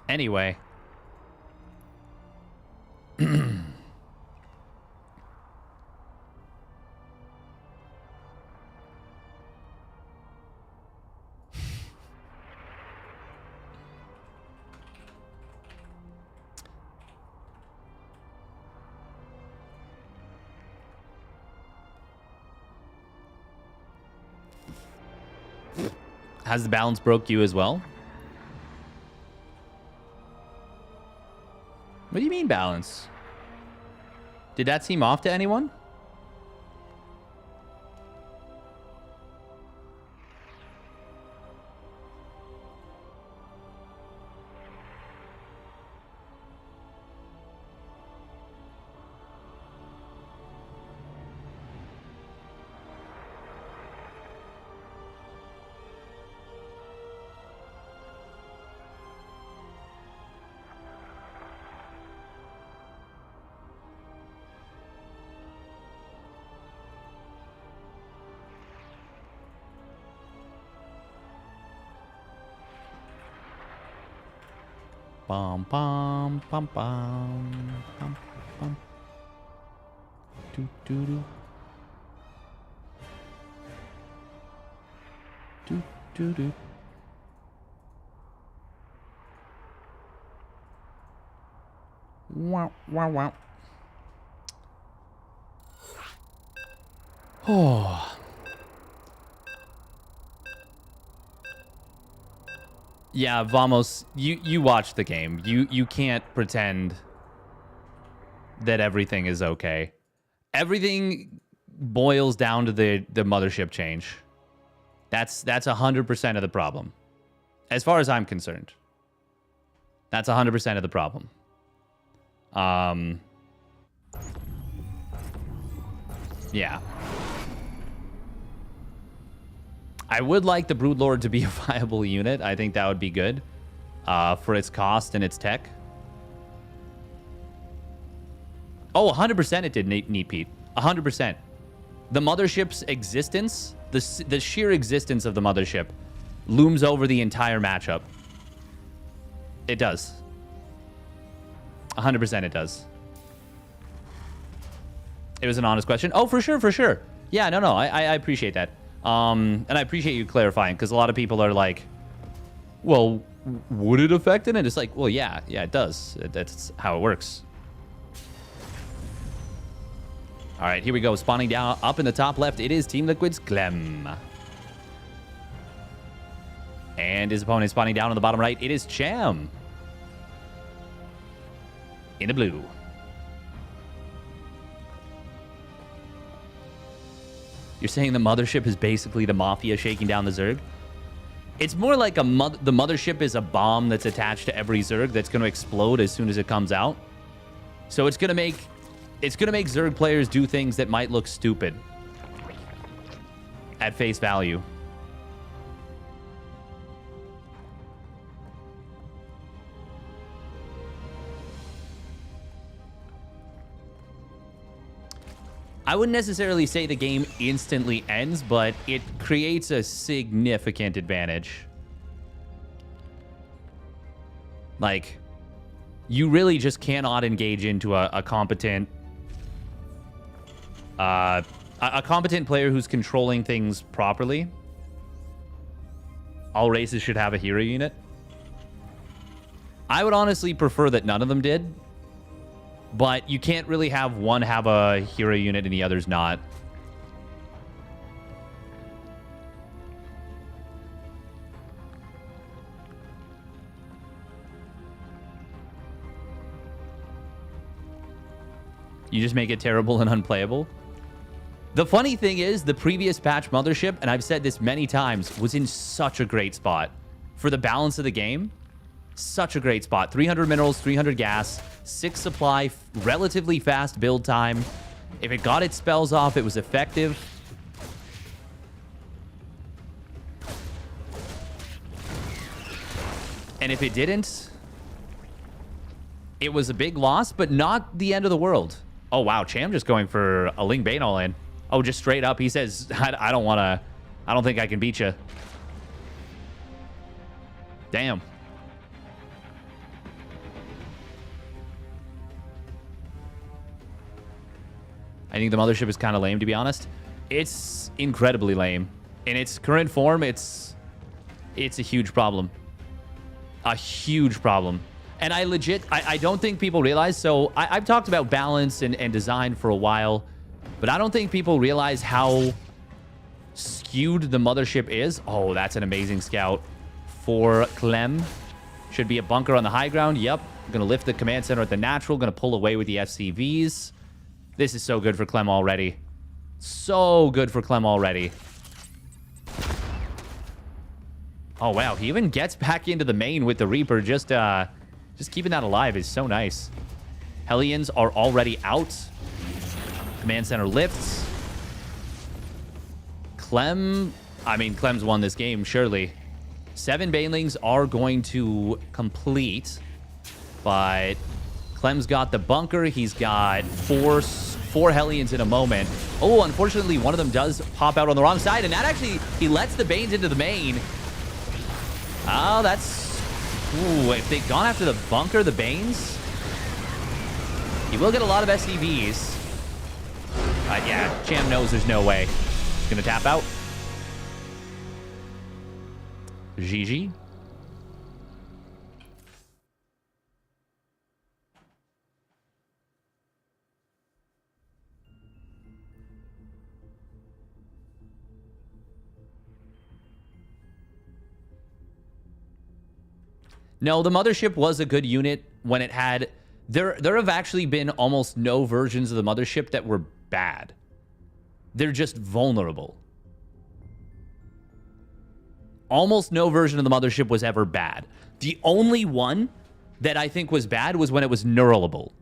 Anyway. Has the balance broke you as well? What do you mean balance? Did that seem off to anyone? Bum bum bum bum bum bum. Do do do. Do do do. Wow wow wow. Oh. Yeah, Vamos, you watch the game. You can't pretend that everything is okay. Everything boils down to the mothership change. That's 100% of the problem. As far as I'm concerned. That's 100% of the problem. Yeah. I would like the Broodlord to be a viable unit. I think that would be good for its cost and its tech. Oh, 100% it did, Neat Pete. 100%. The mothership's existence, the sheer existence of the mothership, looms over the entire matchup. It does. 100% it does. It was an honest question. Oh, for sure, for sure. Yeah, no, I appreciate that. And I appreciate you clarifying, because a lot of people are like, well, would it affect it? And it's like, well, yeah, it does. That's how it works. All right, here we go. Spawning down up in the top left, it is Team Liquid's Clem. And his opponent spawning down on the bottom right, it is Cham. In the blue. You're saying the mothership is basically the mafia shaking down the Zerg? It's more like the mothership is a bomb that's attached to every Zerg that's going to explode as soon as it comes out. So it's going to make Zerg players do things that might look stupid at face value. I wouldn't necessarily say the game instantly ends, but it creates a significant advantage. Like, you really just cannot engage into a competent player who's controlling things properly. All races should have a hero unit. I would honestly prefer that none of them did. But you can't really have one have a hero unit and the others not. You just make it terrible and unplayable. The funny thing is, the previous patch Mothership, and I've said this many times, was in such a great spot for the balance of the game. Such a great spot. 300 minerals, 300 gas, 6 supply, relatively fast build time. If it got its spells off, it was effective. And if it didn't, it was a big loss, but not the end of the world. Oh, wow. Cham just going for a Ling Bane all in. Oh, just straight up. He says, I don't think I can beat you. Damn. I think the Mothership is kind of lame, to be honest. It's incredibly lame. In its current form, it's a huge problem. A huge problem. And I don't think people realize, so I've talked about balance and design for a while, but I don't think people realize how skewed the Mothership is. Oh, that's an amazing scout for Clem. Should be a bunker on the high ground. Yep. Going to lift the command center at the natural. Going to pull away with the FCVs. This is so good for Clem already. So good for Clem already. Oh, wow. He even gets back into the main with the Reaper. Just keeping that alive is so nice. Hellions are already out. Command center lifts. Clem's won this game, surely. 7 Banelings are going to complete, but Clem's got the bunker. He's got four Hellions in a moment. Oh, unfortunately, one of them does pop out on the wrong side, and that actually, he lets the Banes into the main. Oh, that's... Ooh, if they'd gone after the bunker, the Banes, he will get a lot of SCVs. Yeah, Cham knows there's no way. He's going to tap out. GG. No, the Mothership was a good unit when it had... There have actually been almost no versions of the Mothership that were bad. They're just vulnerable. Almost no version of the Mothership was ever bad. The only one that I think was bad was when it was neuralable.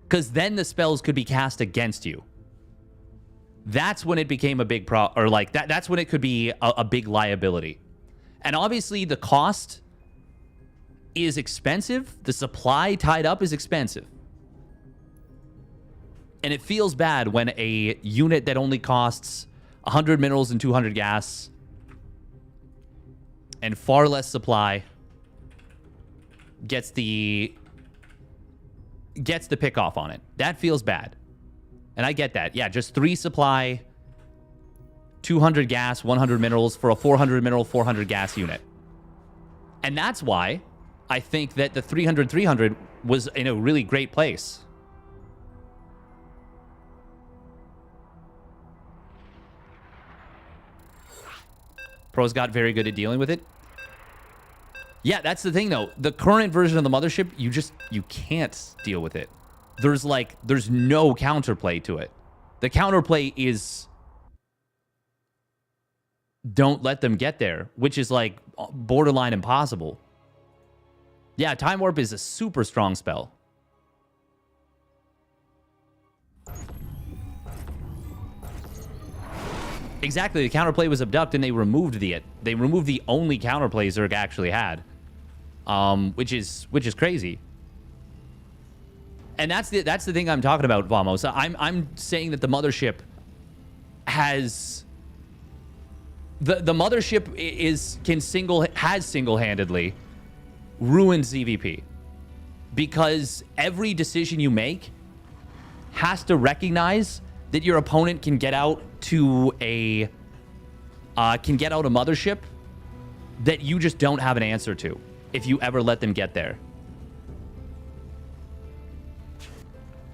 Because then the spells could be cast against you. That's when it became a big problem. Or like, that's when it could be a big liability. And obviously the cost is expensive. The supply tied up is expensive. And it feels bad when a unit that only costs 100 minerals and 200 gas and far less supply gets the pick off on it. That feels bad. And I get that. Yeah, just 3 supply, 200 gas, 100 minerals for a 400 mineral, 400 gas unit. And that's why I think that the 300-300 was in a really great place. Pros got very good at dealing with it. Yeah, that's the thing, though. The current version of the mothership, you can't deal with it. There's no counterplay to it. The counterplay is don't let them get there, which is like borderline impossible. Yeah, Time Warp is a super strong spell. Exactly, the counterplay was abduct, and they removed the only counterplay Zerg actually had, which is crazy. And that's the thing I'm talking about, Vamos. I'm saying that the mothership has the mothership has single-handedly ruined ZVP, because every decision you make has to recognize that your opponent can get out to a mothership that you just don't have an answer to if you ever let them get there.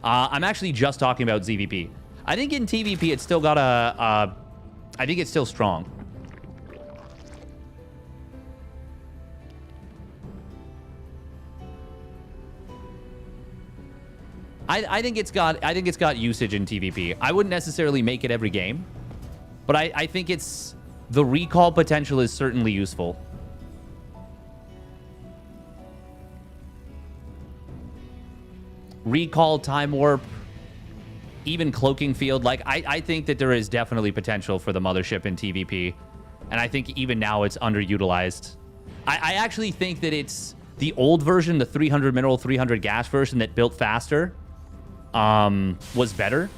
I'm actually just talking about ZVP. I think in TVP it's still got I think it's still strong. I think it's got usage in TVP. I wouldn't necessarily make it every game, but I think the recall potential is certainly useful. Recall, Time Warp, even Cloaking Field. Like, I think that there is definitely potential for the mothership in TVP, and I think even now it's underutilized. I actually think that it's the old version, the 300 mineral, 300 gas version that built faster, was better,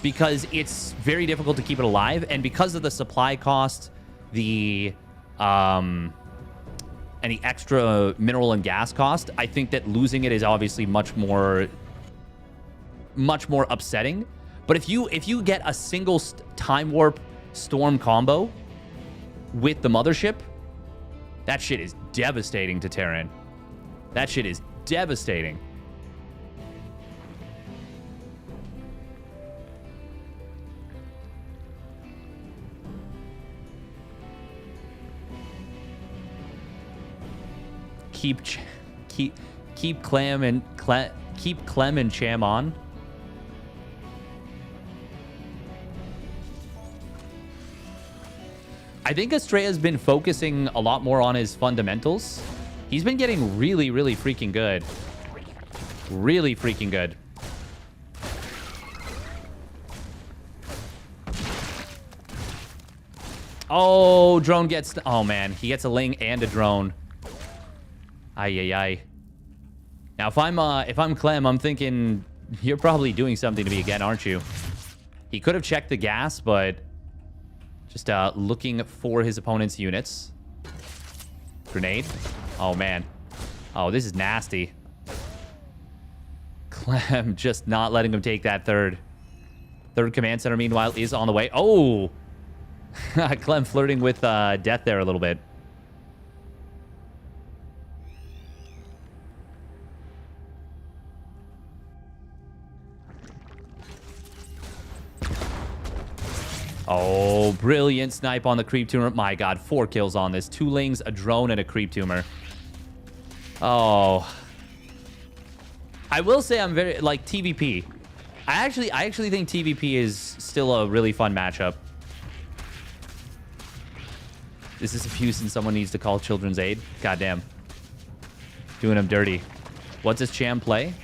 because it's very difficult to keep it alive, and because of the supply cost, and the extra mineral and gas cost, I think that losing it is obviously much more upsetting. But if you get a single Time Warp Storm combo with the mothership, that shit is devastating to Terran. That shit is devastating. Keep Clem and Cham on. I think Estrella's been focusing a lot more on his fundamentals. He's been getting really, really freaking good. Really freaking good. Oh, drone gets... Oh, man. He gets a Ling and a drone. Ay. Now, if I'm Clem, I'm thinking you're probably doing something to me again, aren't you? He could have checked the gas, but just looking for his opponent's units. Grenade. Oh, man. Oh, this is nasty. Clem just not letting him take that third. Third command center, meanwhile, is on the way. Oh! Clem flirting with death there a little bit. Oh, brilliant snipe on the creep tumor. My god, 4 kills on this. 2 lings, a drone, and a creep tumor. Oh. I will say I'm very... Like, TVP. I actually think TVP is still a really fun matchup. This is abuse and someone needs to call Children's Aid. Goddamn. Doing him dirty. What's his Cham play?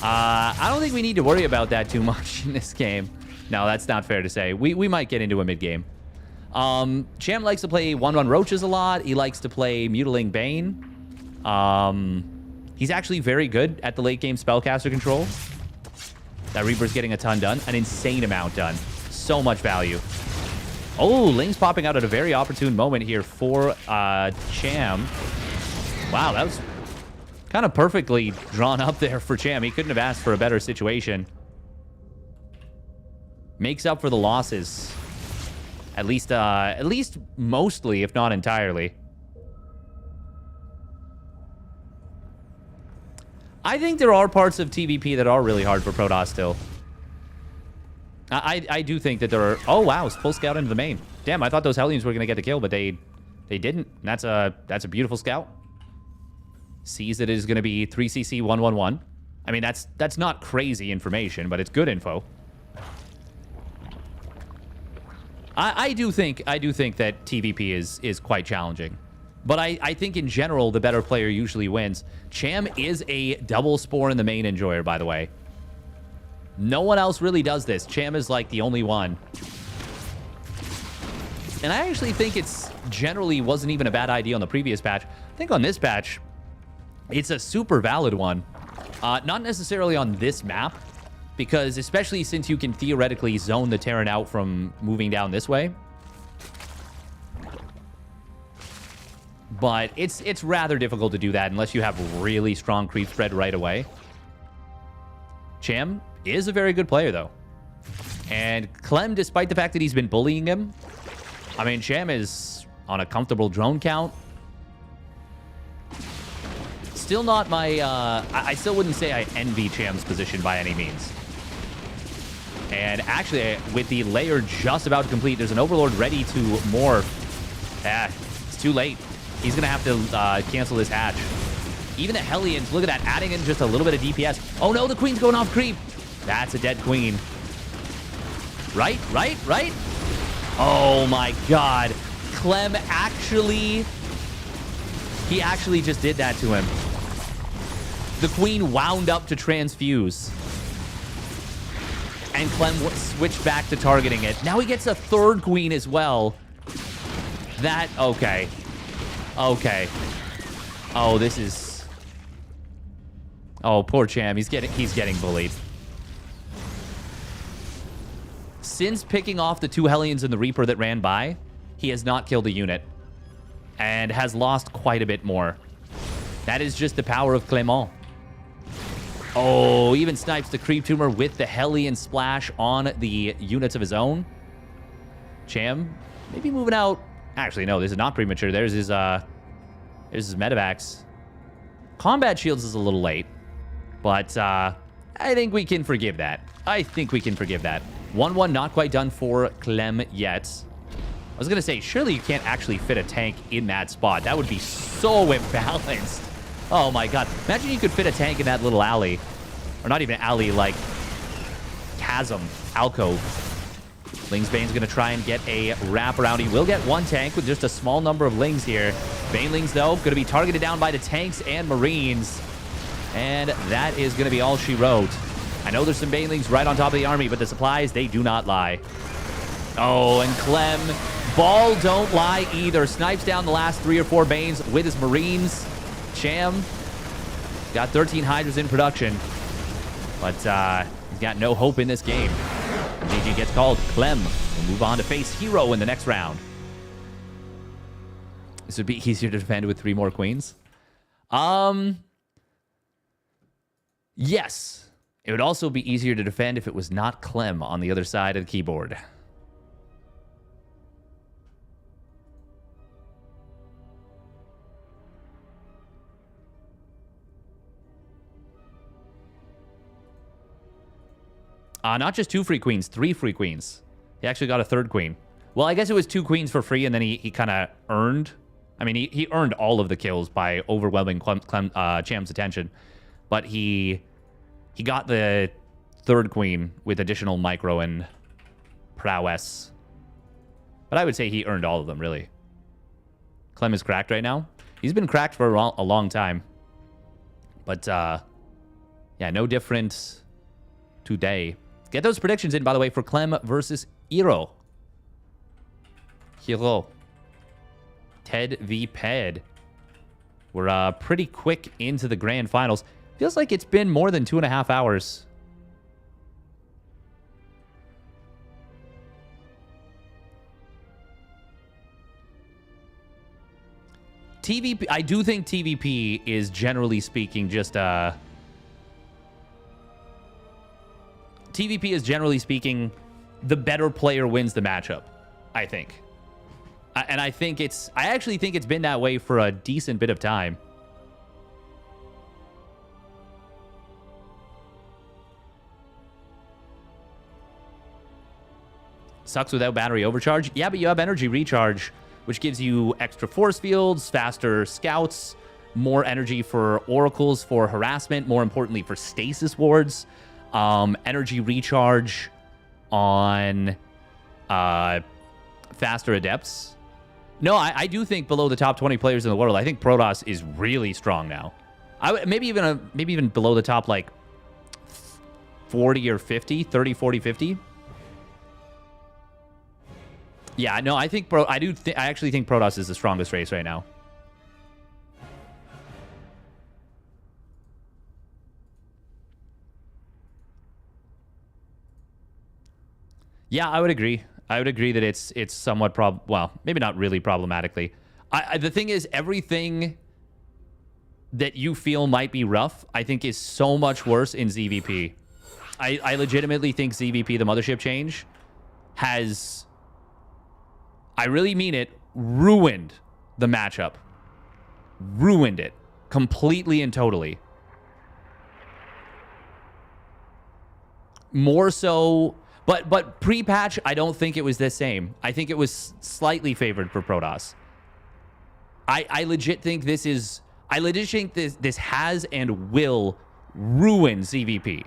I don't think we need to worry about that too much in this game. No, that's not fair to say. We might get into a mid-game. Cham likes to play 1-1 Roaches a lot. He likes to play Mutiling Bane. He's actually very good at the late-game spellcaster control. That Reaper's getting a ton done. An insane amount done. So much value. Oh, Ling's popping out at a very opportune moment here for Cham. Wow, that was kind of perfectly drawn up there for Cham. He couldn't have asked for a better situation. Makes up for the losses. At least mostly, if not entirely. I think there are parts of TVP that are really hard for Protoss still. I do think that there are... Oh, wow. Full scout into the main. Damn, I thought those Hellions were going to get the kill, but they didn't. That's a beautiful scout. Sees that it is going to be 3CC 111. I mean, that's not crazy information, but it's good info. I do think that TVP is quite challenging. But I think in general, the better player usually wins. Cham is a double spore in the main enjoyer, by the way. No one else really does this. Cham is like the only one. And I actually think it's generally wasn't even a bad idea on the previous patch. I think on this patch, it's a super valid one. Not necessarily on this map, because especially since you can theoretically zone the Terran out from moving down this way. But it's rather difficult to do that unless you have really strong creep spread right away. Cham is a very good player, though. And Clem, despite the fact that he's been bullying him, I mean, Cham is on a comfortable drone count. Still not my... I still wouldn't say I envy Cham's position by any means. And actually, with the layer just about to complete, there's an Overlord ready to morph. It's too late. He's going to have to cancel this hatch. Even the Hellions, look at that, adding in just a little bit of DPS. Oh no, the Queen's going off creep. That's a dead Queen. Right? Oh my god. Clem actually... He actually just did that to him. The Queen wound up to transfuse. And Clem switched back to targeting it. Now he gets a third Queen as well. That... Okay. Okay. Oh, this is... Oh, poor Cham. He's getting bullied. Since picking off the 2 Hellions and the Reaper that ran by, he has not killed a unit. And has lost quite a bit more. That is just the power of Clement. Oh, even snipes the Creep Tumor with the Hellion splash on the units of his own. Cham, maybe moving out. Actually, no, this is not premature. There's his medevacs. Combat shields is a little late. But I think we can forgive that. 1-1 not quite done for Clem yet. I was going to say, surely you can't actually fit a tank in that spot. That would be so imbalanced. Oh my god. Imagine you could fit a tank in that little alley. Or not even alley, like chasm, alcove. Lingsbane's going to try and get a wraparound. He will get one tank with just a small number of Lings here. Banelings, though, going to be targeted down by the tanks and Marines. And that is going to be all she wrote. I know there's some Banelings right on top of the army, but the supplies, they do not lie. Oh, and Clem, ball don't lie either. Snipes down the last 3 or 4 Banes with his Marines. Cham got 13 Hydras in production, but he's got no hope in this game. GG gets called. Clem will move on to face Hero in the next round. This would be easier to defend with 3 more Queens. Yes. It would also be easier to defend if it was not Clem on the other side of the keyboard. Not just 2 free queens, 3 free queens. He actually got a 3rd queen. Well, I guess it was 2 queens for free, and then he kind of earned... I mean, he earned all of the kills by overwhelming Cham's attention. But he got the 3rd queen with additional micro and prowess. But I would say he earned all of them, really. Clem is cracked right now. He's been cracked for a long time. But, yeah, no different today. Get those predictions in, by the way, for Clem versus Hero. Ted v. Ped. We're pretty quick into the grand finals. Feels like it's been more than 2.5 hours. TVP, I do think TVP is generally speaking just TVP is generally speaking the better player wins the matchup, I think. And I actually think it's been that way for a decent bit of time. Sucks without battery overcharge. Yeah, but you have energy recharge, which gives you extra force fields, faster scouts, more energy for oracles, for harassment, more importantly for stasis wards, energy recharge on faster adepts. No, I do think below the top 20 players in the world, I think Protoss is really strong now. Maybe even below the top like 40 or 50, 30, 40, 50. Yeah, no, I think I actually think Protoss is the strongest race right now. Yeah, I would agree. I would agree that it's somewhat well, maybe not really problematically. The thing is, everything that you feel might be rough, I think is so much worse in ZVP. I legitimately think ZVP, the mothership change, has, I really mean it, ruined the matchup. Ruined it. Completely and totally. More so, but pre-patch, I don't think it was the same. I think it was slightly favored for Protoss. I legit think this is, I legit think this has and will ruin ZVP.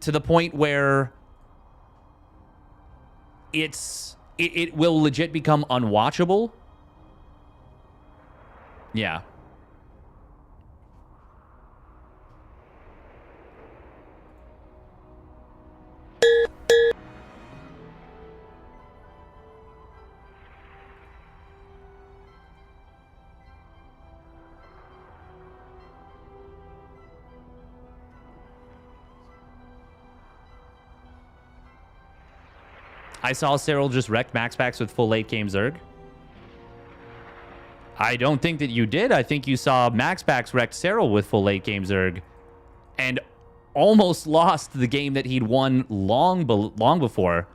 To the point where it will legit become unwatchable. Yeah. I saw Cyril just wrecked max packs with full late game Zerg. I don't think that you did. I think you saw max packs wrecked Cyril with full late game Zerg and almost lost the game that he'd won long before.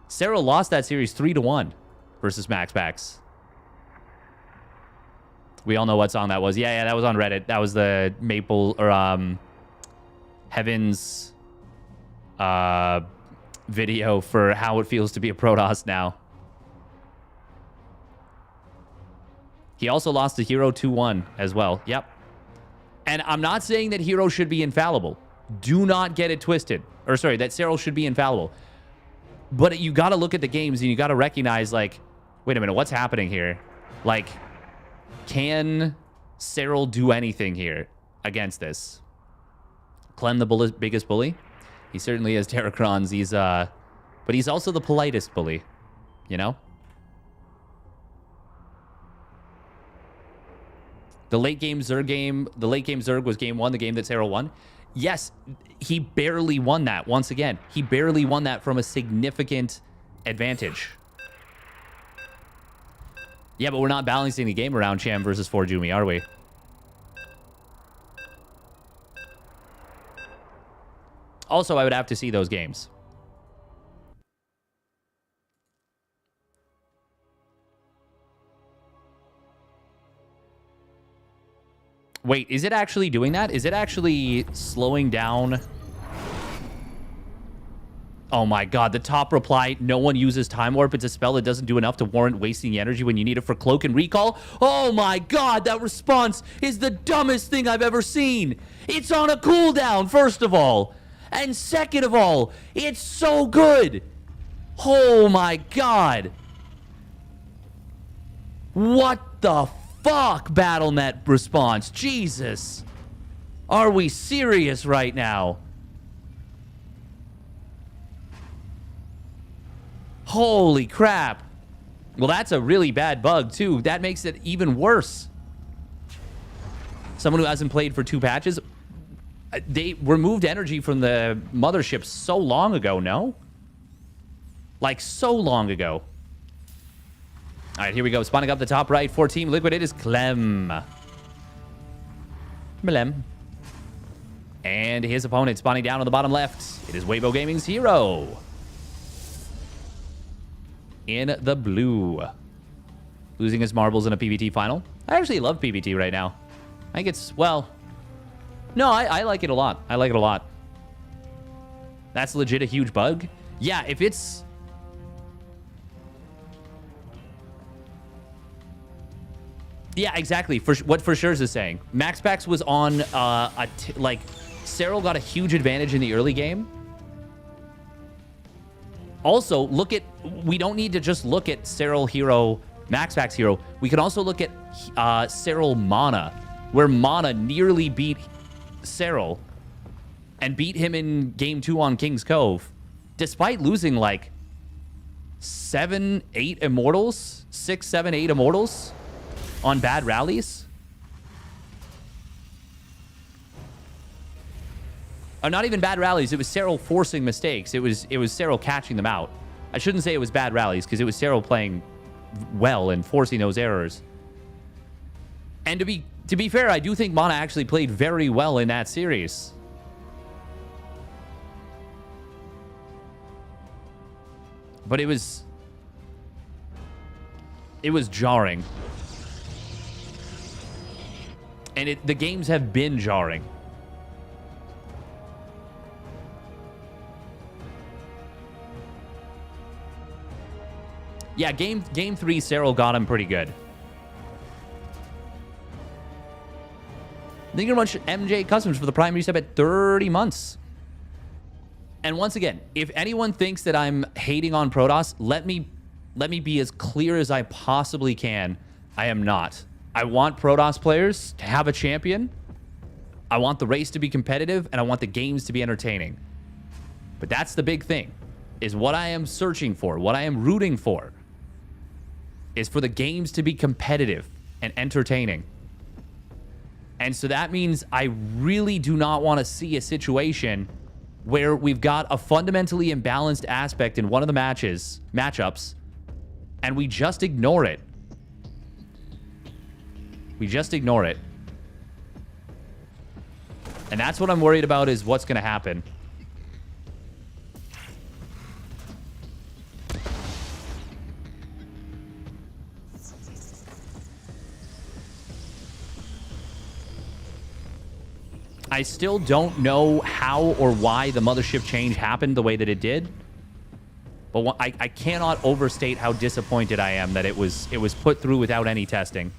Cyril lost that series 3-1 versus max packs. We all know what song that was. Yeah, that was on Reddit. That was the Maple or Heaven's video for how it feels to be a Protoss now. He also lost to Hero 2-1 as well. Yep. And I'm not saying that Hero should be infallible. Do not get it twisted. Or sorry, that Cyril should be infallible. But you got to look at the games and you got to recognize, like, wait a minute, what's happening here? Like, can Cyril do anything here against this? Clem the biggest bully? He certainly is Terracrons. He's but he's also the politest bully, you know? The late game Zerg was game 1, the game that Cyril won. Yes, he barely won that once again. He barely won that from a significant advantage. Yeah, but we're not balancing the game around Cham versus 4Jumi, are we? Also, I would have to see those games. Wait, is it actually doing that? Is it actually slowing down? Oh my god, the top reply, no one uses Time Warp. It's a spell that doesn't do enough to warrant wasting the energy when you need it for Cloak and Recall. Oh my god, that response is the dumbest thing I've ever seen. It's on a cooldown, first of all. And second of all, it's so good. Oh my god. What the fuck, BattleNet response? Jesus. Are we serious right now? Holy crap. Well, that's a really bad bug, too. That makes it even worse. Someone who hasn't played for 2 patches... They removed energy from the mothership so long ago, no? Like, so long ago. All right, here we go. Spawning up the top right for Team Liquid, it is Clem. Clem. And his opponent spawning down on the bottom left. It is Weibo Gaming's Hero. In the blue. Losing his marbles in a PvT final. I actually love PvT right now. I think it's, well... No, I like it a lot. I like it a lot. That's legit a huge bug. Yeah, if it's... Yeah, exactly. What For Sure is saying. Max Packs was on like Serral got a huge advantage in the early game. Also, look at, we don't need to just look at Serral Hero, Max Packs Hero. We can also look at Serral Mana, where Mana nearly beat Serral and beat him in game 2 on King's Cove, despite losing like 7, 8 Immortals, 6, 7, 8 Immortals on bad rallies. Not even bad rallies. It was Serral forcing mistakes. It was Serral catching them out. I shouldn't say it was bad rallies because it was Serral playing well and forcing those errors. And to be fair, I do think Mana actually played very well in that series. But it was jarring. And the games have been jarring. Yeah, game 3, Serral got him pretty good. Thank you very much, MJ Customs, for the Prime resub at 30 months. And once again, if anyone thinks that I'm hating on Protoss, let me be as clear as I possibly can. I am not. I want Protoss players to have a champion. I want the race to be competitive, and I want the games to be entertaining. But that's the big thing, is what I am searching for, what I am rooting for, is for the games to be competitive and entertaining. And so that means I really do not want to see a situation where we've got a fundamentally imbalanced aspect in one of the matchups, and we just ignore it. We just ignore it. And that's what I'm worried about, is what's going to happen. I still don't know how or why the mothership change happened the way that it did. But I cannot overstate how disappointed I am that it was put through without any testing.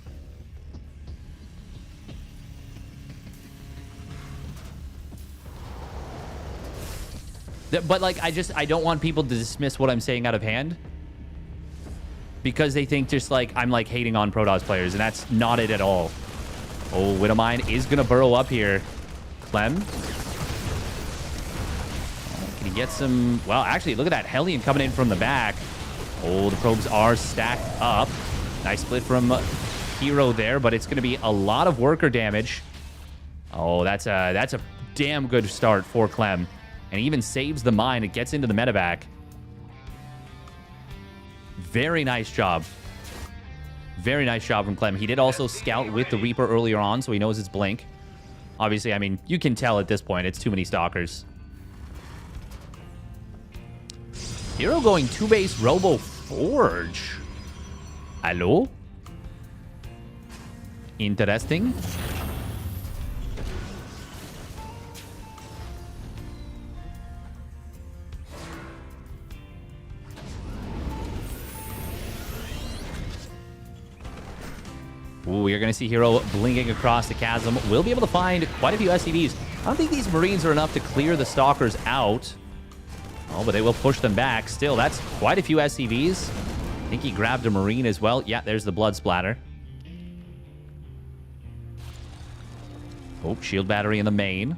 But like, I don't want people to dismiss what I'm saying out of hand, because they think just like I'm like hating on Protoss players, and that's not it at all. Oh, Widowmine is gonna burrow up here. Clem. Can he get some... Well, actually, look at that. Hellion coming in from the back. Oh, the probes are stacked up. Nice split from Hero there, but it's going to be a lot of worker damage. Oh, that's a damn good start for Clem. And he even saves the mine. It gets into the medevac. Very nice job. Very nice job from Clem. He did also scout with the Reaper earlier on, so he knows it's Blink. Obviously, I mean, you can tell at this point, it's too many Stalkers. Hero going 2-base Robo Forge. Hello? Interesting. Ooh, you're going to see Hero blinking across the chasm. We'll be able to find quite a few SCVs. I don't think these Marines are enough to clear the Stalkers out. Oh, but they will push them back. Still, that's quite a few SCVs. I think he grabbed a Marine as well. Yeah, there's the blood splatter. Oh, shield battery in the main.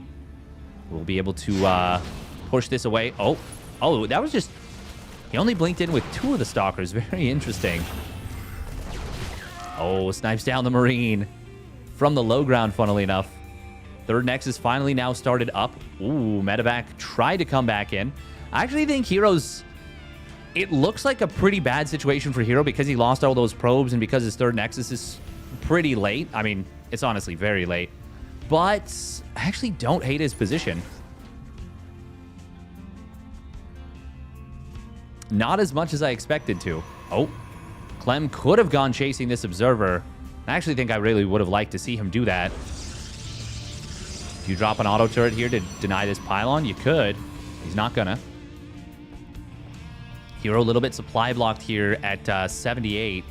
We'll be able to push this away. Oh, that was just... He only blinked in with 2 of the Stalkers. Very interesting. Oh, snipes down the Marine from the low ground, funnily enough. Third Nexus finally now started up. Ooh, medevac tried to come back in. I actually think Hero's... It looks like a pretty bad situation for Hero because he lost all those probes and because his third Nexus is pretty late. I mean, it's honestly very late. But I actually don't hate his position. Not as much as I expected to. Oh. Clem could have gone chasing this Observer. I actually think I really would have liked to see him do that. If you drop an auto turret here to deny this pylon, you could. He's not gonna. Hero a little bit supply blocked here at 78.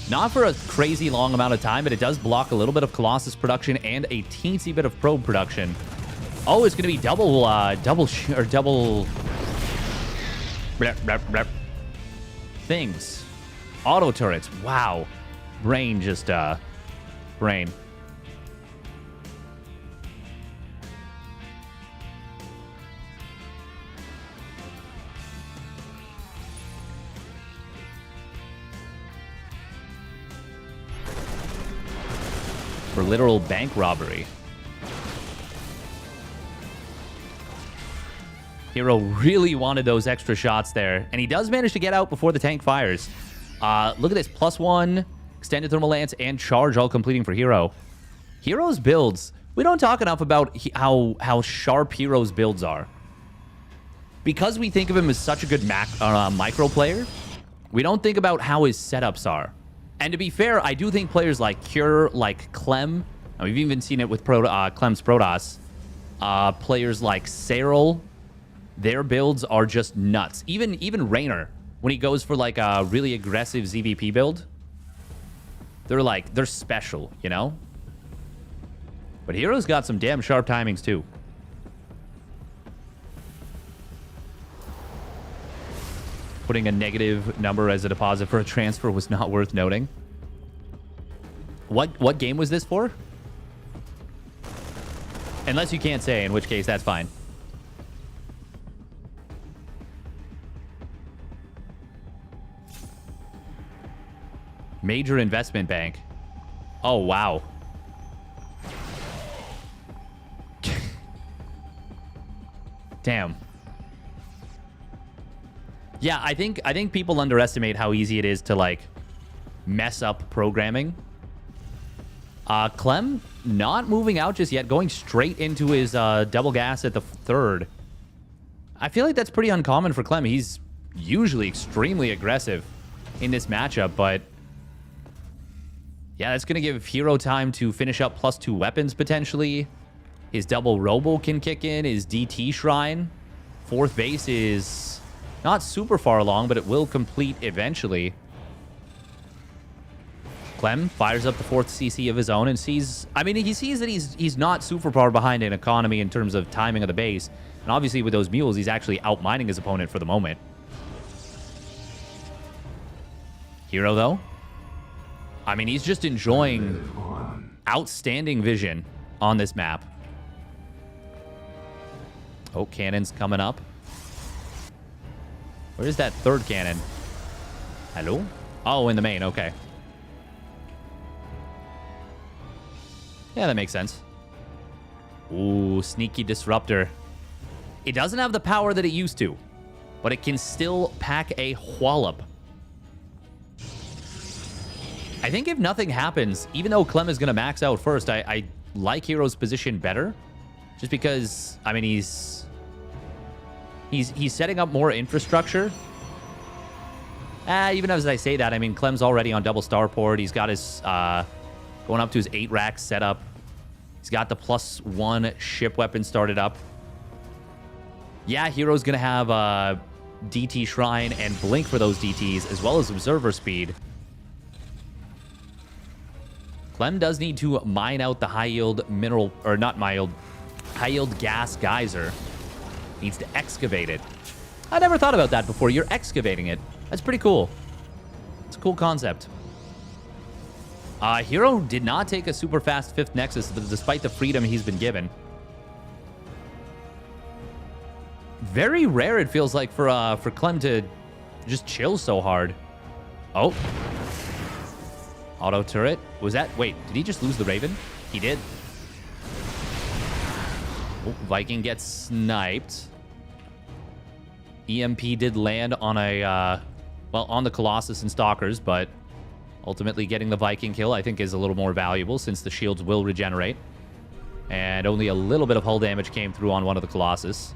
Not for a crazy long amount of time, but it does block a little bit of Colossus production and a teensy bit of probe production. Oh, it's going to be double things. Auto turrets. Wow. Brain just, brain. For literal bank robbery. Hero really wanted those extra shots there, and he does manage to get out before the tank fires. Look at this, +1, extended thermal lance, and charge all completing for Hero. Hero's builds, we don't talk enough about how sharp Hero's builds are. Because we think of him as such a good micro player, we don't think about how his setups are. And to be fair, I do think players like Cure, like Clem, and we've even seen it with Clem's Protoss, players like Cyril, their builds are just nuts. Even Raynor, when he goes for like a really aggressive ZVP build, they're special, you know? But Hero's got some damn sharp timings too. Putting a negative number as a deposit for a transfer was not worth noting. What game was this for? Unless you can't say, in which case that's fine. Major investment bank. Oh, wow. Damn. Yeah, I think people underestimate how easy it is to like mess up programming. Clem not moving out just yet, going straight into his double gas at the third. I feel like that's pretty uncommon for Clem. He's usually extremely aggressive in this matchup, but yeah, that's going to give Hero time to finish up +2 weapons potentially. His double robo can kick in, his DT shrine. Fourth base is not super far along, but it will complete eventually. Clem fires up the 4th CC of his own and sees... I mean, he sees that he's not super far behind in economy in terms of timing of the base. And obviously with those mules, he's actually outmining his opponent for the moment. Hero, though? I mean, he's just enjoying outstanding vision on this map. Oh, cannon's coming up. Where is that third cannon? Hello? Oh, in the main. Okay. Yeah, that makes sense. Ooh, sneaky disruptor. It doesn't have the power that it used to, but it can still pack a wallop. I think if nothing happens, even though Clem is going to max out first, I like Hero's position better. Just because, I mean, he's setting up more infrastructure. Even as I say that, I mean, Clem's already on double starport. He's got his, going up to his 8 rack setup. He's got the +1 ship weapon started up. Yeah, Hero's going to have DT Shrine and Blink for those DTs, as well as Observer Speed. Clem does need to mine out the high-yield mineral, or not high-yield gas geyser. Needs to excavate it. I never thought about that before. You're excavating it. That's pretty cool. It's a cool concept. Hero did not take a super fast 5th Nexus, despite the freedom he's been given. Very rare, it feels like, for Clem to just chill so hard. Oh. Auto turret. Was that... Wait, did he just lose the Raven? He did. Oh, Viking gets sniped. EMP did land on a... well, on the Colossus and Stalkers, but ultimately getting the Viking kill, I think, is a little more valuable since the shields will regenerate. And only a little bit of hull damage came through on one of the Colossus.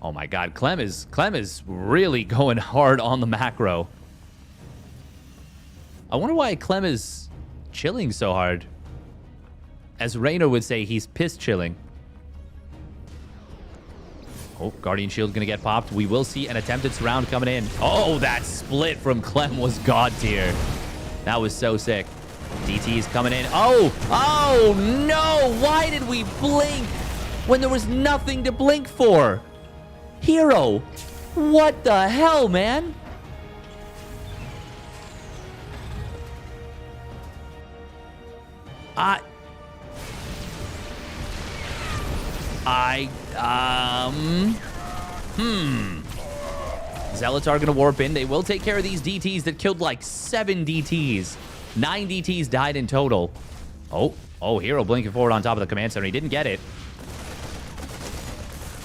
Oh my god, Clem is really going hard on the macro. I wonder why Clem is chilling so hard? As Rainer would say, he's piss chilling. Oh, Guardian Shield going to get popped. We will see an attempted surround coming in. Oh, that split from Clem was god tier. That was so sick. DT's coming in. Oh, oh no. Why did we blink when there was nothing to blink for? Hero, what the hell, man? Zealots are going to warp in. They will take care of these DTs that killed like 7 DTs. 9 DTs died in total. Oh, Hero blinking forward on top of the command center. He didn't get it.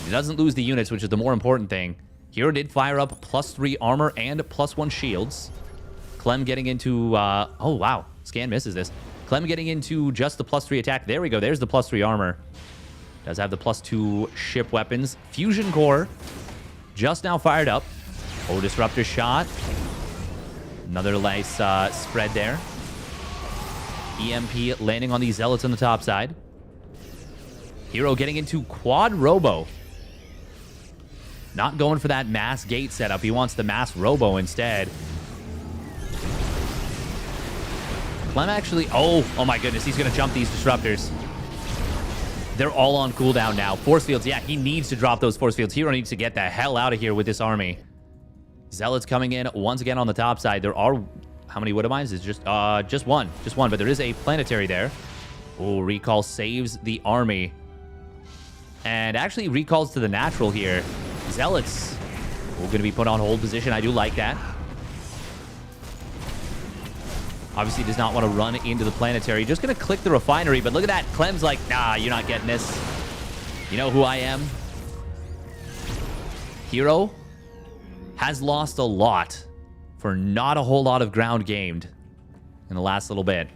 He doesn't lose the units, which is the more important thing. Hero did fire up +3 armor and +1 shields. Clem getting into... oh, wow. Scan misses this. Clem getting into just the +3 attack. There we go. There's the +3 armor. Does have the +2 ship weapons. Fusion core just now fired up. Oh, disruptor shot. Another nice spread there. EMP landing on these zealots on the top side. Hero getting into quad robo. Not going for that mass gate setup. He wants the mass robo instead. Clem actually... Oh my goodness. He's going to jump these disruptors. They're all on cooldown now. Force fields. Yeah, he needs to drop those force fields. Hero needs to get the hell out of here with this army. Zealots coming in once again on the top side. There are... How many Widow Mines? It's just one. Just one, but there is a planetary there. Oh, recall saves the army. And actually recalls to the natural here. Zealots. We're going to be put on hold position. I do like that. Obviously does not want to run into the planetary. Just going to click the refinery, but look at that. Clem's like, nah, you're not getting this. You know who I am? Hero has lost a lot for not a whole lot of ground gained in the last little bit.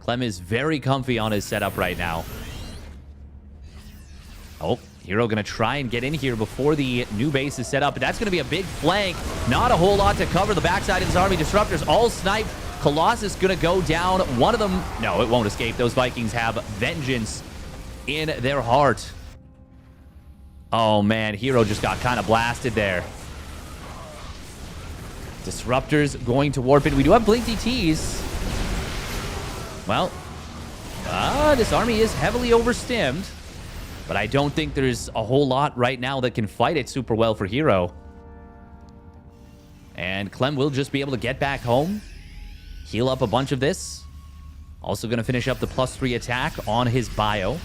Clem is very comfy on his setup right now. Oh, Hero going to try and get in here before the new base is set up. But that's going to be a big flank. Not a whole lot to cover the backside of this army. Disruptors all sniped. Colossus going to go down. One of them... No, it won't escape. Those Vikings have vengeance in their heart. Oh, man. Hero just got kind of blasted there. Disruptors going to warp in. We do have Blink DTs. Well, this army is heavily overstimmed. But I don't think there's a whole lot right now that can fight it super well for Hero. And Clem will just be able to get back home. Heal up a bunch of this. Also going to finish up the +3 attack on his bio.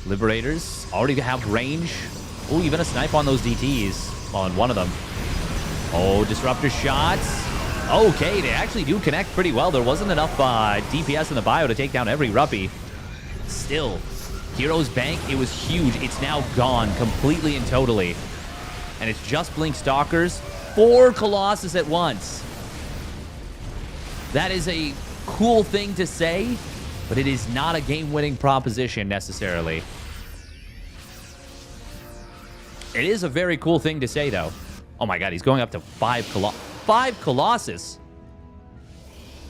Liberators already have range. Oh, even a snipe on those DTs. On one of them. Oh, disruptor shots. Okay, they actually do connect pretty well. There wasn't enough DPS in the bio to take down every Ruppy. Still... Hero's bank, it was huge. It's now gone completely and totally. And it's just Blink Stalkers. 4 Colossus at once. That is a cool thing to say, but it is not a game-winning proposition necessarily. It is a very cool thing to say, though. Oh my god, he's going up to 5 Colossus.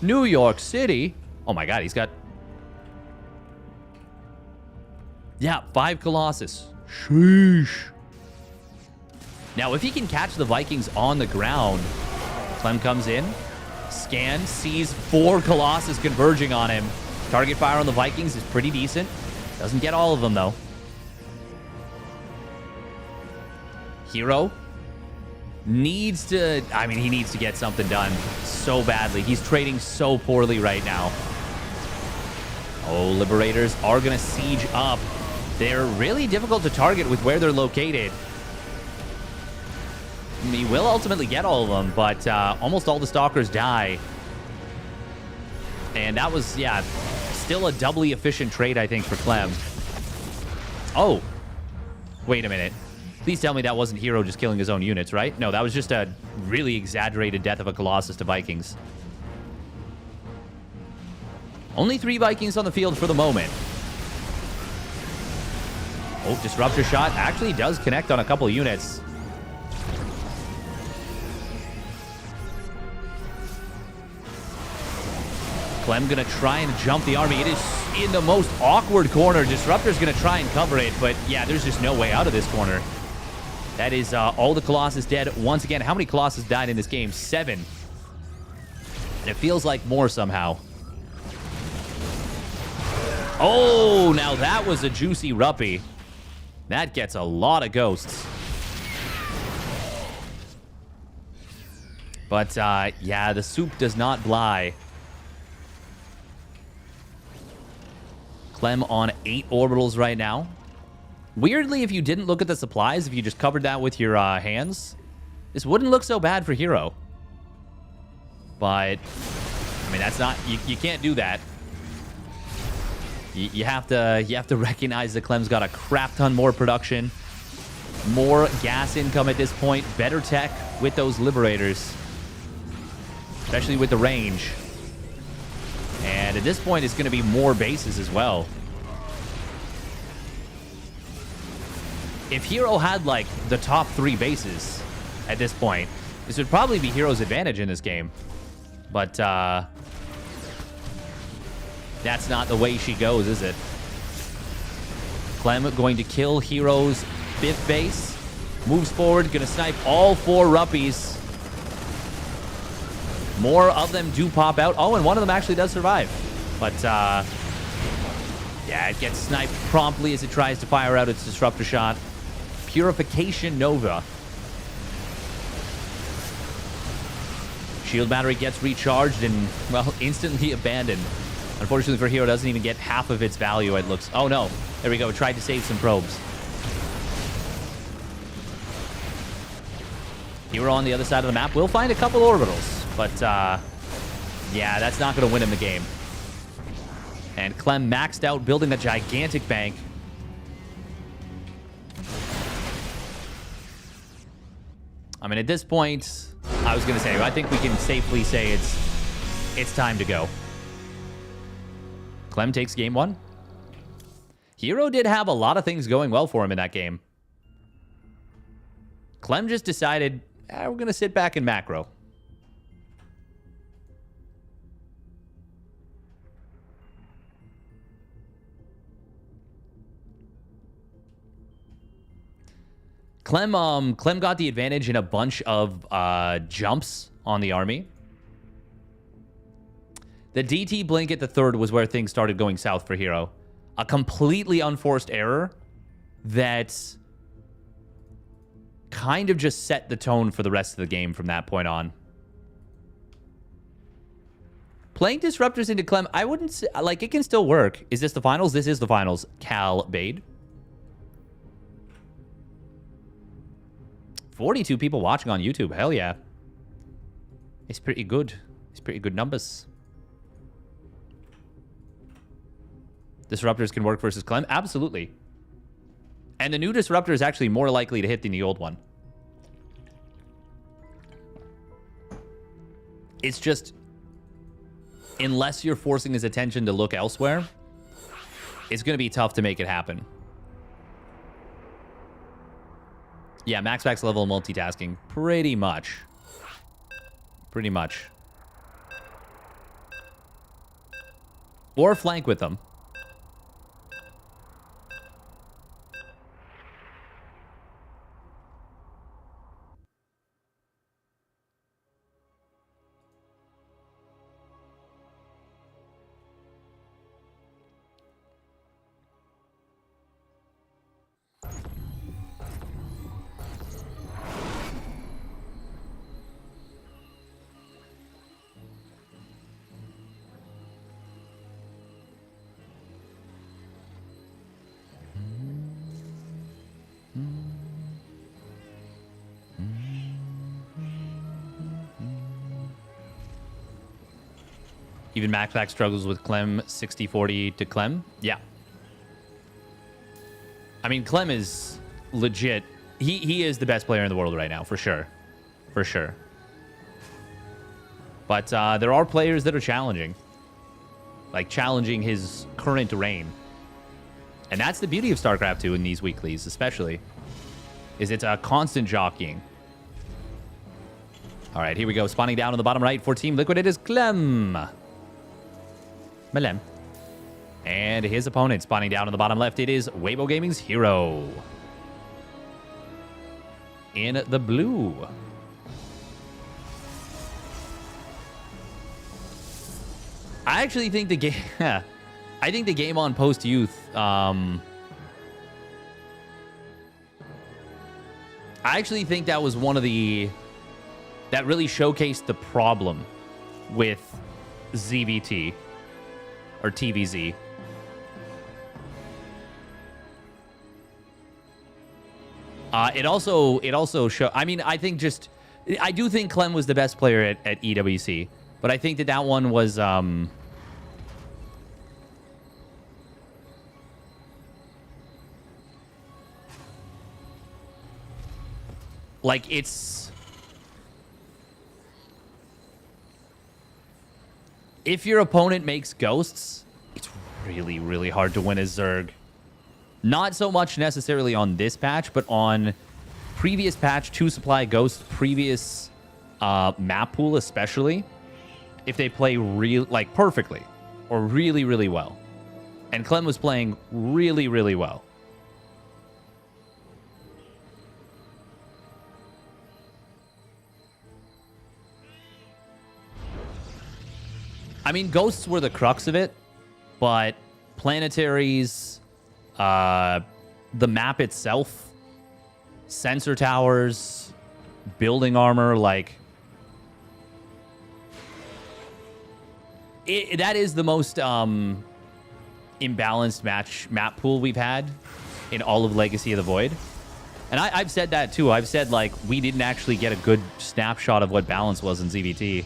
New York City. Oh my god, he's got... Yeah, 5 Colossus. Sheesh. Now, if he can catch the Vikings on the ground, Clem comes in, scans, sees 4 Colossus converging on him. Target fire on the Vikings is pretty decent. Doesn't get all of them, though. Hero needs to... I mean, he needs to get something done so badly. He's trading so poorly right now. Oh, Liberators are going to siege up. They're really difficult to target with where they're located. He will ultimately get all of them, but almost all the Stalkers die. And that was, yeah, still a doubly efficient trade, I think, for Clem. Oh. Wait a minute. Please tell me that wasn't Hero just killing his own units, right? No, that was just a really exaggerated death of a Colossus to Vikings. Only 3 Vikings on the field for the moment. Oh, disruptor shot actually does connect on a couple units. Clem gonna try and jump the army. It is in the most awkward corner. Disruptor's gonna try and cover it, but yeah, there's just no way out of this corner. That is all the Colossus dead once again. How many Colossus died in this game? 7. And it feels like more somehow. Oh, now that was a juicy Ruppy. That gets a lot of ghosts. But, yeah, the soup does not fly. Clem on 8 orbitals right now. Weirdly, if you didn't look at the supplies, if you just covered that with your hands, this wouldn't look so bad for Hero. But, I mean, that's not... You can't do that. You have to recognize that Clem's got a crap ton more production. More gas income at this point. Better tech with those Liberators. Especially with the range. And at this point, it's going to be more bases as well. If Hero had, like, the top 3 bases at this point, this would probably be Hero's advantage in this game. But, that's not the way she goes, is it? Clem going to kill Hero's 5th base. Moves forward, going to snipe all 4 Ruppies. More of them do pop out. Oh, and one of them actually does survive. But, yeah, it gets sniped promptly as it tries to fire out its Disruptor shot. Purification Nova. Shield battery gets recharged and, well, instantly abandoned. Unfortunately for Hero, doesn't even get half of its value, it looks. Oh, no. There we go. It tried to save some probes. Hero on the other side of the map will find a couple orbitals. But, yeah, that's not going to win him the game. And Clem maxed out building the gigantic bank. I mean, at this point, I was going to say, I think we can safely say it's time to go. Clem takes game 1. Hero did have a lot of things going well for him in that game. Clem just decided, we're going to sit back and macro. Clem got the advantage in a bunch of jumps on the army. The DT blink at the 3rd was where things started going south for Hero. A completely unforced error that kind of just set the tone for the rest of the game from that point on. Playing Disruptors into Clem, I wouldn't say, like, it can still work. Is this the finals? This is the finals. Cal Bade. 42 people watching on YouTube. Hell yeah. It's pretty good. It's pretty good numbers. Disruptors can work versus Clem? Absolutely. And the new Disruptor is actually more likely to hit than the old one. It's just, unless you're forcing his attention to look elsewhere, it's going to be tough to make it happen. Yeah, max level multitasking. Pretty much. Pretty much. Or flank with them. Even MacPack struggles with Clem, 60-40 to Clem. Yeah. I mean, Clem is legit. He is the best player in the world right now, for sure. For sure. But there are players that are challenging. Like, challenging his current reign. And that's the beauty of StarCraft 2 in these weeklies, especially. Is it's a constant jockeying. All right, here we go. Spawning down on the bottom right for Team Liquid, it is Clem. Malem. And his opponent spawning down on the bottom left, it is Weibo Gaming's Hero. In the blue. I actually think the game... I think the game on post-youth... I actually think that was one of the... That really showcased the problem with ZVT. Or TVZ. It also show. I mean, I think just I do think Clem was the best player at EWC, but I think that one was like it's if your opponent makes ghosts, it's really, really hard to win as Zerg. Not so much necessarily on this patch, but on previous patch, 2 supply ghosts, previous map pool especially, if they play like perfectly or really, really well. And Clem was playing really, really well. I mean, ghosts were the crux of it, but planetaries, the map itself, sensor towers, building armor, like... that is the most imbalanced map pool we've had in all of Legacy of the Void. And I've said that too. I've said, like, we didn't actually get a good snapshot of what balance was in ZVT.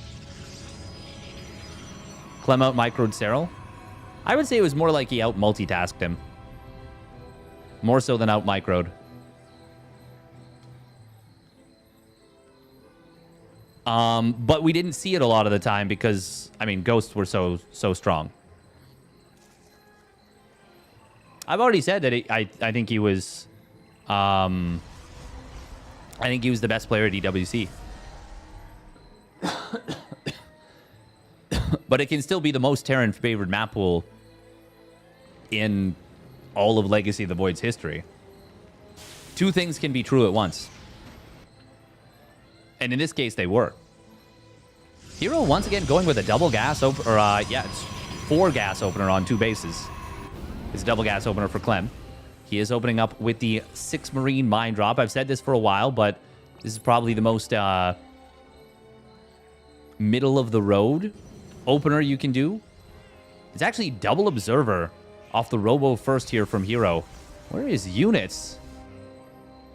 Clem out microed Cyril. I would say it was more like he out multitasked him. More so than out microed. But we didn't see it a lot of the time because, I mean, ghosts were so strong. I've already said that I think he was... I think he was the best player at EWC. But it can still be the most Terran-favored map pool in all of Legacy of the Void's history. 2 things can be true at once. And in this case, they were. Hero once again going with a double gas opener. Yeah, it's 4 gas opener on 2 bases. It's a double gas opener for Clem. He is opening up with the 6 Marine Mine Drop. I've said this for a while, but this is probably the most middle-of-the-road opener you can do. It's actually double Observer off the Robo first here from Hero. Where are his units?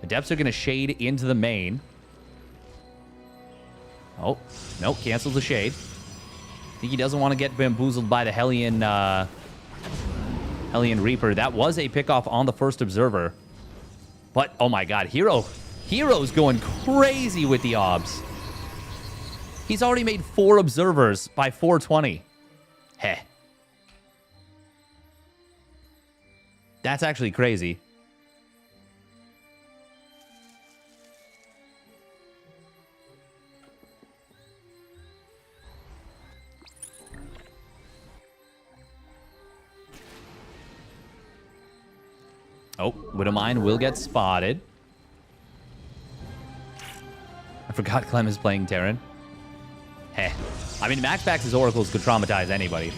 Adepts are going to shade into the main. Oh, nope, cancels the shade. I think he doesn't want to get bamboozled by the Hellion Reaper. That was a pickoff on the first Observer. But, oh my god, Hero's going crazy with the obs. He's already made 4 Observers by 420. Heh. That's actually crazy. Oh, Widowmine will get spotted. I forgot Clem is playing Terran. Heh. I mean, Max Bax's Oracles could traumatize anybody.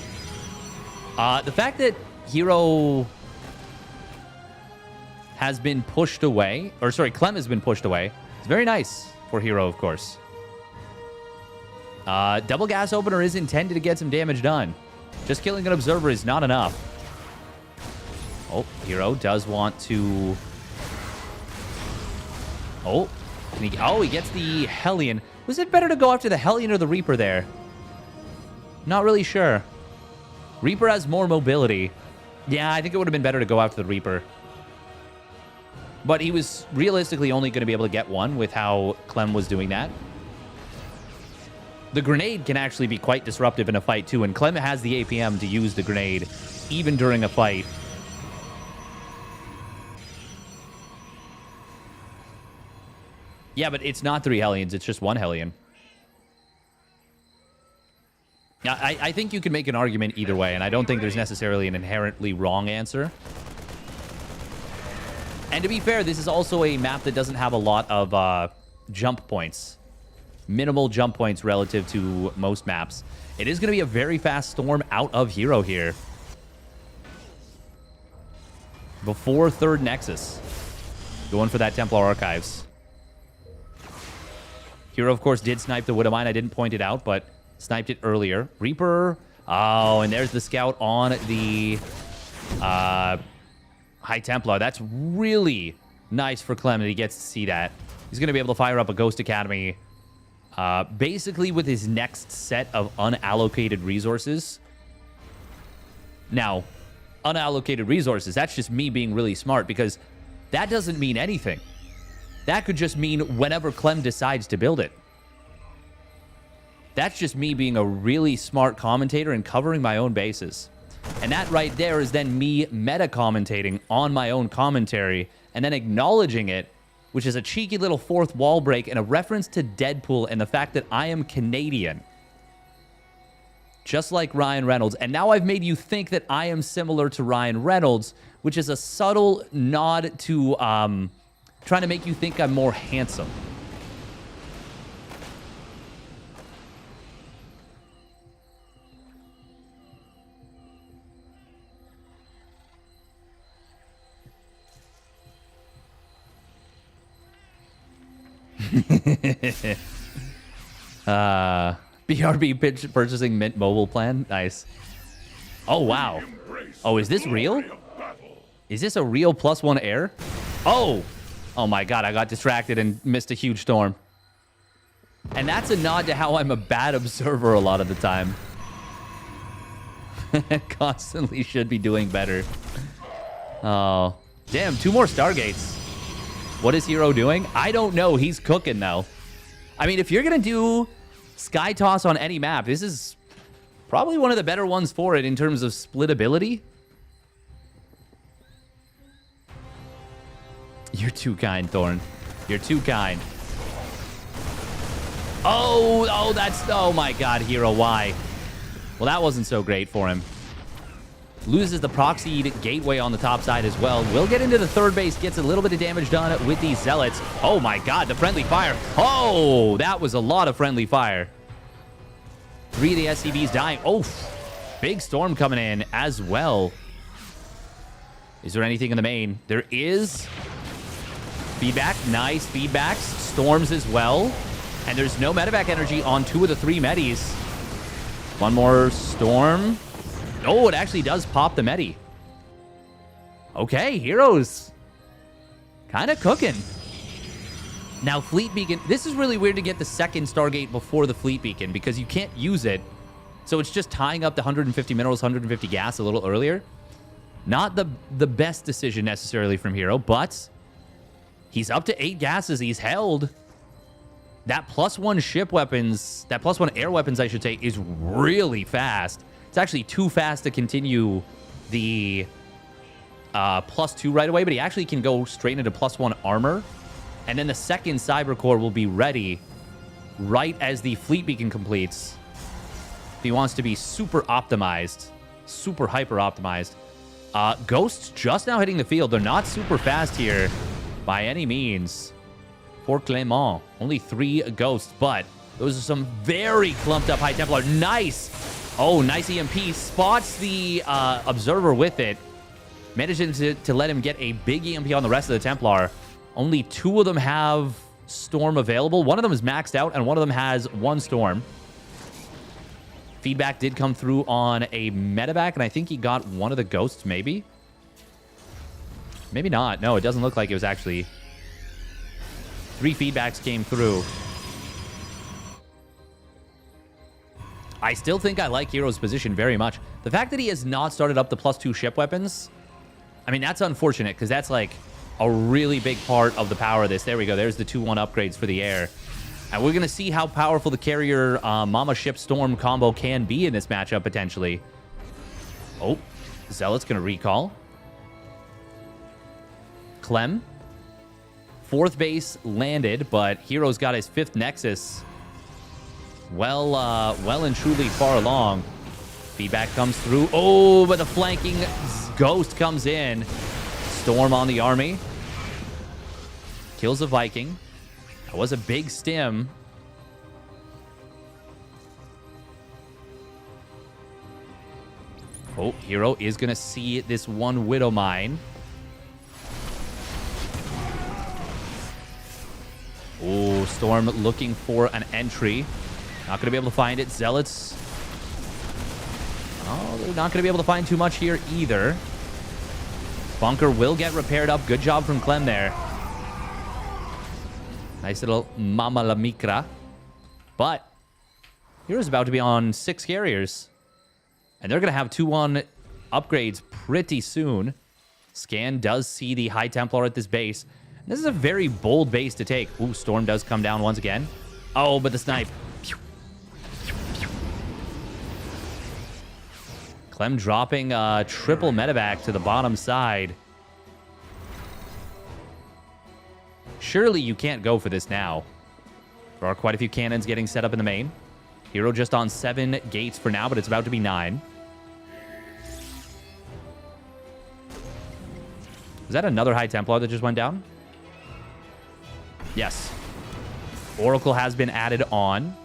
The fact that Hero has been pushed away, or sorry, Clem has been pushed away, it's very nice for Hero, of course. Double gas opener is intended to get some damage done. Just killing an Observer is not enough. Oh, Hero does want to... Oh, he gets the Hellion. Was it better to go after the Hellion or the Reaper there? Not really sure. Reaper has more mobility. Yeah, I think it would have been better to go after the Reaper. But he was realistically only going to be able to get one with how Clem was doing that. The grenade can actually be quite disruptive in a fight too, and Clem has the APM to use the grenade even during a fight. Yeah, but it's not 3 Hellions, it's just 1 Hellion. Yeah, I think you can make an argument either way, and I don't think there's necessarily an inherently wrong answer. And to be fair, this is also a map that doesn't have a lot of jump points. Minimal jump points relative to most maps. It is going to be a very fast storm out of Hero here. Before third Nexus. Going for that Templar Archives. Hero, of course, did snipe the Widowmine. I didn't point it out, but sniped it earlier. Reaper. Oh, and there's the scout on the High Templar. That's really nice for Clem that he gets to see that. He's going to be able to fire up a Ghost Academy basically with his next set of unallocated resources. Now, unallocated resources, that's just me being really smart because that doesn't mean anything. That could just mean whenever Clem decides to build it. That's just me being a really smart commentator and covering my own bases. And that right there is then me meta-commentating on my own commentary and then acknowledging it, which is a cheeky little fourth wall break and a reference to Deadpool and the fact that I am Canadian. Just like Ryan Reynolds. And now I've made you think that I am similar to Ryan Reynolds, which is a subtle nod to trying to make you think I'm more handsome. BRB purchasing Mint mobile plan. Nice. Oh, wow. Oh, is this real? Is this a real +1 air? Oh! Oh my god, I got distracted and missed a huge storm. And that's a nod to how I'm a bad observer a lot of the time. Constantly should be doing better. Oh. Damn, 2 more Stargates. What is Hero doing? I don't know. He's cooking, though. I mean, if you're going to do Sky Toss on any map, this is probably one of the better ones for it in terms of splitability. You're too kind, Thorn. You're too kind. Oh, that's... Oh, my God, Hero, why? Well, that wasn't so great for him. Loses the proxied gateway on the top side as well. Will get into the third base. Gets a little bit of damage done with these Zealots. Oh, my God, the friendly fire. Oh, that was a lot of friendly fire. 3 of the SCVs dying. Oh, big storm coming in as well. Is there anything in the main? There is... Feedback, nice feedbacks. Storms as well. And there's no medevac energy on 2 of the 3 medis. One more storm. Oh, it actually does pop the medi. Okay, Heroes. Kind of cooking. Now, Fleet Beacon. This is really weird to get the second Stargate before the Fleet Beacon because you can't use it. So it's just tying up the 150 minerals, 150 gas a little earlier. Not the best decision necessarily from Hero, but... He's up to 8 gases. He's held. That +1 ship weapons, that +1 air weapons, I should say, is really fast. It's actually too fast to continue the +2 right away, but he actually can go straight into +1 armor. And then the second Cyber Core will be ready right as the Fleet Beacon completes. If he wants to be super optimized, super hyper optimized. Ghosts just now hitting the field. They're not super fast here. By any means, for Clement. Only 3 ghosts, but those are some very clumped up High Templar. Nice! Oh, nice EMP. Spots the Observer with it. Managing to let him get a big EMP on the rest of the Templar. Only 2 of them have Storm available. One of them is maxed out, and one of them has 1 Storm. Feedback did come through on a medevac, and I think he got one of the ghosts, maybe? Maybe not. No, it doesn't look like it was actually... 3 feedbacks came through. I still think I like Hero's position very much. The fact that he has not started up the +2 ship weapons, I mean, that's unfortunate because that's like a really big part of the power of this. There we go. There's the 2-1 upgrades for the air. And we're going to see how powerful the Carrier Mama Ship Storm combo can be in this matchup, potentially. Oh, Zealot's going to recall. Clem. 4th base landed, but Hero's got his 5th Nexus well and truly far along. Feedback comes through. Oh, but the flanking ghost comes in. Storm on the army. Kills a Viking. That was a big stim. Oh, Hero is going to see this one Widow Mine. Oh, Storm looking for an entry. Not going to be able to find it. Zealots. Oh, they're not going to be able to find too much here either. Bunker will get repaired up. Good job from Clem there. Nice little Mama La Micra. But Hero's about to be on 6 carriers. And they're going to have 2-1 upgrades pretty soon. Scan does see the High Templar at this base. This is a very bold base to take. Ooh, Storm does come down once again. Oh, but the snipe. Clem dropping a triple medevac to the bottom side. Surely you can't go for this now. There are quite a few cannons getting set up in the main. Hero just on 7 gates for now, but it's about to be 9. Is that another High Templar that just went down? Yes. Oracle has been added on.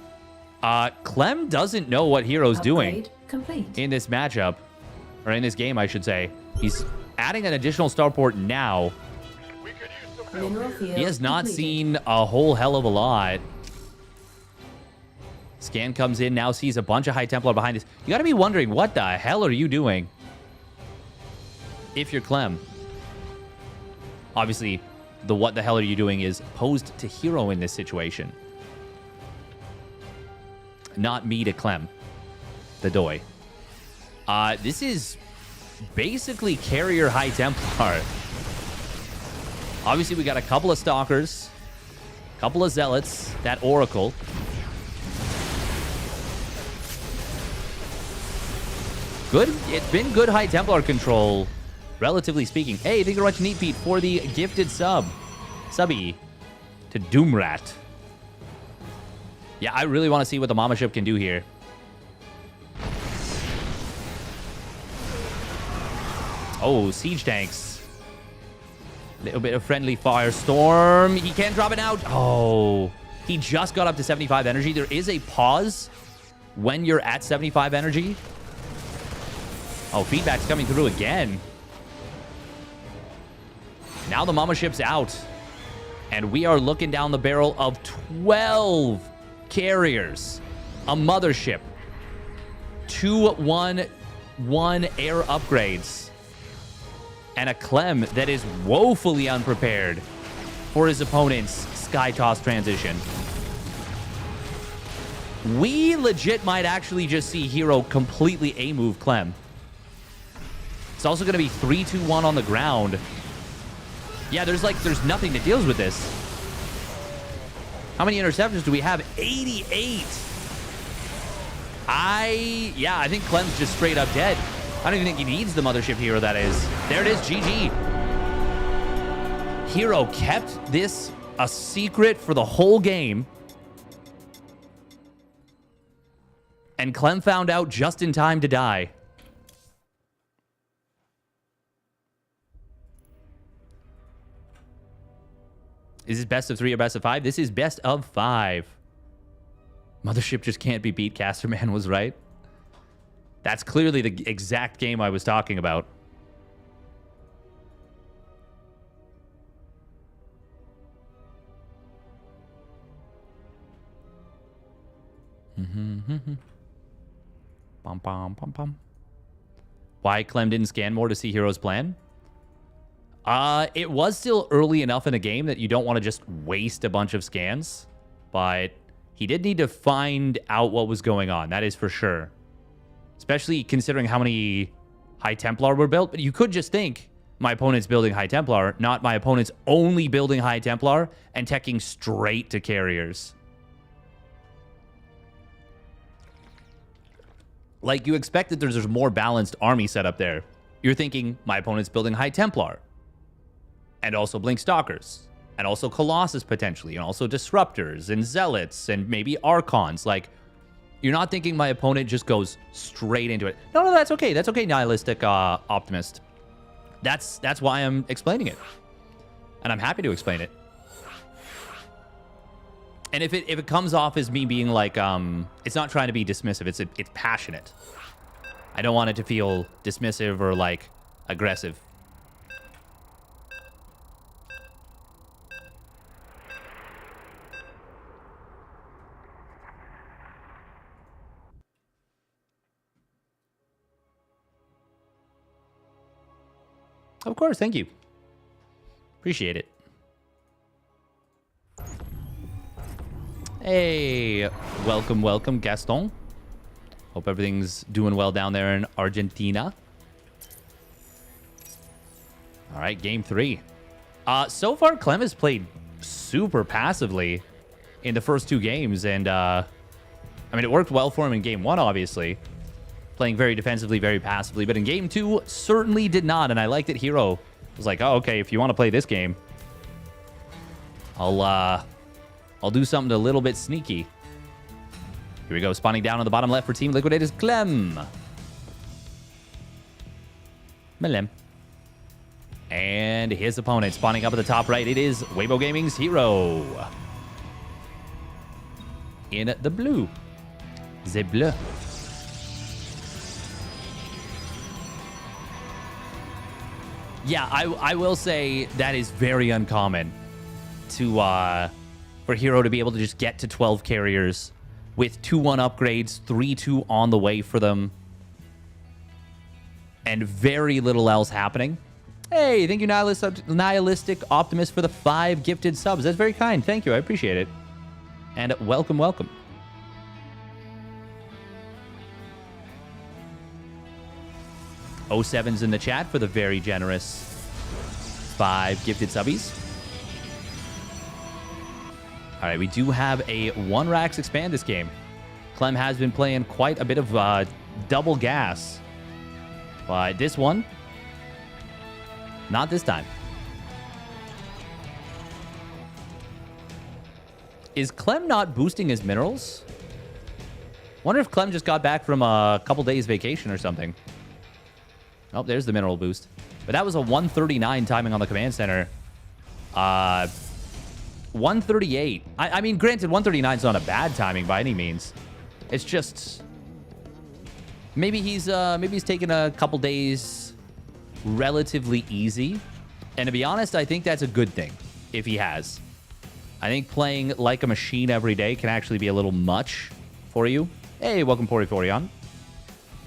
Clem doesn't know what Hero's doing in this matchup. Or in this game, I should say. He's adding an additional starport now. He has not seen a whole hell of a lot. Scan comes in, now sees a bunch of High Templar behind us. You gotta be wondering, what the hell are you doing? If you're Clem. Obviously, the what the hell are you doing is posed to Hero in this situation. Not me to Clem. The Doi. This is basically carrier High Templar. Obviously, we got a couple of Stalkers. A couple of Zealots. That Oracle. Good. It's been good High Templar control, relatively speaking. Hey, thank you very much, Neat Pete, for the gifted subby to Doomrat. Yeah, I really want to see what the Mama Ship can do here. Oh, siege tanks. Little bit of friendly firestorm. He can't drop it out. Oh, he just got up to 75 energy. There is a pause when you're at 75 energy. Oh, feedback's coming through again. Now the Mama Ship's out. And we are looking down the barrel of 12 carriers. A mothership. 2-1-1 air upgrades. And a Clem that is woefully unprepared for his opponent's Sky Toss transition. We legit might actually just see Hero completely A-move Clem. It's also going to be 3-2-1 on the ground. Yeah, there's nothing that deals with this. How many interceptors do we have? 88. I think Clem's just straight up dead. I don't even think he needs the Mothership Hero, that is. There it is, GG. Hero kept this a secret for the whole game. And Clem found out just in time to die. Is this best of 3 or best of 5? This is best of 5. Mothership just can't be beat. Casterman was right. That's clearly the exact game I was talking about. Bum, bum, bum, bum. Why Clem didn't scan more to see Hero's plan? It was still early enough in the game that you don't want to just waste a bunch of scans. But he did need to find out what was going on. That is for sure. Especially considering how many High Templar were built. But you could just think, my opponent's building High Templar, not my opponent's only building High Templar and teching straight to carriers. Like, you expect that there's a more balanced army setup there. You're thinking, my opponent's building High Templar. And also Blink Stalkers. And also Colossus, potentially. And also Disruptors and Zealots and maybe Archons. Like, You're not thinking my opponent just goes straight into it. No, no, that's okay. That's okay, nihilistic optimist. That's why I'm explaining it. And I'm happy to explain it. And if it comes off as me being like, it's not trying to be dismissive. It's passionate. I don't want it to feel dismissive or like aggressive. Of course, thank you. Appreciate it. Hey, welcome, welcome, Gaston. Hope everything's doing well down there in Argentina. All right, game 3. So far, Clem has played super passively in the first 2 games, and I mean, it worked well for him in game 1, obviously. Playing very defensively, very passively, but in game 2, certainly did not, and I like that Hero was like, oh, okay, if you want to play this game, I'll do something a little bit sneaky. Here we go, spawning down on the bottom left for Team Liquidate is Clem. Melem. And his opponent spawning up at the top right, it is Weibo Gaming's Hero. In the blue. The bleu. Yeah, I will say that is very uncommon to for Hero to be able to just get to 12 carriers with 2-1 upgrades, 3-2 on the way for them, and very little else happening. Hey, thank you, Nihilistic Optimist, for the 5 gifted subs. That's very kind. Thank you. I appreciate it. And welcome, welcome. O7's in the chat for the very generous 5 gifted subbies. All right, we do have a 1 Rax expand this game. Clem has been playing quite a bit of double gas. But this one, not this time. Is Clem not boosting his minerals? Wonder if Clem just got back from a couple days vacation or something. Oh, there's the mineral boost. But that was a 139 timing on the command center. 138. I mean, granted, 139 is not a bad timing by any means. It's just maybe he's taken a couple days relatively easy. And to be honest, I think that's a good thing if he has. I think playing like a machine every day can actually be a little much for you. Hey, welcome Poriforion.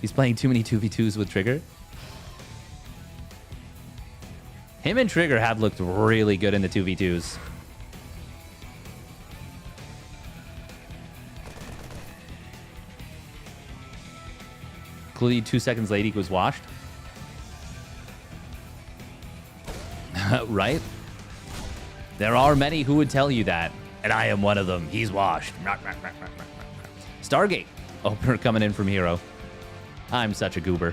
He's playing too many 2v2s with Trigger. Him and Trigger have looked really good in the 2v2s. Clearly 2 seconds late equals washed. Right? There are many who would tell you that, and I am one of them. He's washed. Stargate. Opener coming in from Hero. I'm such a goober.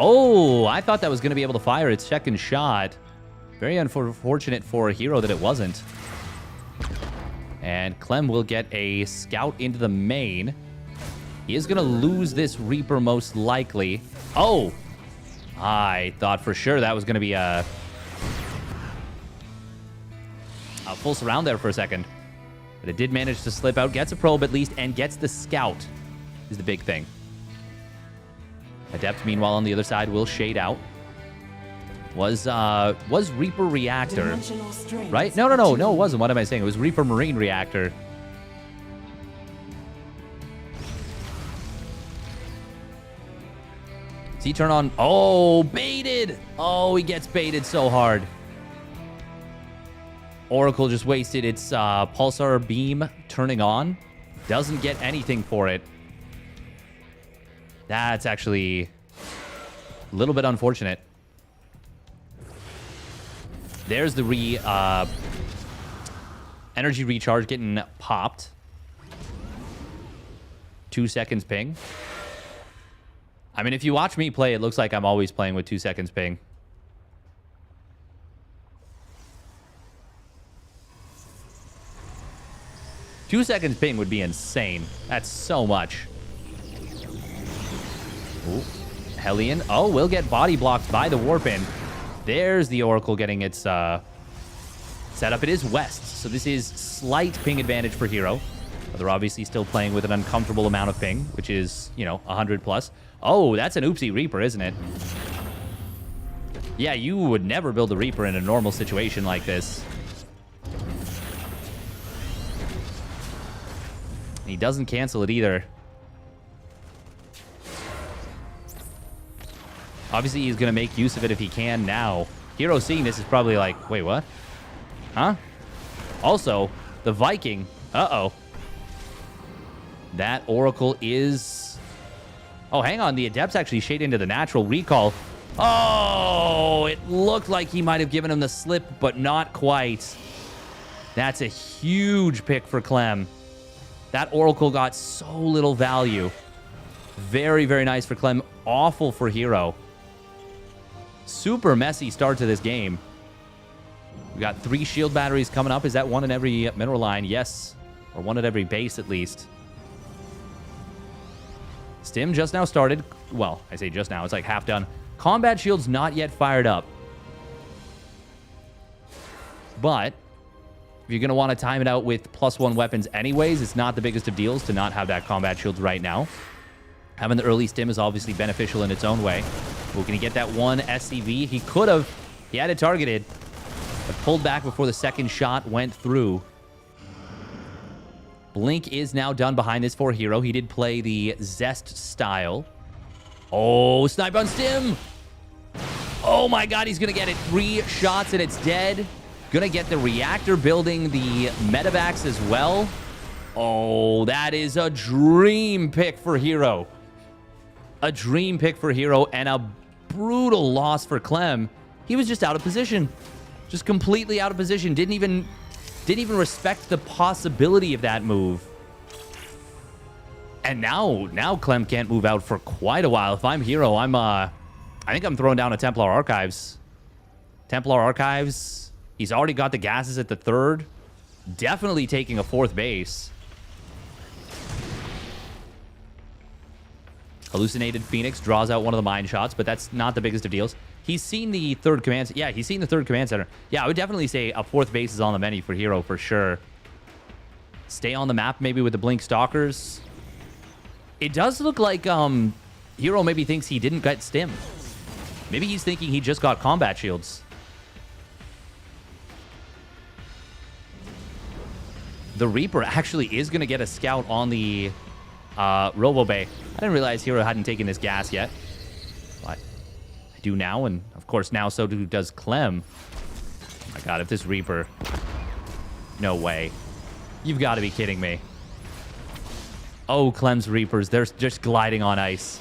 Oh, I thought that was going to be able to fire its second shot. Very unfortunate for a Hero that it wasn't. And Clem will get a scout into the main. He is going to lose this Reaper most likely. Oh! I thought for sure that was going to be a full surround there for a second. But it did manage to slip out. Gets a probe at least and gets the scout is the big thing. Adept, meanwhile, on the other side will shade out. Was Reaper Reactor, right? No, it wasn't. What am I saying? It was Reaper Marine Reactor. Does he turn on? Oh, baited. Oh, he gets baited so hard. Oracle just wasted its Pulsar Beam turning on. Doesn't get anything for it. That's actually a little bit unfortunate. There's the energy recharge getting popped. 2 seconds ping. I mean, if you watch me play, it looks like I'm always playing with 2 seconds ping. 2 seconds ping would be insane. That's so much. Ooh. Hellion. Oh, will get body blocked by the Warpin. There's the Oracle getting its setup. It is west, so this is slight ping advantage for Hero. But they're obviously still playing with an uncomfortable amount of ping, which is, you know, 100 plus. Oh, that's an oopsie Reaper, isn't it? Yeah, you would never build a Reaper in a normal situation like this. He doesn't cancel it either. Obviously, he's going to make use of it if he can now. Hero seeing this is probably like, wait, what? Huh? Also, the Viking. Uh-oh. That Oracle is... Oh, hang on. The Adept's actually shade into the natural recall. Oh, it looked like he might have given him the slip, but not quite. That's a huge pick for Clem. That Oracle got so little value. Very, very nice for Clem. Awful for Hero. Super messy start to this game. We got 3 shield batteries coming up. Is that one in every mineral line? Yes. Or one at every base, at least. Stim just now started. Well, I say just now. It's like half done. Combat shield's not yet fired up. But if you're going to want to time it out with +1 weapons anyways, it's not the biggest of deals to not have that combat shield right now. Having the early stim is obviously beneficial in its own way. Well, can he get that one SCV? He could have. He had it targeted, but pulled back before the second shot went through. Blink is now done behind this for Hero. He did play the Zest style. Oh, snipe on stim. Oh my god, he's going to get it. 3 shots and it's dead. Going to get the reactor building the medevacs as well. Oh, that is a dream pick for Hero. A dream pick for Hero and a brutal loss for Clem. He was just out of position. Just completely out of position. Didn't even respect the possibility of that move. And now Clem can't move out for quite a while. If I'm Hero, I think I'm throwing down a Templar Archives. Templar Archives. He's already got the gases at the 3rd. Definitely taking a 4th base. Hallucinated Phoenix draws out one of the mine shots, but that's not the biggest of deals. He's seen the 3rd command... Yeah, he's seen the 3rd command center. Yeah, I would definitely say a 4th base is on the menu for Hero for sure. Stay on the map maybe with the Blink Stalkers. It does look like Hero maybe thinks he didn't get stim. Maybe he's thinking he just got combat shields. The Reaper actually is going to get a scout on the Robo Bay. I didn't realize Hero hadn't taken this gas yet. But I do now, and of course now so does Clem. Oh my god, if this Reaper... No way. You've got to be kidding me. Oh, Clem's Reapers. They're just gliding on ice.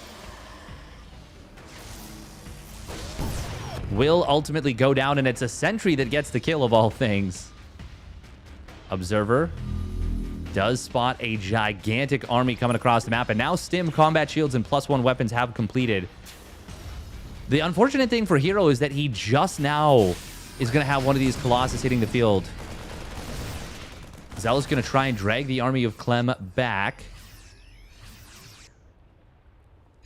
Will ultimately go down, and it's a sentry that gets the kill of all things. Observer does spot a gigantic army coming across the map, and now Stim, combat shields, and +1 weapons have completed. The unfortunate thing for Hero is that he just now is going to have one of these Colossus hitting the field. Zealot's going to try and drag the army of Clem back.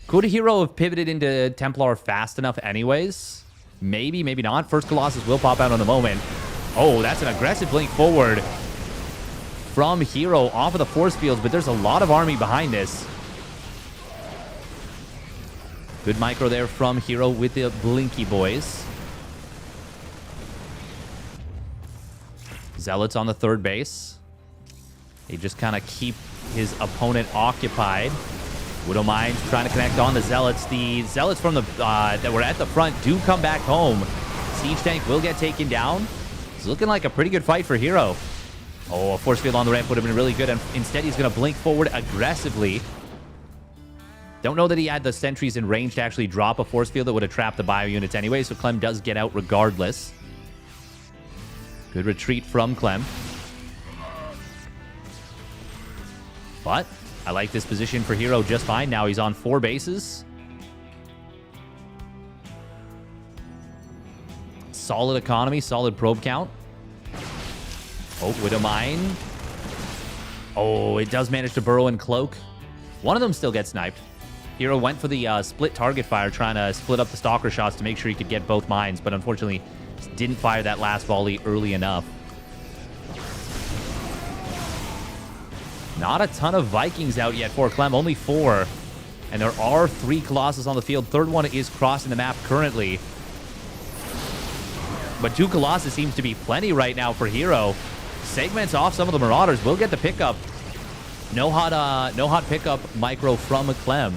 Could Hero have pivoted into Templar fast enough anyways? Maybe, maybe not. First Colossus will pop out on the moment. Oh, that's an aggressive blink forward from Hero off of the force fields, but there's a lot of army behind this. Good micro there from Hero with the Blinky boys. Zealots on the 3rd base. They just kind of keep his opponent occupied. Widowmine trying to connect on the Zealots. The Zealots from the that were at the front do come back home. Siege tank will get taken down. It's looking like a pretty good fight for Hero. Oh, a force field on the ramp would have been really good. And instead, he's going to blink forward aggressively. Don't know that he had the sentries in range to actually drop a force field that would have trapped the bio units anyway, so Clem does get out regardless. Good retreat from Clem. But I like this position for Hero just fine. Now he's on 4 bases. Solid economy, solid probe count. Oh, Widowmine. Oh, it does manage to burrow and cloak. One of them still gets sniped. Hero went for the split target fire, trying to split up the stalker shots to make sure he could get both mines, but unfortunately didn't fire that last volley early enough. Not a ton of Vikings out yet for Clem, only 4. And there are 3 Colossus on the field. Third one is crossing the map currently. But 2 Colossus seems to be plenty right now for Hero. Segments off some of the Marauders. Will get the pickup. No hot pickup micro from Clem.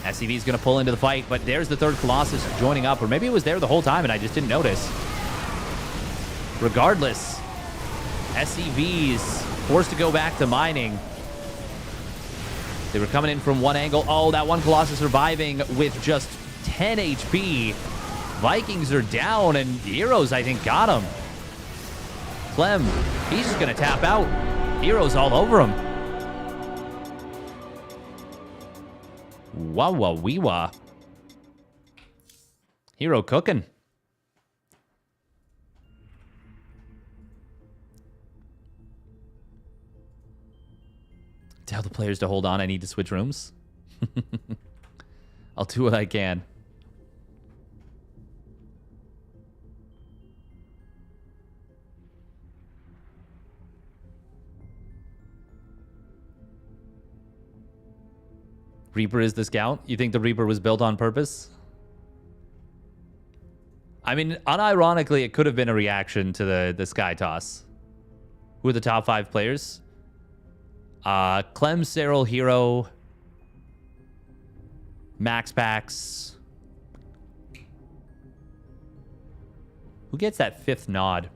SCV is going to pull into the fight, but there's the 3rd Colossus joining up. Or maybe it was there the whole time and I just didn't notice. Regardless, SCV's forced to go back to mining. They were coming in from one angle. Oh, that one Colossus surviving with just 10 HP. Vikings are down, and Heroes, I think, got him. Clem, he's just going to tap out. Heroes all over him. Wah-wah-wee-wah. Hero cooking. Tell the players to hold on. I need to switch rooms. I'll do what I can. Reaper is the scout? You think the Reaper was built on purpose? I mean, unironically, it could have been a reaction to the Sky Toss. Who are the top 5 players? Clem, Cyril, Hero, Max Pax. Who gets that 5th nod?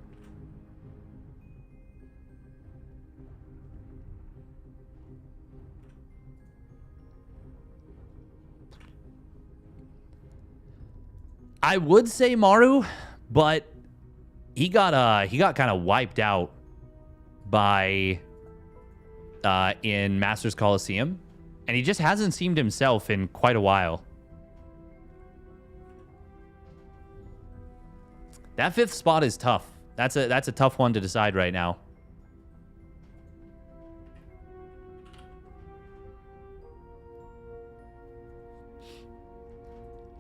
I would say Maru, but he got kind of wiped out by in Masters Coliseum, and he just hasn't seemed himself in quite a while. That 5th spot is tough. That's a tough one to decide right now.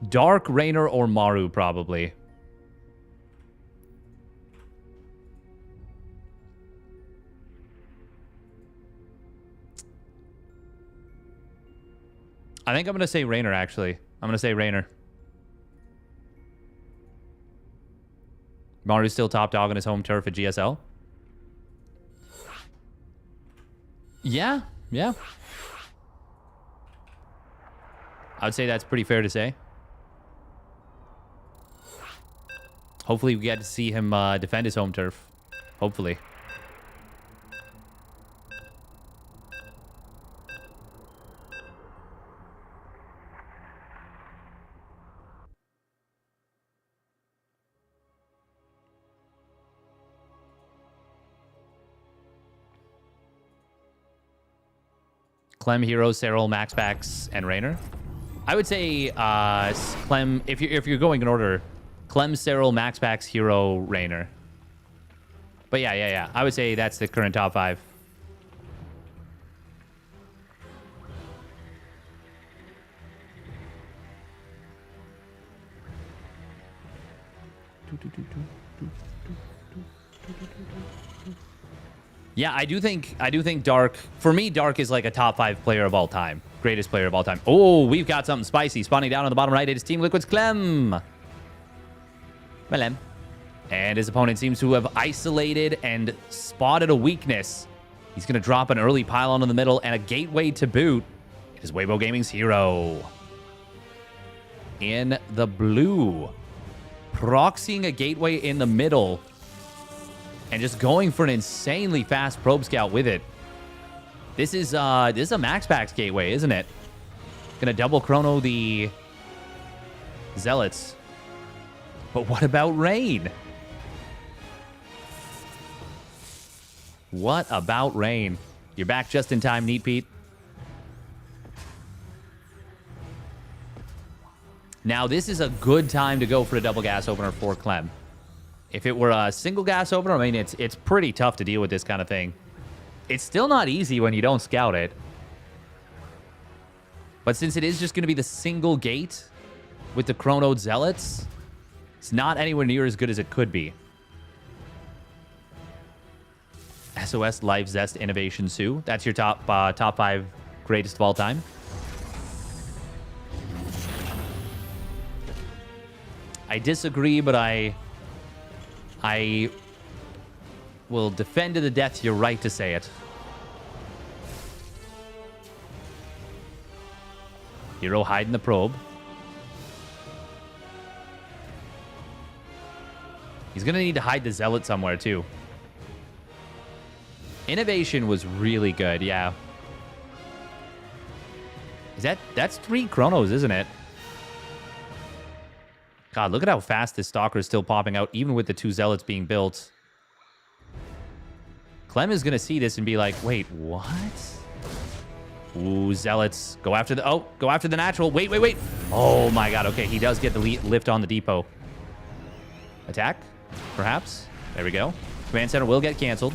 Dark, Raynor, or Maru, probably. I think I'm going to say Raynor, actually. I'm going to say Raynor. Maru's still top dog on his home turf at GSL. Yeah. I would say that's pretty fair to say. Hopefully we get to see him defend his home turf. Hopefully. Clem, Hero, Cyril, Max Pax, and Raynor. I would say Clem, if you're going in order, Clem, Cyril, Max Pax, Hero, Raynor. But yeah. I would say that's the current top 5. Yeah, I do think Dark, for me, Dark is like a top 5 player of all time. Greatest player of all time. Oh, we've got something spicy. Spawning down on the bottom right, it is Team Liquid's Clem. Clem. And his opponent seems to have isolated and spotted a weakness. He's going to drop an early pylon in the middle and a gateway to boot. It is Weibo Gaming's Hero. In the blue. Proxying a gateway in the middle. And just going for an insanely fast probe scout with it. This is a Max Pax gateway, isn't it? Gonna double chrono the Zealots. But what about Rain? What about Rain? You're back just in time, Neat Pete. Now, this is a good time to go for a double gas opener for Clem. If it were a single gas opener, I mean, it's pretty tough to deal with this kind of thing. It's still not easy when you don't scout it. But since it is just going to be the single gate with the Chrono Zealots, it's not anywhere near as good as it could be. SOS, Life, Zest, Innovation, Sue. That's your top 5 greatest of all time. I disagree, but I will defend to the death your right to say it. Hero hiding the probe. He's going to need to hide the Zealot somewhere, too. Innovation was really good, yeah. That's 3 Chronos, isn't it? God, look at how fast this Stalker is still popping out, even with the 2 Zealots being built. Clem is going to see this and be like, wait, what? Ooh, Zealots. Go after the natural. Wait. Oh, my God. Okay, he does get the lift on the depot. Attack, perhaps. There we go. Command center will get canceled.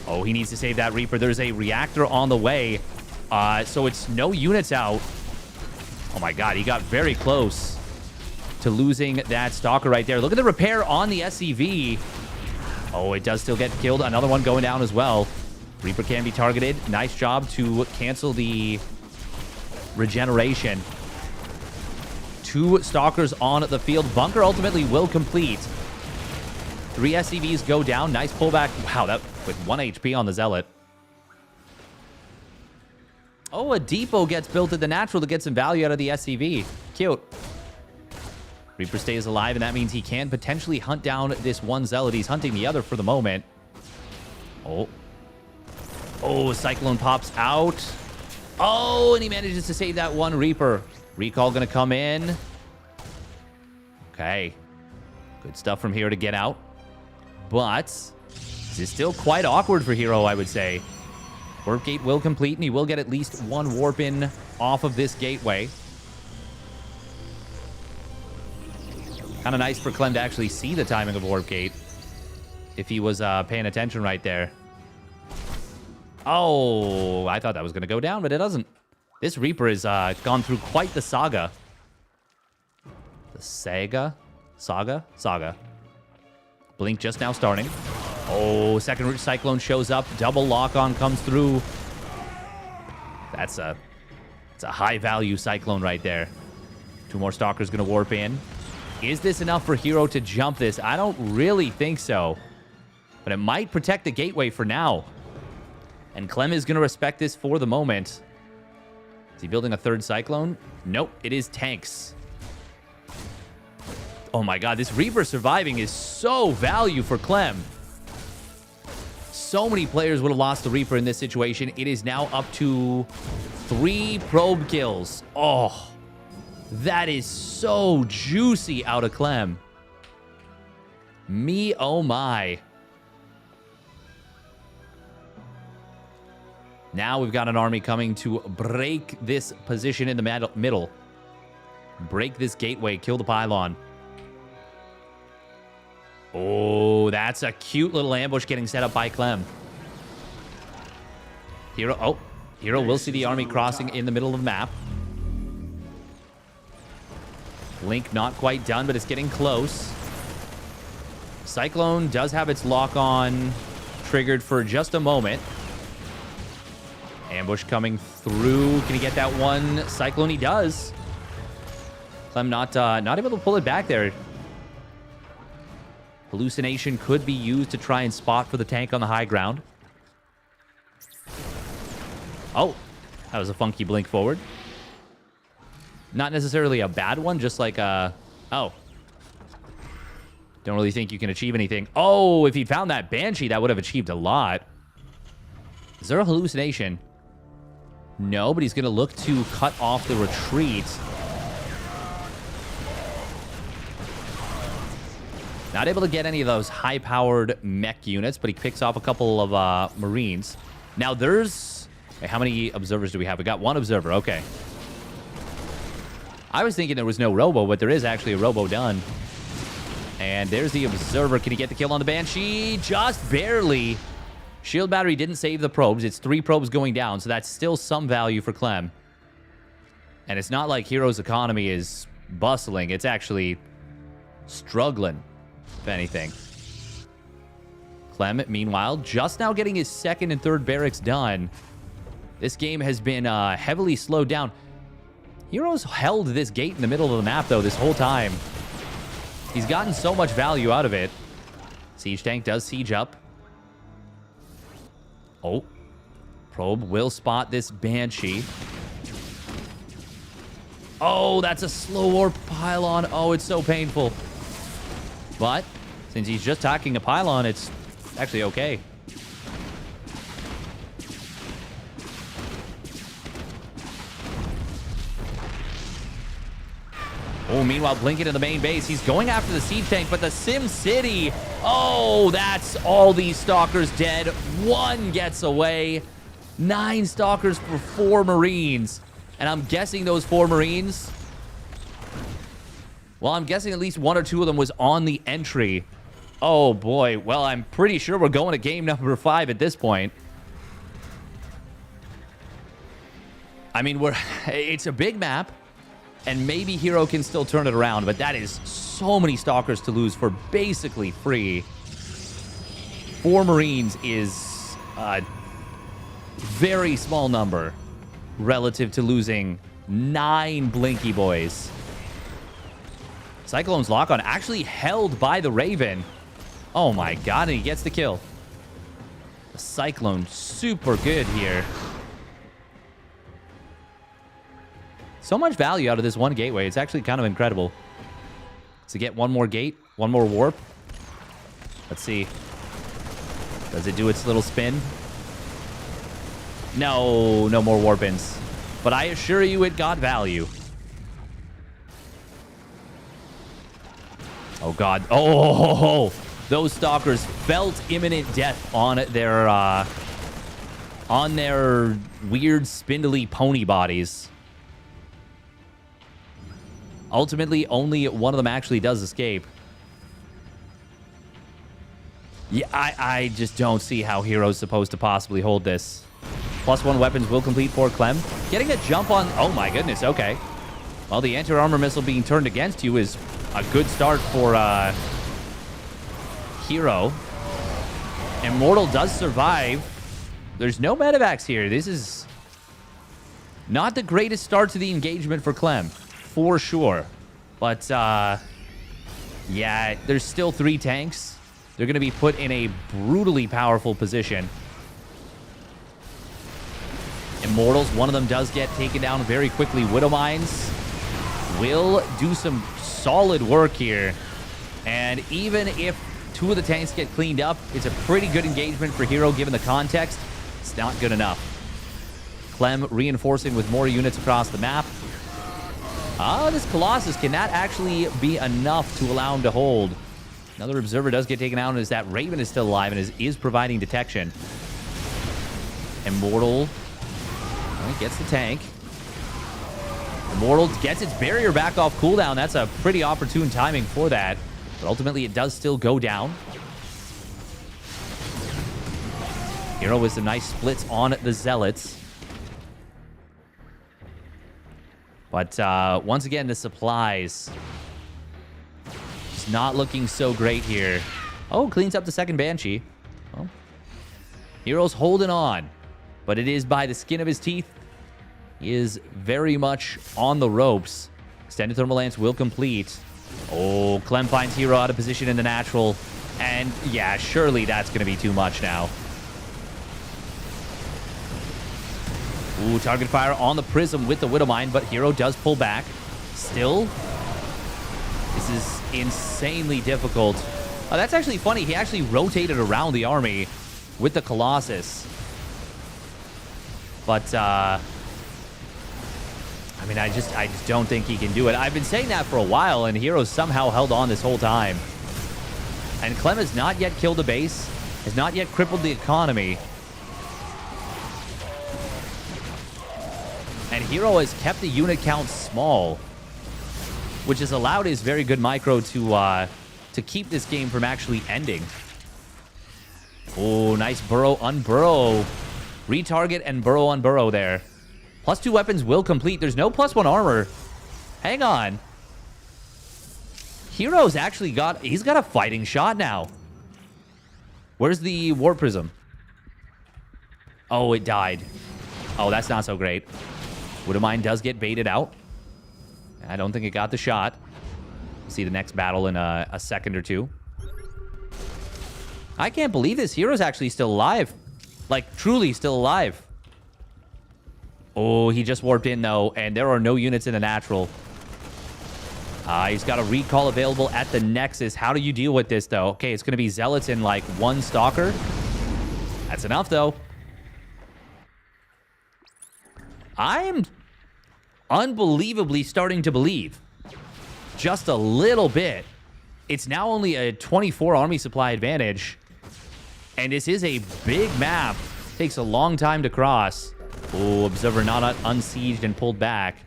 Oh, he needs to save that Reaper. There's a reactor on the way. So it's no units out. Oh, my God. He got very close to losing that Stalker right there. Look at the repair on the SCV. Oh, it does still get killed. Another one going down as well. Reaper can be targeted. Nice job to cancel the regeneration. 2 Stalkers on the field. Bunker ultimately will complete. 3 SCVs go down. Nice pullback. Wow, that with 1 HP on the Zealot. Oh, a depot gets built at the natural to get some value out of the SCV. Cute. Reaper stays alive, and that means he can potentially hunt down this one Zealot. He's hunting the other for the moment. Oh, Cyclone pops out. Oh, and he manages to save that one Reaper. Recall going to come in. Okay. Good stuff from here to get out. But this is still quite awkward for Hero, I would say. Warp gate will complete, and he will get at least 1 warp in off of this gateway. Kind of nice for Clem to actually see the timing of warp gate if he was paying attention right there. Oh, I thought that was going to go down, but it doesn't. This Reaper has gone through quite the saga. The saga? Saga. Blink just now starting. Oh, second Cyclone shows up. Double lock-on comes through. It's a high-value Cyclone right there. 2 more Stalkers going to warp in. Is this enough for Hero to jump this? I don't really think so. But it might protect the gateway for now. And Clem is going to respect this for the moment. Is he building a 3rd Cyclone? Nope, it is tanks. Oh my God, this Reaper surviving is so value for Clem. So many players would have lost the Reaper in this situation. It is now up to 3 probe kills. Oh, that is so juicy out of Clem. Me, oh my. Now we've got an army coming to break this position in the middle. Break this gateway, kill the pylon. Oh, that's a cute little ambush getting set up by Clem. Hero will see the army crossing in the middle of the map. Link not quite done, but it's getting close. Cyclone does have its lock-on triggered for just a moment. Ambush coming through. Can he get that one Cyclone? He does. Clem not able to pull it back there. Hallucination could be used to try and spot for the tank on the high ground. Oh, that was a funky blink forward. Not necessarily a bad one, just like a... Oh. Don't really think you can achieve anything. Oh, if he'd found that Banshee, that would have achieved a lot. Is there a hallucination? No, but he's going to look to cut off the retreat. Not able to get any of those high-powered mech units, but he picks off a couple of Marines. Now, there's... Wait, how many observers do we have? We got 1 observer. Okay. I was thinking there was no robo, but there is actually a robo done. And there's the observer. Can he get the kill on the Banshee? Just barely. Shield battery didn't save the probes. It's 3 probes going down, so that's still some value for Clem. And it's not like Hero's economy is bustling. It's actually struggling, if anything. Clem, meanwhile, just now getting his 2nd and 3rd barracks done. This game has been heavily slowed down. Hero's held this gate in the middle of the map, though, this whole time. He's gotten so much value out of it. Siege tank does siege up. Oh. Probe will spot this Banshee. Oh, that's a slow warp pylon. Oh, it's so painful. But since he's just attacking a pylon, it's actually okay. Oh, meanwhile, Blink into the main base. He's going after the siege tank, but the Sim City. Oh, that's all these Stalkers dead. 1 gets away. 9 Stalkers for 4 Marines. And I'm guessing those 4 Marines... Well, I'm guessing at least 1 or 2 of them was on the entry. Oh, boy. Well, I'm pretty sure we're going to game number 5 at this point. I mean, it's a big map. And maybe Hero can still turn it around. But that is so many Stalkers to lose for basically free. 4 Marines is a very small number relative to losing 9 Blinky Boys. Cyclone's lock-on actually held by the Raven. Oh my god, and he gets the kill. The Cyclone super good here. So much value out of this one gateway. It's actually kind of incredible. To get 1 more gate, 1 more warp. Let's see. Does it do its little spin? No, no more warp-ins. But I assure you it got value. Oh, God. Oh, those Stalkers felt imminent death on their weird, spindly pony bodies. Ultimately, only one of them actually does escape. Yeah, I just don't see how Hero's supposed to possibly hold this. +1 weapons will complete for Clem. Getting a jump on... Oh, my goodness. Okay. Well, the anti-armor missile being turned against you is a good start for Hero. Immortal does survive. There's no medevacs here. This is not the greatest start to the engagement for Clem, for sure. But, yeah, there's still 3 tanks. They're going to be put in a brutally powerful position. Immortals, one of them does get taken down very quickly. Widow Mines will do some solid work here. And even if 2 of the tanks get cleaned up, it's a pretty good engagement for Hero given the context. It's not good enough. Clem reinforcing with more units across the map. This Colossus, can that actually be enough to allow him to hold? Another observer does get taken out, and as that Raven is still alive and is providing detection. Immortal gets the tank. Immortal gets its barrier back off cooldown. That's a pretty opportune timing for that. But ultimately, it does still go down. Hero with some nice splits on the Zealots. But once again, the supplies just not looking so great here. Oh, cleans up the 2nd Banshee. Well, Hero's holding on, but it is by the skin of his teeth. He is very much on the ropes. Extended Thermal Lance will complete. Oh, Clem finds Hero out of position in the natural. And yeah, surely that's going to be too much now. Ooh, target fire on the Prism with the Widow Mine, but Hero does pull back. Still, this is insanely difficult. Oh, that's actually funny. He actually rotated around the army with the Colossus. But, I mean, I just don't think he can do it. I've been saying that for a while, and Hero somehow held on this whole time. And Clem has not yet killed a base, has not yet crippled the economy. And Hero has kept the unit count small, which has allowed his very good micro to keep this game from actually ending. Oh, nice burrow, unburrow. Retarget and burrow, unburrow there. +2 weapons will complete. There's no +1 armor. Hang on. Hero's actually he's got a fighting shot now. Where's the Warp Prism? Oh, it died. Oh, that's not so great. Widow Mine does get baited out. I don't think it got the shot. We'll see the next battle in a second or two. I can't believe this. Hero's actually still alive. Like, truly still alive. Oh, he just warped in, though, and there are no units in the natural. He's got a recall available at the Nexus. How do you deal with this, though? Okay, it's going to be Zealots and, like, 1 Stalker. That's enough, though. I'm unbelievably starting to believe. Just a little bit. It's now only a 24 army supply advantage. And this is a big map. Takes a long time to cross. Oh, Observer not unsieged and pulled back.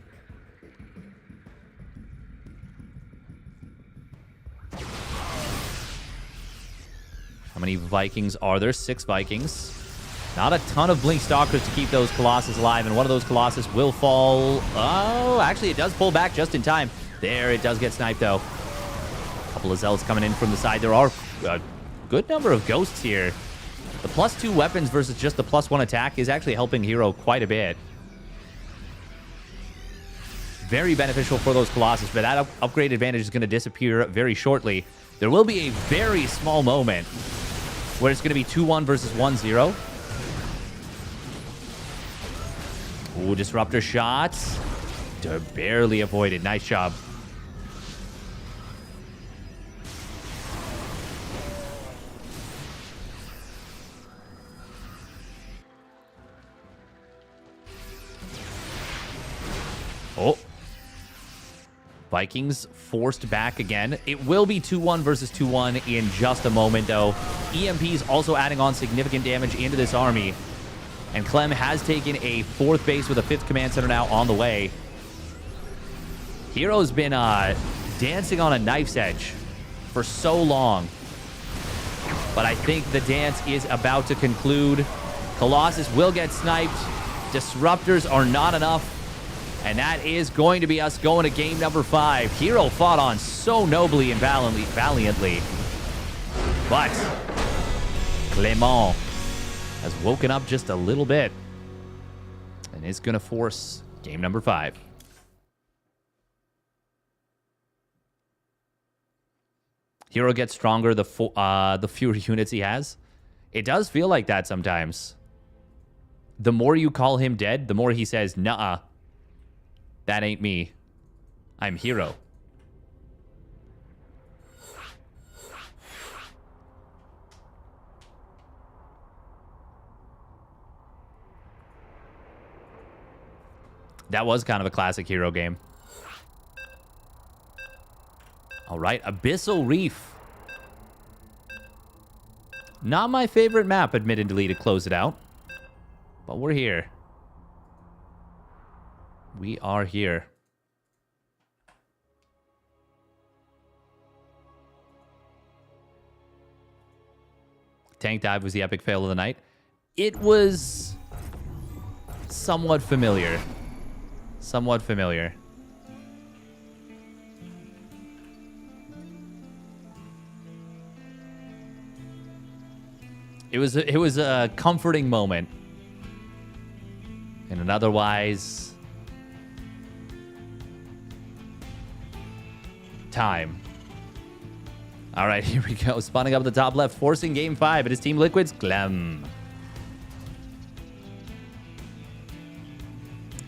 How many Vikings are there? 6 Vikings. Not a ton of Blink Stalkers to keep those Colossus alive, and one of those Colossus will fall. Oh, actually, it does pull back just in time. There, it does get sniped, though. A couple of Zealots coming in from the side. There are a good number of Ghosts here. The +2 weapons versus just the +1 attack is actually helping Hero quite a bit. Very beneficial for those Colossus, but that upgrade advantage is going to disappear very shortly. There will be a very small moment where it's going to be 2-1 versus 1-0. Ooh, Disruptor shots. Barely avoided. Nice job. Oh. Vikings forced back again. It will be 2-1 versus 2-1 in just a moment, though. EMP's also adding on significant damage into this army. And Clem has taken a 4th base with a 5th command center now on the way. Hero's been dancing on a knife's edge for so long. But I think the dance is about to conclude. Colossus will get sniped. Disruptors are not enough. And that is going to be us going to game number 5. Hero fought on so nobly and valiantly. But Clement has woken up just a little bit and is going to force game number 5. Hero gets stronger the fewer units he has. It does feel like that sometimes. The more you call him dead, the more he says, "Nuh-uh, that ain't me. I'm Hero." That was kind of a classic Hero game. All right, Abyssal Reef. Not my favorite map, admittedly, to close it out. But we're here. We are here. Tank dive was the epic fail of the night. It was somewhat familiar. Somewhat familiar. It was a comforting moment in an otherwise time. All right, here we go. Spawning up at the top left, forcing game 5. It is Team Liquid's Clem.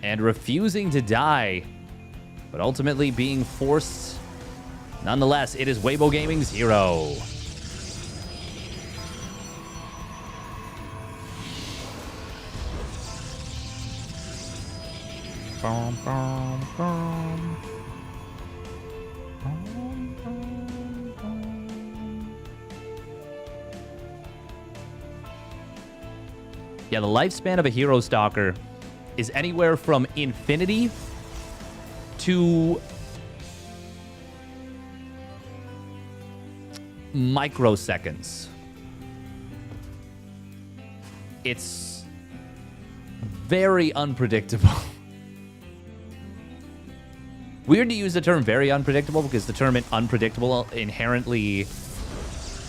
And refusing to die, but ultimately being forced. Nonetheless, it is Weibo Gaming's Hero. Bum, bum, bum. Bum, bum, bum. Yeah, the lifespan of a Hero Stalker is anywhere from infinity to microseconds. It's very unpredictable. Weird to use the term very unpredictable because the term unpredictable inherently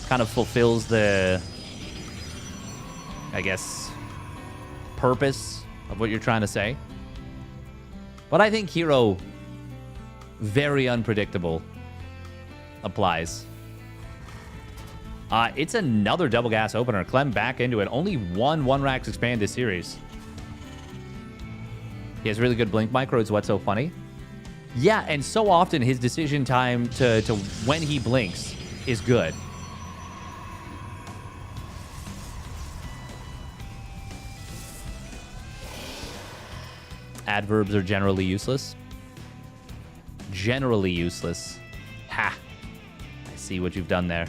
kind of fulfills the, I guess, purpose of what you're trying to say. But I think hero very unpredictable applies. It's another double gas opener. Clem back into it. Only one Rax expand this series. He has really good blink micro. It's what's so funny. Yeah, and so often his decision time to when he blinks is good. Adverbs are generally useless. Generally useless. Ha! I see what you've done there.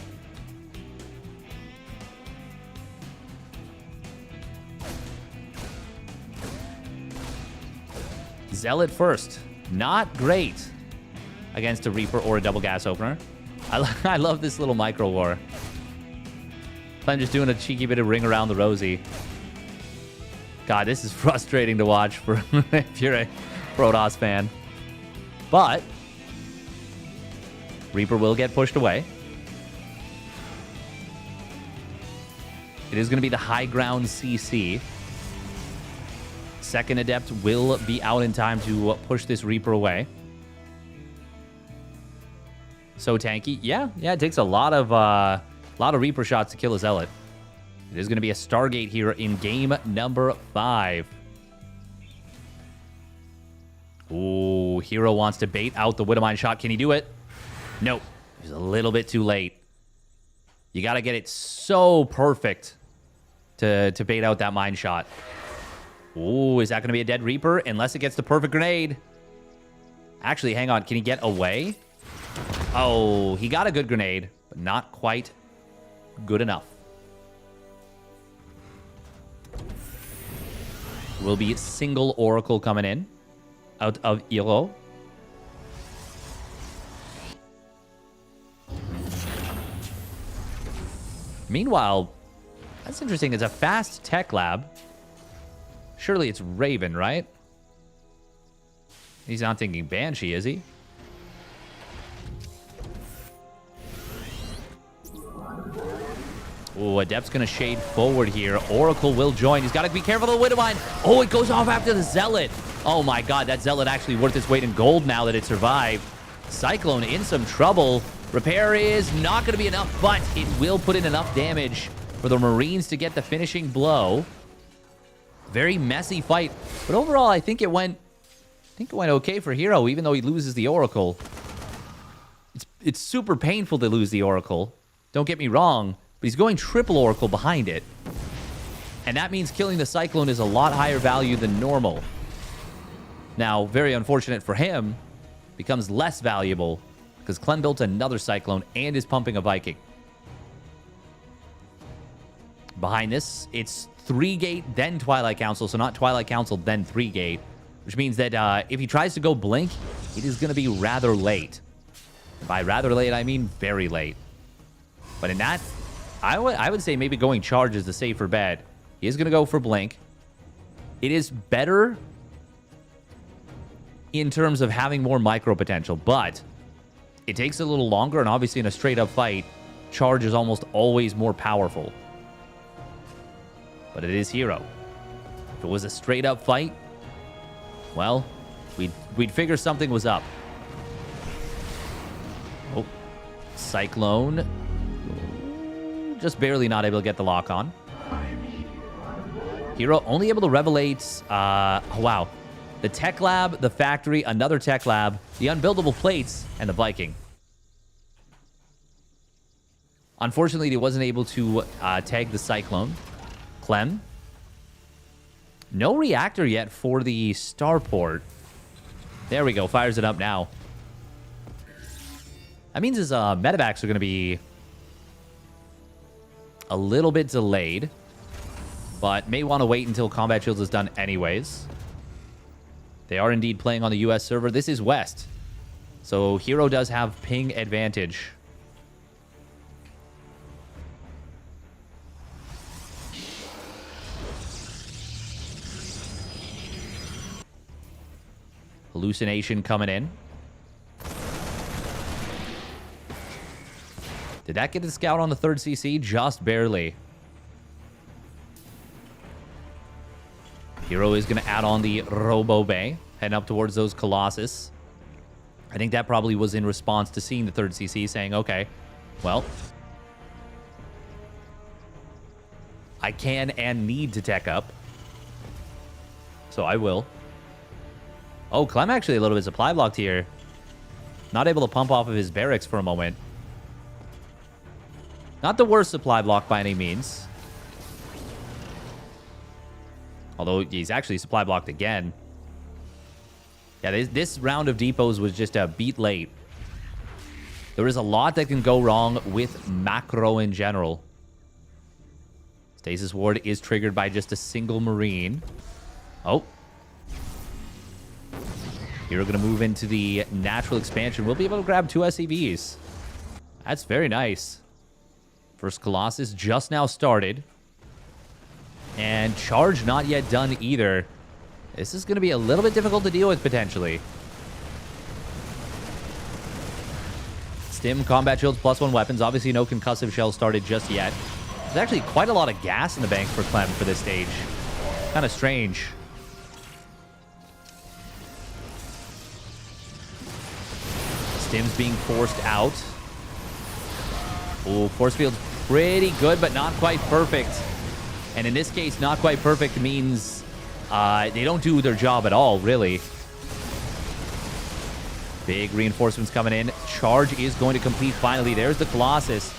Zealot first. Not great against a Reaper or a double gas opener. I love this little micro war. I'm just doing a cheeky bit of ring around the rosy. God, this is frustrating to watch for if you're a Protoss fan. But Reaper will get pushed away. It is going to be the high ground CC. Second Adept will be out in time to push this Reaper away. So tanky. Yeah, it takes a lot of Reaper shots to kill a Zealot. It is going to be a Stargate here in game number 5. Ooh, Hero wants to bait out the Widowmine shot. Can he do it? Nope. He's a little bit too late. You got to get it so perfect to bait out that mine shot. Ooh, is that going to be a dead Reaper? Unless it gets the perfect grenade. Actually, hang on. Can he get away? Oh, he got a good grenade, but not quite good enough. Will be single Oracle coming in out of Elo. Meanwhile, that's interesting. It's a fast tech lab. Surely it's Raven, right? He's not thinking Banshee, is he? Ooh, Adept's going to shade forward here. Oracle will join. He's got to be careful of the Widowmine. Oh, it goes off after the Zealot. Oh my god, that Zealot actually worth its weight in gold now that it survived. Cyclone in some trouble. Repair is not going to be enough, but it will put in enough damage for the Marines to get the finishing blow. Very messy fight, but overall, I think it went okay for Hero, even though he loses the Oracle. It's super painful to lose the Oracle. Don't get me wrong, but he's going triple Oracle behind it, and that means killing the Cyclone is a lot higher value than normal. Now, very unfortunate for him, becomes less valuable because Clem built another Cyclone and is pumping a Viking. Behind this, it's 3-gate, then Twilight Council. So not Twilight Council, then 3-gate. Which means that if he tries to go blink, it is going to be rather late. By rather late, I mean very late. But in that, I would say maybe going charge is the safer bet. He is going to go for blink. It is better in terms of having more micro potential, but it takes a little longer, and obviously in a straight-up fight, charge is almost always more powerful. But it is Hero. If it was a straight-up fight, well, we'd figure something was up. Oh, Cyclone. Just barely not able to get the lock on. Hero only able to revelate, oh wow. The Tech Lab, the Factory, another Tech Lab, the Unbuildable Plates, and the Viking. Unfortunately, he wasn't able to tag the Cyclone. Clem. No reactor yet for the starport. There we go. Fires it up now. That means his medevacs are going to be a little bit delayed, but may want to wait until Combat Shields is done anyways. They are indeed playing on the US server. This is West, so Hero does have ping advantage. Hallucination coming in. Did that get the scout on the 3rd CC? Just barely. Hero is going to add on the Robo Bay, heading up towards those Colossus. I think that probably was in response to seeing the 3rd CC, saying, okay, well, I can and need to tech up. So I will. Oh, Clem actually a little bit supply blocked here. Not able to pump off of his barracks for a moment. Not the worst supply block by any means. Although he's actually supply blocked again. Yeah, this round of depots was just a beat late. There is a lot that can go wrong with macro in general. Stasis Ward is triggered by just a single Marine. Oh. Here we're going to move into the natural expansion. We'll be able to grab 2 SCVs. That's very nice. First Colossus just now started. And charge not yet done either. This is going to be a little bit difficult to deal with potentially. Stim, combat shields, +1 weapons. Obviously no concussive shell started just yet. There's actually quite a lot of gas in the bank for Clem for this stage. Kind of strange. Stim's being forced out. Oh, force field's pretty good, but not quite perfect. And in this case, not quite perfect means they don't do their job at all, really. Big reinforcements coming in. Charge is going to complete finally. There's the Colossus.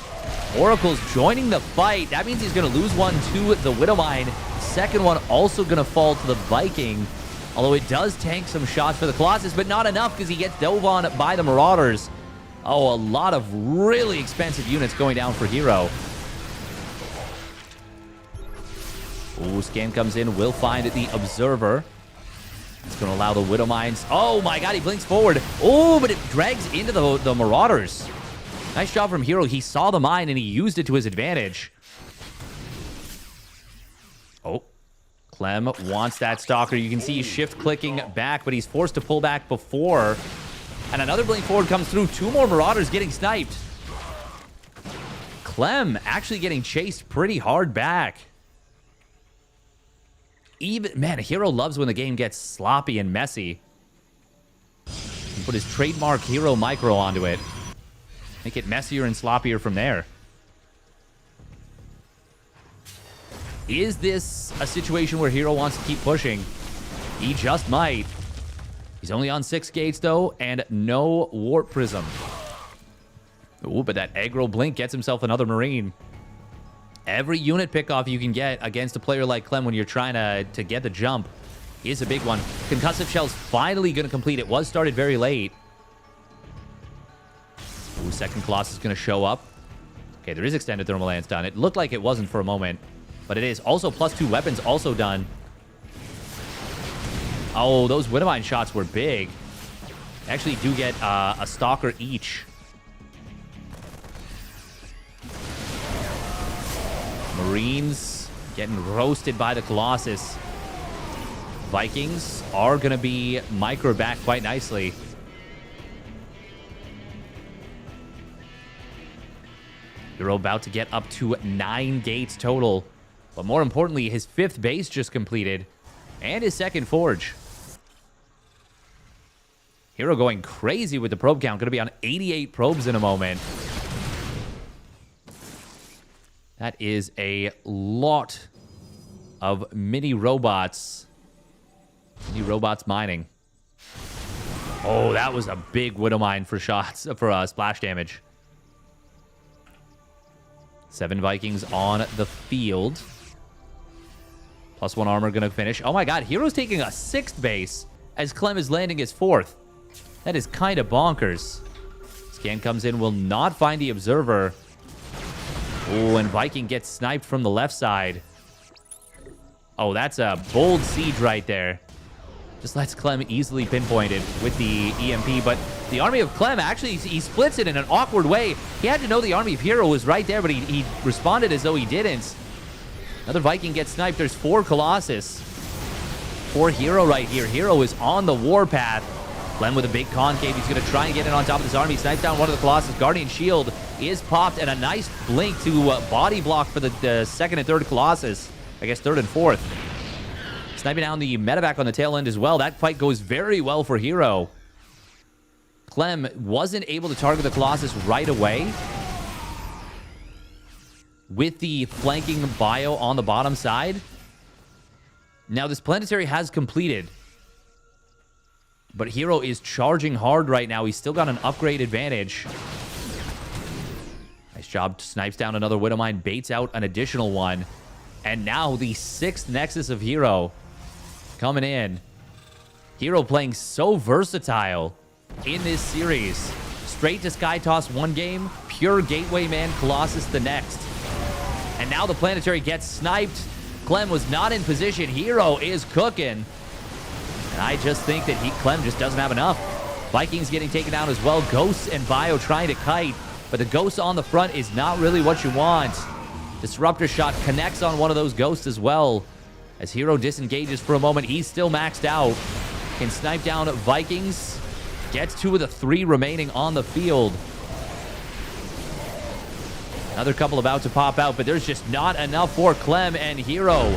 Oracle's joining the fight. That means he's going to lose one to the Widowmine. Second one also going to fall to the Viking. Although it does tank some shots for the Colossus, but not enough because he gets dove on by the Marauders. Oh, a lot of really expensive units going down for Hero. Ooh, scan comes in. Will find the Observer. It's going to allow the Widowmines. Oh my god, he blinks forward. Oh, but it drags into the Marauders. Nice job from Hero. He saw the mine and he used it to his advantage. Oh. Clem wants that Stalker. You can see he's shift-clicking back, but he's forced to pull back before. And another blink forward comes through. 2 more Marauders getting sniped. Clem actually getting chased pretty hard back. Man, Hero loves when the game gets sloppy and messy. Put his trademark Hero micro onto it. Make it messier and sloppier from there. Is this a situation where Hero wants to keep pushing? He just might. He's only on 6 gates, though, and no Warp Prism. Ooh, but that aggro blink gets himself another Marine. Every unit pickoff you can get against a player like Clem when you're trying to get the jump is a big one. Concussive Shell's finally going to complete. It was started very late. Ooh, second Colossus is going to show up. Okay, there is extended thermal lance done. It looked like it wasn't for a moment, but it is. Also, +2 weapons also done. Oh, those Widowmine shots were big. They actually do get a Stalker each. Marines getting roasted by the Colossus. Vikings are going to be micro back quite nicely. Hero about to get up to 9 gates total. But more importantly, his 5th base just completed. And his 2nd forge. Hero going crazy with the probe count. Going to be on 88 probes in a moment. That is a lot of mini robots. Mini robots mining. Oh, that was a big Widowmine for shots, for splash damage. 7 Vikings on the field. +1 armor going to finish. Oh my god, Hero's taking a 6th base as Clem is landing his 4th. That is kind of bonkers. Scan comes in, will not find the Observer. Oh, and Viking gets sniped from the left side. Oh, that's a bold siege right there. Just lets Clem easily pinpoint it with the EMP, but the army of Clem actually, he splits it in an awkward way. He had to know the army of Hero was right there, but he responded as though he didn't. Another Viking gets sniped. There's 4 Colossus. 4 Hero right here. Hero is on the warpath. Clem with a big concave. He's going to try and get in on top of this army. Snipes down one of the Colossus. Guardian Shield is popped, and a nice blink to body block for the second and third Colossus. I guess third and fourth. Sniping down the medevac on the tail end as well. That fight goes very well for Hero. Clem wasn't able to target the Colossus right away with the flanking bio on the bottom side. Now, this planetary has completed, but Hero is charging hard right now. He's still got an upgrade advantage. Nice job. Snipes down another Widowmine, baits out an additional one. And now the 6th Nexus of Hero coming in. Hero playing so versatile in this series. Straight to Sky Toss one game, pure Gateway Man Colossus the next. And now the planetary gets sniped. Clem was not in position. Hero is cooking. And I just think that Clem just doesn't have enough. Vikings getting taken down as well. Ghosts and Bio trying to kite. But the Ghost on the front is not really what you want. Disruptor shot connects on one of those Ghosts as well. As Hero disengages for a moment, he's still maxed out. Can snipe down Vikings. Gets 2 of the 3 remaining on the field. Another couple about to pop out, but there's just not enough for Clem, and Hero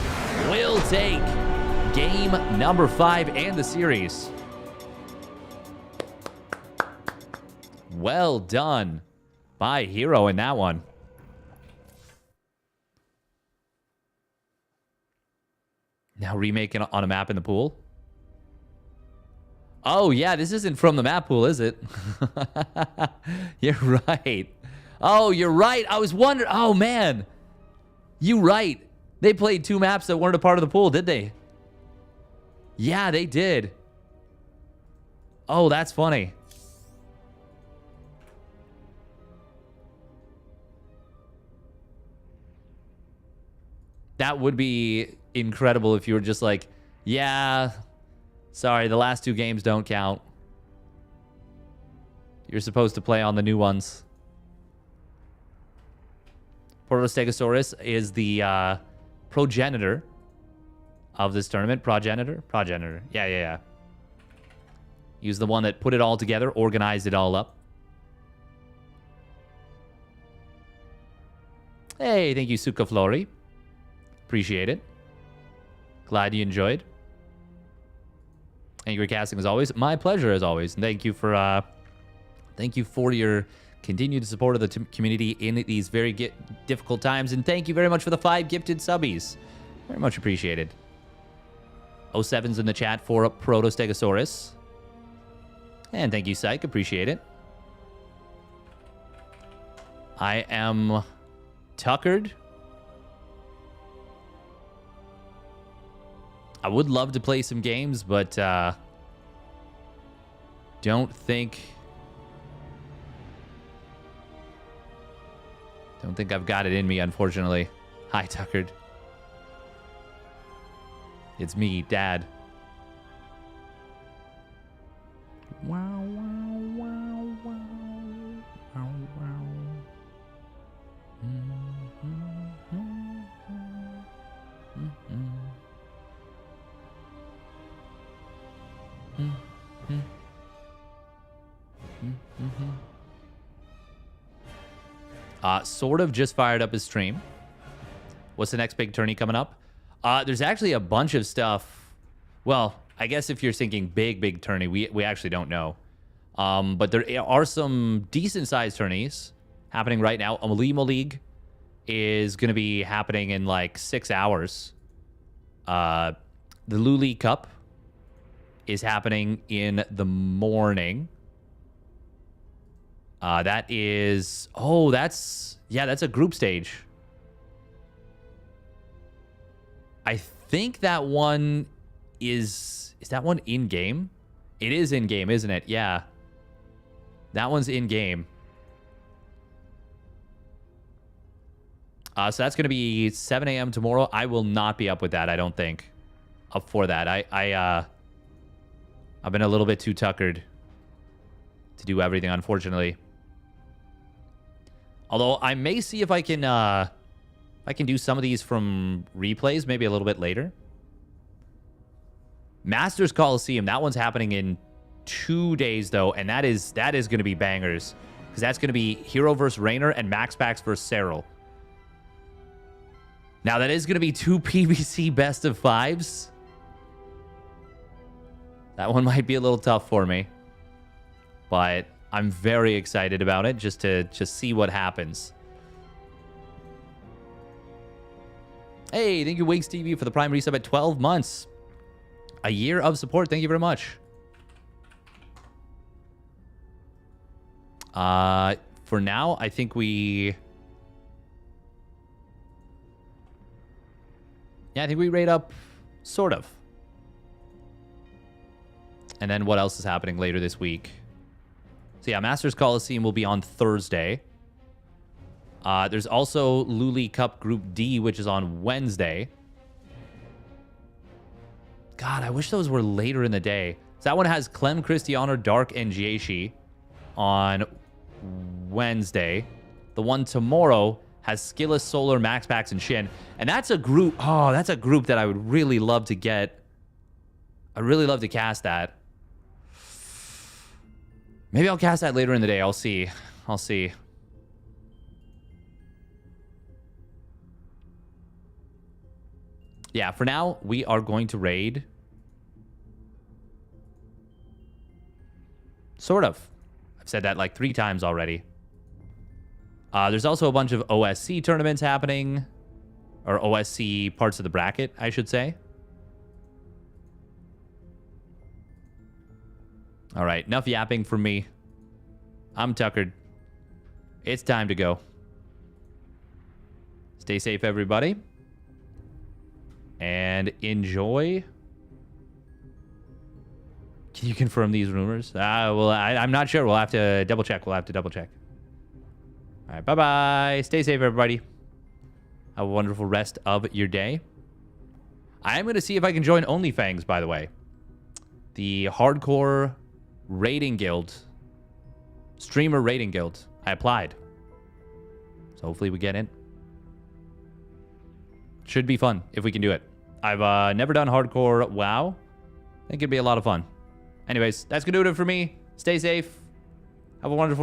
will take game number 5 and the series. Well done by Hero in that one. Now remaking on a map in the pool. Oh, yeah, this isn't from the map pool, is it? You're right. Oh, you're right. I was wondering. Oh, man. You're right. They played 2 maps that weren't a part of the pool, did they? Yeah, they did. Oh, that's funny. That would be incredible if you were just like, yeah, sorry, the last 2 games don't count. You're supposed to play on the new ones. Protostegosaurus is the progenitor of this tournament. Progenitor? Progenitor. Yeah. He was the one that put it all together, organized it all up. Hey, thank you, Suka Flori. Appreciate it. Glad you enjoyed. Angry casting as always. My pleasure as always. And thank you for your continued support of the community in these very difficult times. And thank you very much for the 5 gifted subbies. Very much appreciated. 07's in the chat for Protostegosaurus. And thank you, Psych. Appreciate it. I am tuckered. I would love to play some games, but don't think I've got it in me, unfortunately. Hi, Tuckered. It's me, Dad. Wow, wow, wow, wow. Wow, wow. Sort of just fired up his stream. What's the next big tourney coming up? There's actually a bunch of stuff. Well, I guess if you're thinking big tourney, we actually don't know. But there are some decent-sized tourneys happening right now. Alima League is going to be happening in like 6 hours. The Luli Cup is happening in the morning. That is... Oh, that's a group stage. I think that one is... Is that one in-game? It is in-game, isn't it? Yeah. That one's in-game. So that's going to be 7 a.m. tomorrow. I will not be up with that, I don't think. Up for that. I've been a little bit too tuckered to do everything, unfortunately. Although I may see if I can do some of these from replays, maybe a little bit later. Masters Coliseum, that one's happening in 2 days, though, and that is going to be bangers. Because that's going to be Hero versus Rainer and Max Packs versus Cyril. Now, that is going to be 2 PBC best of 5s. That one might be a little tough for me. But I'm very excited about it just to see what happens. Hey, thank you, Wakes TV, for the Prime resub at 12 months. A year of support. Thank you very much. For now, I think we... Yeah, I think we rate up, sort of. And then what else is happening later this week? So yeah, Masters Coliseum will be on Thursday. There's also Luli Cup Group D, which is on Wednesday. God, I wish those were later in the day. So that one has Clem, Cristiano, Dark, and Jieshi on Wednesday. The one tomorrow has Skilless, Solar, Max Packs, and Shin. And that's a group. Oh, that's a group that I would really love to get. I'd really love to cast that. Maybe I'll cast that later in the day. I'll see. I'll see. Yeah, for now, we are going to raid. Sort of. I've said that like 3 times already. There's also a bunch of OSC tournaments happening. Or OSC parts of the bracket, I should say. All right, enough yapping from me. I'm tuckered. It's time to go. Stay safe, everybody. And enjoy. Can you confirm these rumors? Well, I'm not sure. We'll have to double check. All right, bye-bye. Stay safe, everybody. Have a wonderful rest of your day. I am going to see if I can join OnlyFangs, by the way. The Hardcore Rating Guild. Streamer Rating Guild. I applied. So hopefully we get in. Should be fun if we can do it. I've never done Hardcore WoW. I think it'd be a lot of fun. Anyways, that's going to do it for me. Stay safe. Have a wonderful rest.